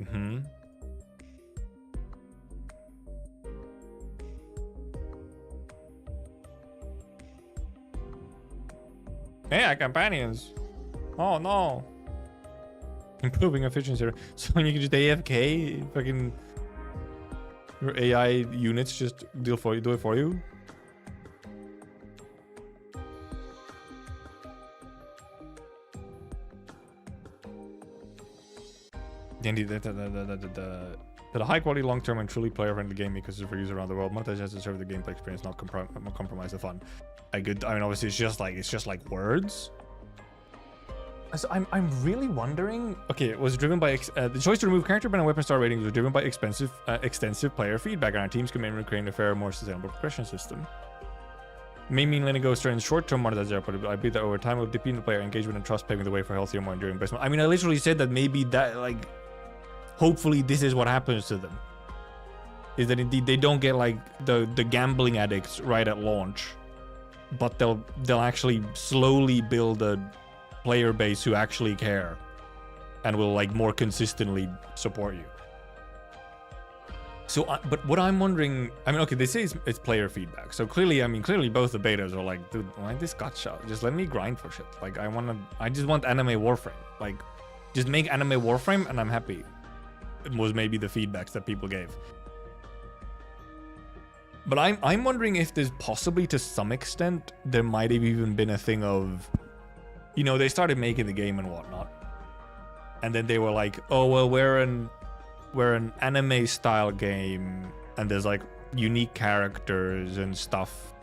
Mm-hmm. Yeah, companions. Oh no. Improving efficiency. So you can just AFK, fucking your AI units just do it for you. Indeed, the high quality, long term, and truly player friendly game because it's for users around the world. Monetize has to serve the gameplay experience, not compromise the fun. I mean, obviously, it's just like words. So I'm really wondering. Okay, it was driven by the choice to remove character ban and weapon star ratings was driven by extensive player feedback, and our team's commitment to creating a fairer, more sustainable progression system. May mean letting go certain short-term monetization, but I believe that over time will deepen the player engagement and trust, paving the way for healthier, more enduring investment. I mean, I literally said that maybe that, like, hopefully this is what happens to them. Is that indeed they don't get like the gambling addicts right at launch, but they'll actually slowly build a player base who actually care and will like more consistently support you. So, but what I'm wondering, I mean, okay, they say it's player feedback. So clearly both the betas are like, dude, why this gacha? Just let me grind for shit. Like, I just want anime Warframe. Like, just make anime Warframe and I'm happy. It was maybe the feedbacks that people gave. But I'm wondering if there's possibly, to some extent, there might have even been a thing of, you know, they started making the game and whatnot. And then they were like, oh, well, we're an anime style game and there's like unique characters and stuff.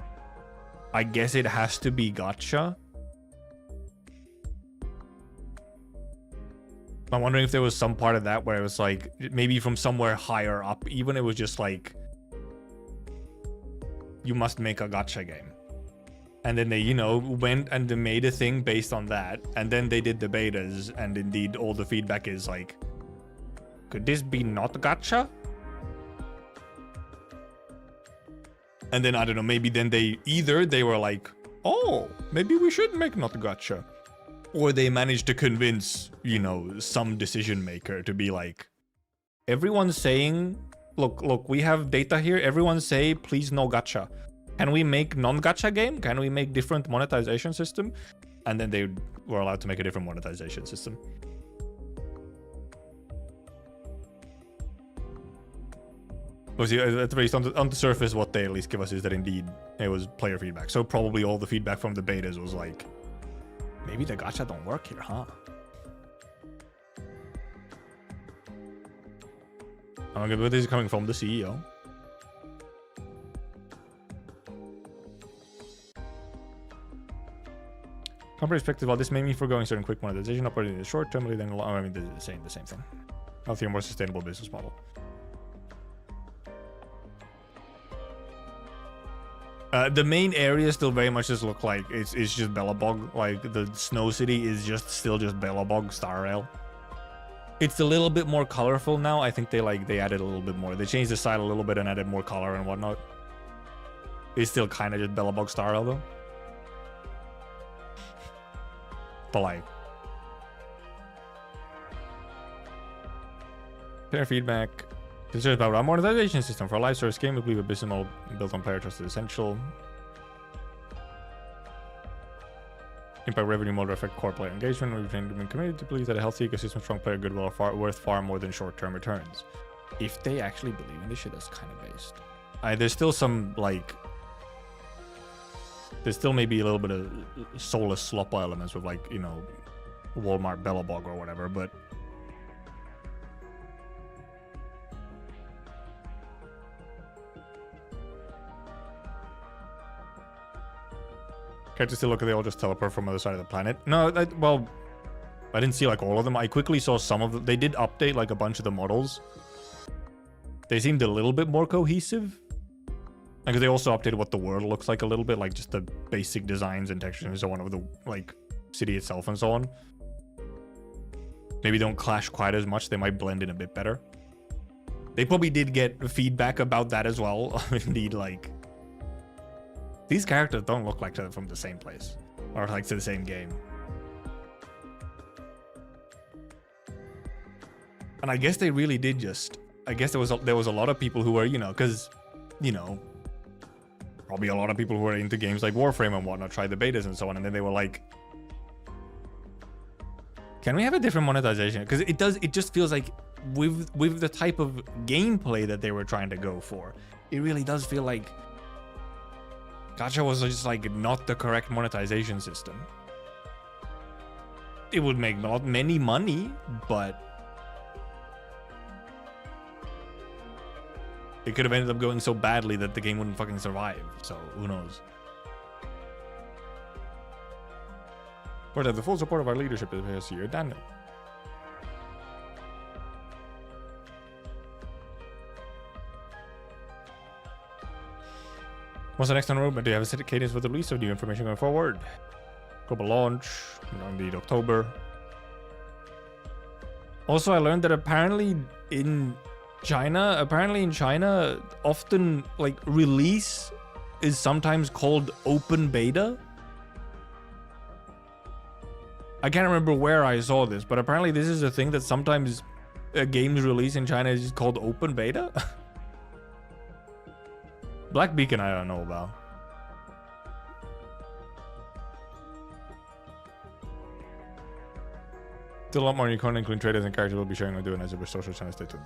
I guess it has to be gacha. I'm wondering if there was some part of that where it was like, maybe from somewhere higher up, even it was just like, you must make a gacha game. And then they, you know, went and they made a thing based on that. And then they did the betas, and indeed all the feedback is like, could this be not gacha? And then, I don't know, maybe then they were like, oh, maybe we should make not gacha. Or they managed to convince, you know, some decision maker to be like, everyone's saying, look, we have data here. Everyone say, please no gacha. Can we make non-gacha game? Can we make different monetization system? And then they were allowed to make a different monetization system. Obviously, at least on the surface, what they at least give us is that indeed it was player feedback. So probably all the feedback from the betas was like, maybe the gacha don't work here, huh? I'm good with this coming from the CEO. From perspective, while this may mean foregoing certain quick monetization operating in the short term, then I mean the same thing. Healthier, more sustainable business model. The main area still very much just look like it's just Bellabog. Like the Snow City is still just Bellabog Star Rail. It's a little bit more colorful now. I think they added a little bit more. They changed the side a little bit and added more color and whatnot. It's still kind of just Bellabog Star Rail though. But like, player feedback. Concerns about our monetization system for a live service game. We believe a business model built on player trust is essential. Impact revenue model affect core player engagement. We've been committed to believe that a healthy ecosystem, strong player goodwill are worth far more than short-term returns. If they actually believe in this shit, that's kind of based. There's still some like, there's still maybe a little bit of soulless slop elements with like, you know, Walmart Bellabog or whatever, but characters still look like they all just teleport from the other side of the planet. No, well, I didn't see like all of them. I quickly saw some of them. They did update like a bunch of the models. They seemed a little bit more cohesive. Because they also updated what the world looks like a little bit, like just the basic designs and textures and so on of the like city itself and so on. Maybe don't clash quite as much. They might blend in a bit better. They probably did get feedback about that as well. Indeed, like, these characters don't look like they're from the same place or like to the same game. And I guess they really did just, I guess there was a lot of people who were, you know, because, you know, probably a lot of people who were into games like Warframe and whatnot tried the betas and so on, and then they were like, can we have a different monetization? Because it just feels like with the type of gameplay that they were trying to go for, it really does feel like gacha was just like not the correct monetization system. It would make not many money, but it could have ended up going so badly that the game wouldn't fucking survive. So who knows? But the full support of our leadership is here, Daniel. What's the next on roadmap? Do you have a set cadence for the release of new information going forward? Global launch, indeed October. Also, I learned that apparently in China, often like release is sometimes called open beta. I can't remember where I saw this, but apparently this is a thing that sometimes a game's release in China is called open beta. Black Beacon I don't know about. Still a lot more unicorn including traders and characters will be sharing and doing as a social channel. Stay tuned.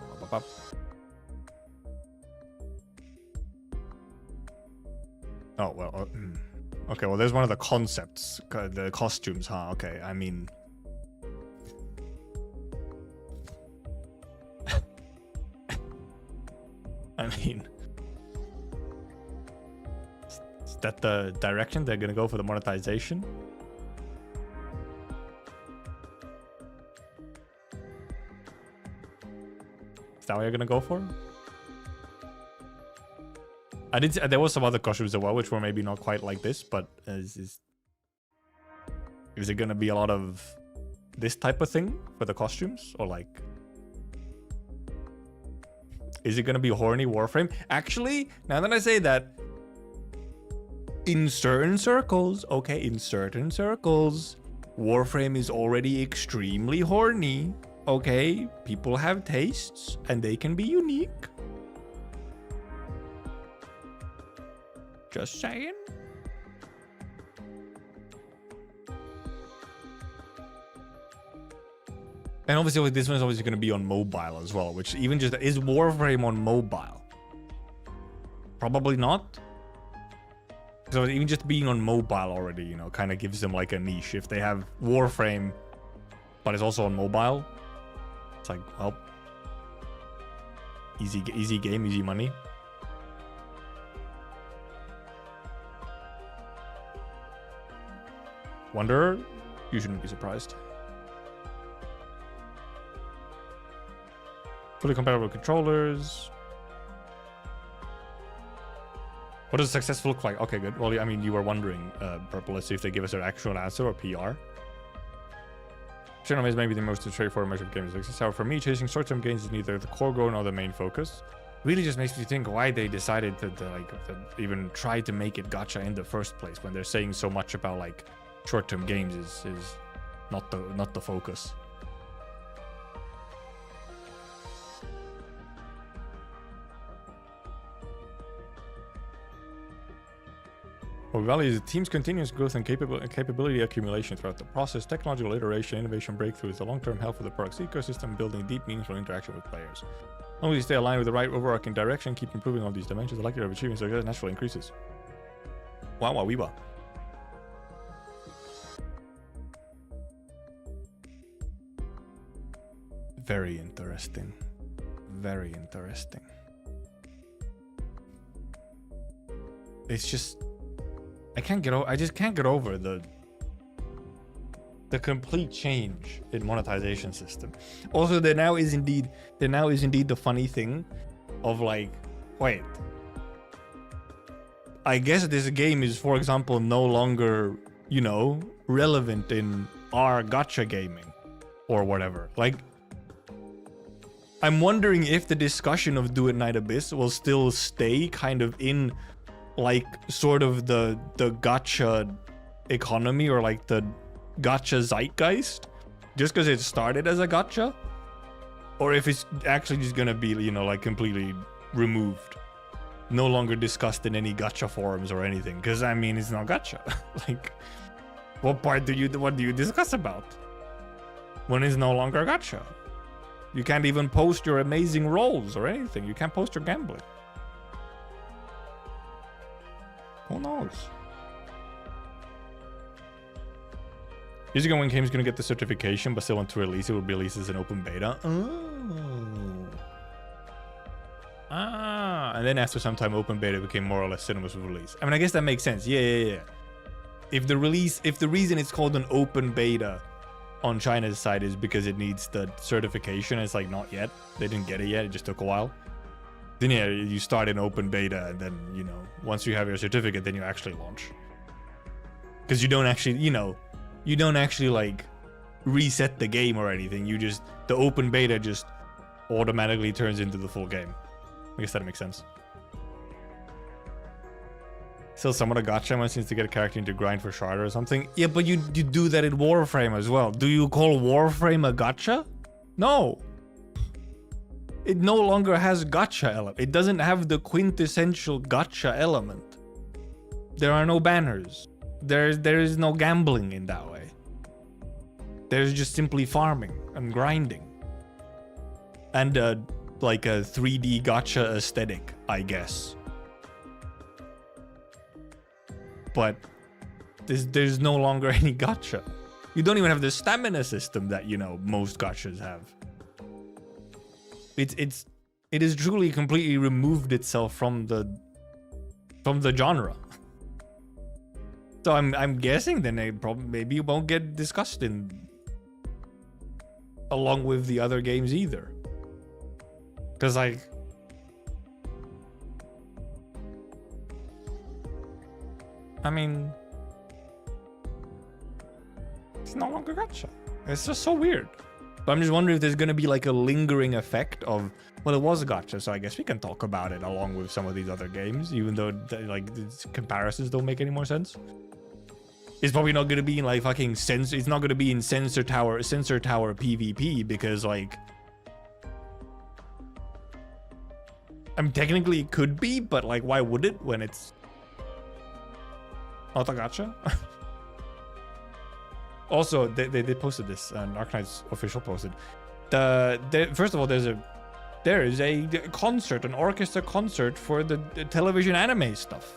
Oh, well. Okay, well, there's one of the concepts. The costumes, huh? Okay, I mean... Is that the direction they're gonna go for the monetization? Is that what you're gonna go for? There was some other costumes as well, which were maybe not quite like this, but is it gonna be a lot of this type of thing for the costumes, or like, is it gonna be horny Warframe? Actually, now that I say that, in certain circles, okay, in certain circles, Warframe is already extremely horny. Okay, people have tastes and they can be unique. Just saying. And obviously this one's obviously going to be on mobile as well, which even just is Warframe on mobile? Probably not. So even just being on mobile already, you know, kind of gives them like a niche. If they have Warframe, but it's also on mobile, it's like, well, easy game, easy money. Wanderer, you shouldn't be surprised. Fully compatible controllers. What does success look like? Okay, good. Well, I mean, you were wondering, Purple. Let's see if they give us an actual answer or PR. Shadow is maybe the most straightforward measure of game success. However, for me, chasing short-term gains is neither the core goal nor the main focus. Really just makes me think why they decided to even try to make it gacha in the first place when they're saying so much about like short-term games is not the focus. What we value is the team's continuous growth and capability accumulation throughout the process, technological iteration, innovation breakthroughs, the long-term health of the product's ecosystem, building deep, meaningful interaction with players. As long as you stay aligned with the right overarching direction, keep improving all these dimensions, the likelihood of achieving success naturally increases. Wow, wow, weeba. Very interesting. Very interesting. It's just... I just can't get over the complete change in monetization system. Also, there now is indeed the funny thing of like, wait, I guess this game is, for example, no longer, you know, relevant in our gacha gaming or whatever. Like, I'm wondering if the discussion of Do It Night Abyss will still stay kind of in like sort of the gacha economy or like the gacha zeitgeist, just because it started as a gacha, or if it's actually just gonna be, you know, like completely removed, no longer discussed in any gacha forums or anything. Because I mean, it's not gacha. Like, what do you discuss about when it's no longer gacha? You can't even post your amazing rolls or anything. You can't post your gambling. Who knows? Years ago, when game's gonna get the certification but still want to release it, will be released as an open beta. Oh. Ah. And then after some time, open beta became more or less synonymous with release. I mean, I guess that makes sense. Yeah. If the reason it's called an open beta on China's side is because it needs the certification, it's like, not yet. They didn't get it yet. It just took a while. Then yeah, you start in open beta, and then, you know, once you have your certificate, then you actually launch. Because you don't actually, you know, you don't actually like reset the game or anything. You just, the open beta just automatically turns into the full game. I guess that makes sense. Still somewhat a gacha one seems to get a character into grind for shard or something. Yeah, but you do that in Warframe as well. Do you call Warframe a gacha? No. It no longer has gacha element. It doesn't have the quintessential gacha element. There are no banners. There is no gambling in that way. There's just simply farming and grinding. And like a 3D gacha aesthetic, I guess. But there's no longer any gacha. You don't even have the stamina system that, you know, most gachas have. It is truly completely removed itself from the genre. So I'm guessing then they maybe won't get discussed in along with the other games either. Cause like, I mean, it's no longer gacha. It's just so weird. But I'm just wondering if there's gonna be like a lingering effect of, well, it was a gacha, so I guess we can talk about it along with some of these other games, even though like these comparisons don't make any more sense. It's probably not gonna be in like fucking it's not gonna be in Sensor Tower PvP because like, I mean, technically it could be, but like, why would it when it's not a gacha? Also, they posted this, and Arknights official posted. First of all, there is a concert, an orchestra concert for the television anime stuff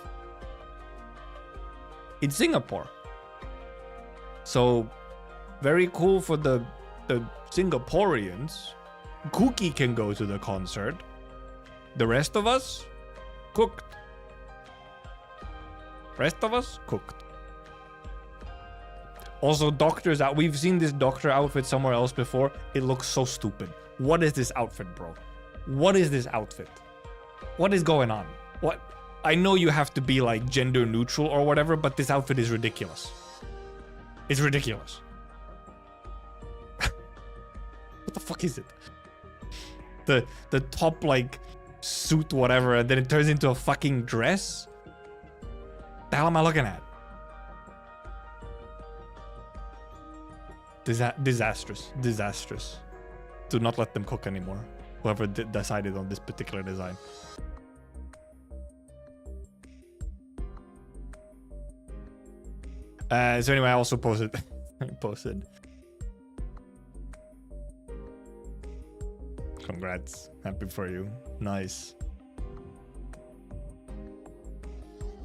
in Singapore. So, very cool for the Singaporeans. Cookie can go to the concert. The rest of us, cooked. Also, doctors out. We've seen this doctor outfit somewhere else before. It looks so stupid. What is this outfit, bro? What is this outfit? What is going on? What? I know you have to be like gender neutral or whatever, but this outfit is ridiculous. It's ridiculous. What the fuck is it? The top like suit whatever, and then it turns into a fucking dress? The hell am I looking at? Disastrous. Do not let them cook anymore. Whoever decided on this particular design. So anyway, I also posted. Congrats. Happy for you. Nice.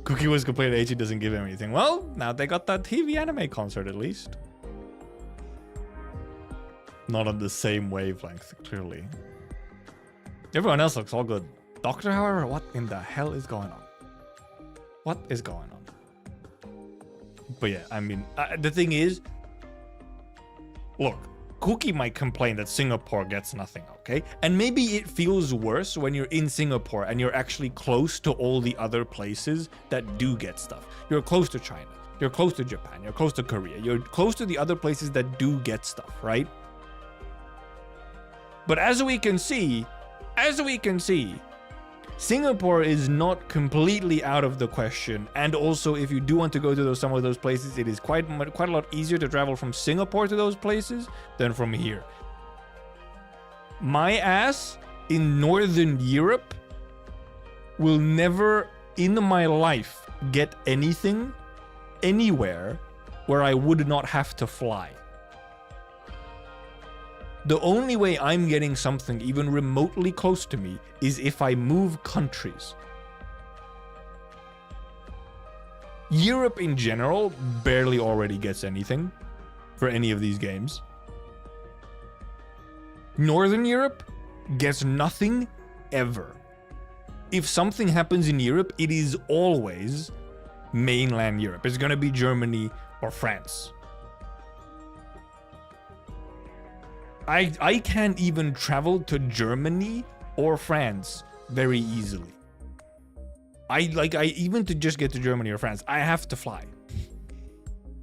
Cookie was complaining AG doesn't give him anything. Well, now they got that TV anime concert at least. Not on the same wavelength, clearly. Everyone else looks all good. Doctor, however, what in the hell is going on? What is going on? But yeah, I mean, the thing is, look, Cookie might complain that Singapore gets nothing, okay? And maybe it feels worse when you're in Singapore and you're actually close to all the other places that do get stuff. You're close to China, you're close to Japan, you're close to Korea, you're close to the other places that do get stuff, right? But as we can see, Singapore is not completely out of the question. And also, if you do want to go to some of those places, it is quite a lot easier to travel from Singapore to those places than from here. My ass in Northern Europe will never in my life get anything anywhere where I would not have to fly. The only way I'm getting something even remotely close to me is if I move countries. Europe in general barely already gets anything for any of these games. Northern Europe gets nothing ever. If something happens in Europe, it is always mainland Europe. It's gonna be Germany or France. I can't even travel to Germany or France very easily. Even to just get to Germany or France, I have to fly.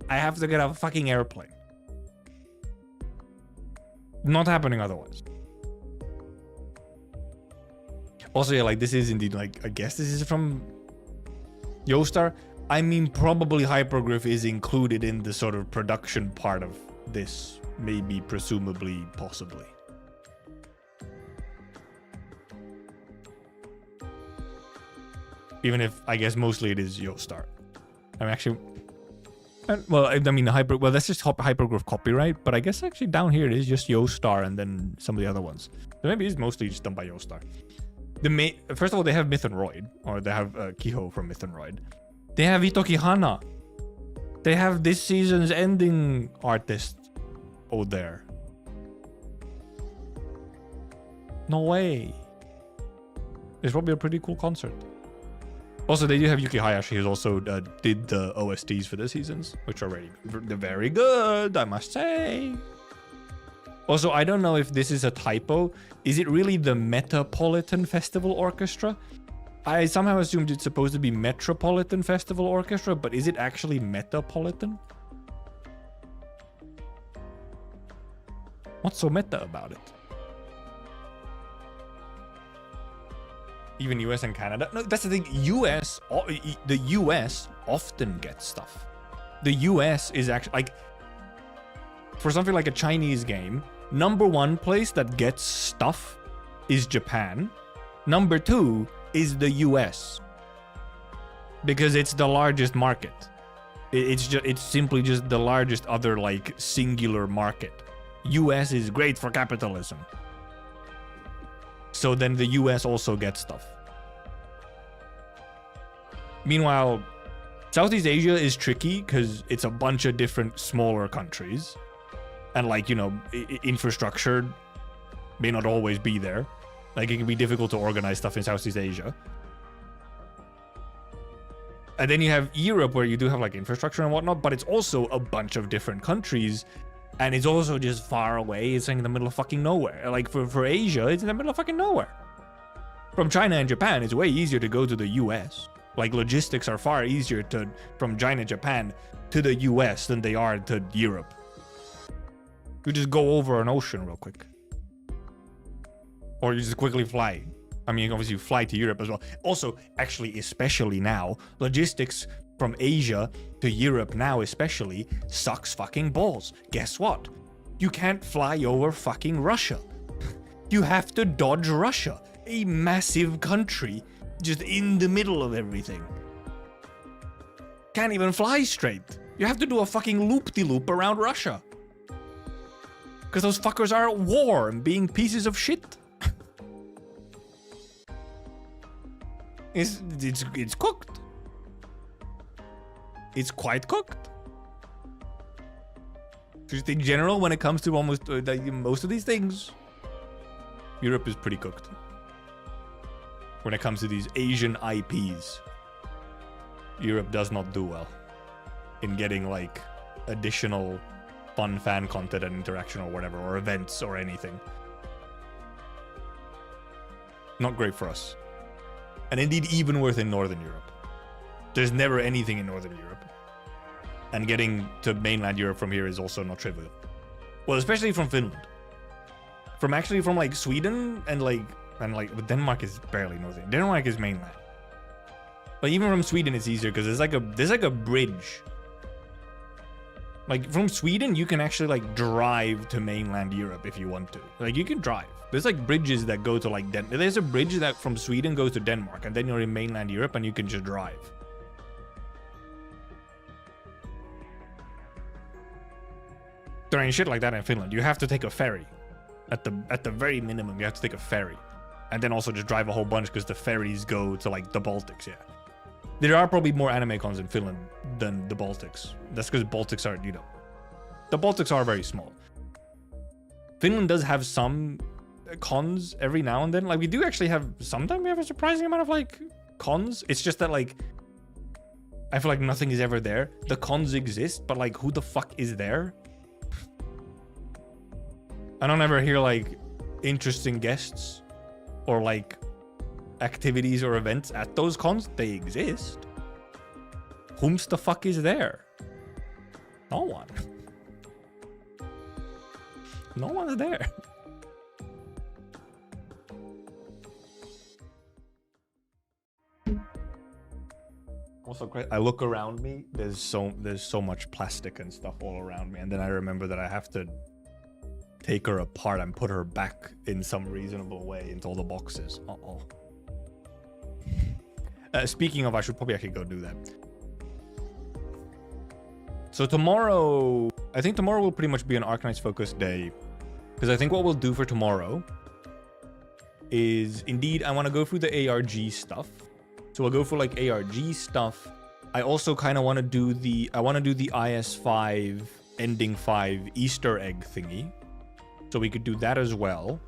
I have to get a fucking airplane. Not happening otherwise. Also, yeah, like this is indeed like, I guess this is from Yostar. I mean, probably Hyperglyph is included in the sort of production part of this. Maybe, presumably, possibly. Even if, I guess, mostly it is Yostar. I'm actually... Well, I mean, well, that's just Hyperglyph copyright, but I guess actually down here it is just Yostar and then some of the other ones. So maybe it's mostly just done by Yostar. First of all, they have Myth and Roid, or they have Kiho from Myth and Roid. They have Itoki Hana. They have this season's ending artist. Oh, there. No way. It's probably a pretty cool concert. Also, they do have Yuki Hayashi, who's also did the OSTs for the seasons, which are very good, I must say. Also, I don't know if this is a typo. Is it really the Metropolitan Festival Orchestra? I somehow assumed it's supposed to be Metropolitan Festival Orchestra, but is it actually Metropolitan? What's so meta about it? Even US and Canada? No, that's the thing. The US often gets stuff. The US is actually, like, for something like a Chinese game, #1 place that gets stuff is Japan. #2 is the US. Because it's the largest market. It's simply just the largest other, like, singular market. US is great for capitalism. So then the US also gets stuff. Meanwhile, Southeast Asia is tricky because it's a bunch of different smaller countries. And like, you know, infrastructure may not always be there. Like it can be difficult to organize stuff in Southeast Asia. And then you have Europe where you do have like infrastructure and whatnot, but it's also a bunch of different countries. And it's also just far away. It's in the middle of fucking nowhere. Like for Asia, it's in the middle of fucking nowhere. From China and Japan, it's way easier to go to the US. Like logistics are far easier from China, Japan to the US than they are to Europe. You just go over an ocean real quick. Or you just quickly fly. I mean, obviously you fly to Europe as well. Also, actually, especially now, logistics from Asia to Europe now especially sucks fucking balls. Guess what? You can't fly over fucking Russia. You have to dodge Russia, a massive country just in the middle of everything. Can't even fly straight. You have to do a fucking loop-de-loop around Russia. Because those fuckers are at war and being pieces of shit. It's cooked. It's quite cooked. Just in general, when it comes to almost most of these things, Europe is pretty cooked. When it comes to these Asian IPs, Europe does not do well in getting like additional fun fan content and interaction or whatever, or events or anything. Not great for us. And indeed even worse in Northern Europe. There's never anything in Northern Europe. And getting to mainland Europe from here is also not trivial. Well, especially from Finland. from like Sweden and but Denmark is barely nothing. Denmark is mainland. But even from Sweden it's easier because there's like a bridge. Like from Sweden you can actually like drive to mainland Europe if you want to. Like you can drive. There's like bridges that go to like there's a bridge that from Sweden goes to Denmark and then you're in mainland Europe and you can just drive. There ain't shit like that in Finland. You have to take a ferry. At the very minimum, you have to take a ferry. And then also just drive a whole bunch because the ferries go to like the Baltics, yeah. There are probably more anime cons in Finland than the Baltics. That's because Baltics are, the Baltics are very small. Finland does have some cons every now and then. Like we do actually have, sometimes we have a surprising amount of like cons. It's just that like, I feel like nothing is ever there. The cons exist, but like who the fuck is there? I don't ever hear like interesting guests or like activities or events at those cons. They exist. Whom's the fuck is there? No one. No one's there. Also, I look around me. There's so much plastic and stuff all around me, and then I remember that I have to take her apart and put her back in some reasonable way into all the boxes. Speaking of, I should probably actually go do that. So tomorrow, I think tomorrow will pretty much be an Arknights focused day. Because I think what we'll do for tomorrow is, indeed, I want to go through the ARG stuff. So we'll go for like ARG stuff. I also kind of want to do the, IS5 ending 5 Easter egg thingy. So we could do that as well.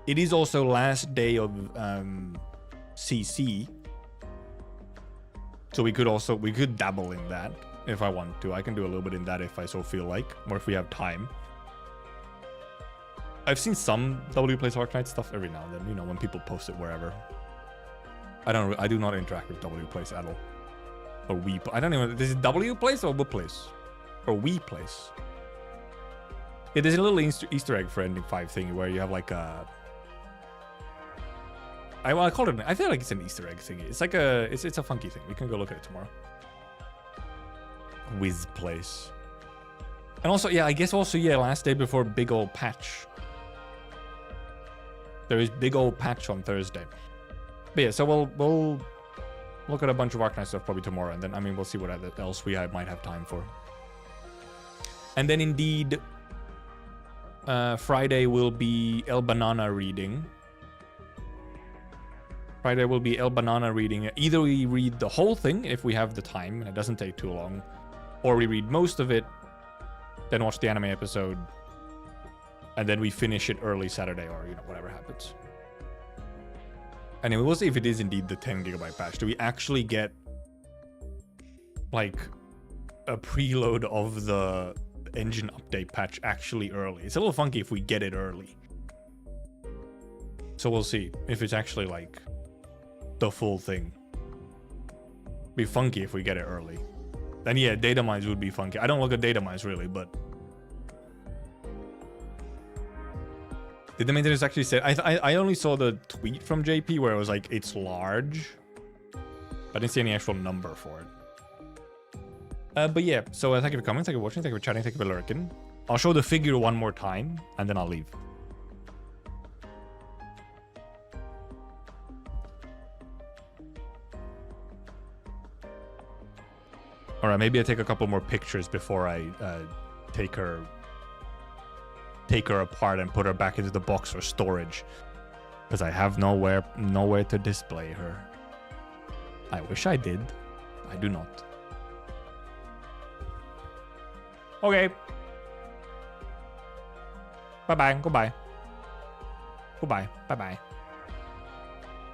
It is also last day of CC. So we could dabble in that if I want to. I can do a little bit in that if I so feel like, or if we have time. I've seen some W Plays Arknights stuff every now and then, when people post it wherever. I do not interact with W Plays at all. Or we, I don't even, is it W Plays or W Plays? Or we Plays? Yeah, there's a little Easter egg for ending 5 thing where you have like a... I call it, I feel like it's an Easter egg thingy. It's like it's a funky thing. We can go look at it tomorrow. Whiz place. And also, yeah, I guess also, yeah, last day before big old patch. There is big old patch on Thursday. But yeah, so we'll look at a bunch of Arknights stuff probably tomorrow, and then, I mean, we'll see what else we might have time for. And then indeed, Friday will be El Banana reading. Friday will be El Banana reading. Either we read the whole thing if we have the time, and it doesn't take too long, or we read most of it, then watch the anime episode, and then we finish it early Saturday, or, whatever happens. Anyway, we'll see if it is indeed the 10 gigabyte patch. Do we actually get, like, a preload of the engine update patch actually early? It's a little funky if we get it early. So we'll see if it's actually, like, the full thing. Be funky if we get it early. Then yeah, data mines would be funky. I don't look at data mines really, but... Did the maintenance actually say... I only saw the tweet from JP where it was like, it's large. I didn't see any actual number for it. But yeah, so thank you for coming, thank you for watching, thank you for chatting, thank you for lurking. I'll show the figure one more time, and then I'll leave. Alright, maybe I take a couple more pictures before I take her apart and put her back into the box for storage. Because I have nowhere to display her. I wish I did. I do not. Okay. Bye-bye. Goodbye. Goodbye. Bye-bye.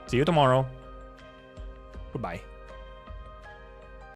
See you tomorrow. Goodbye.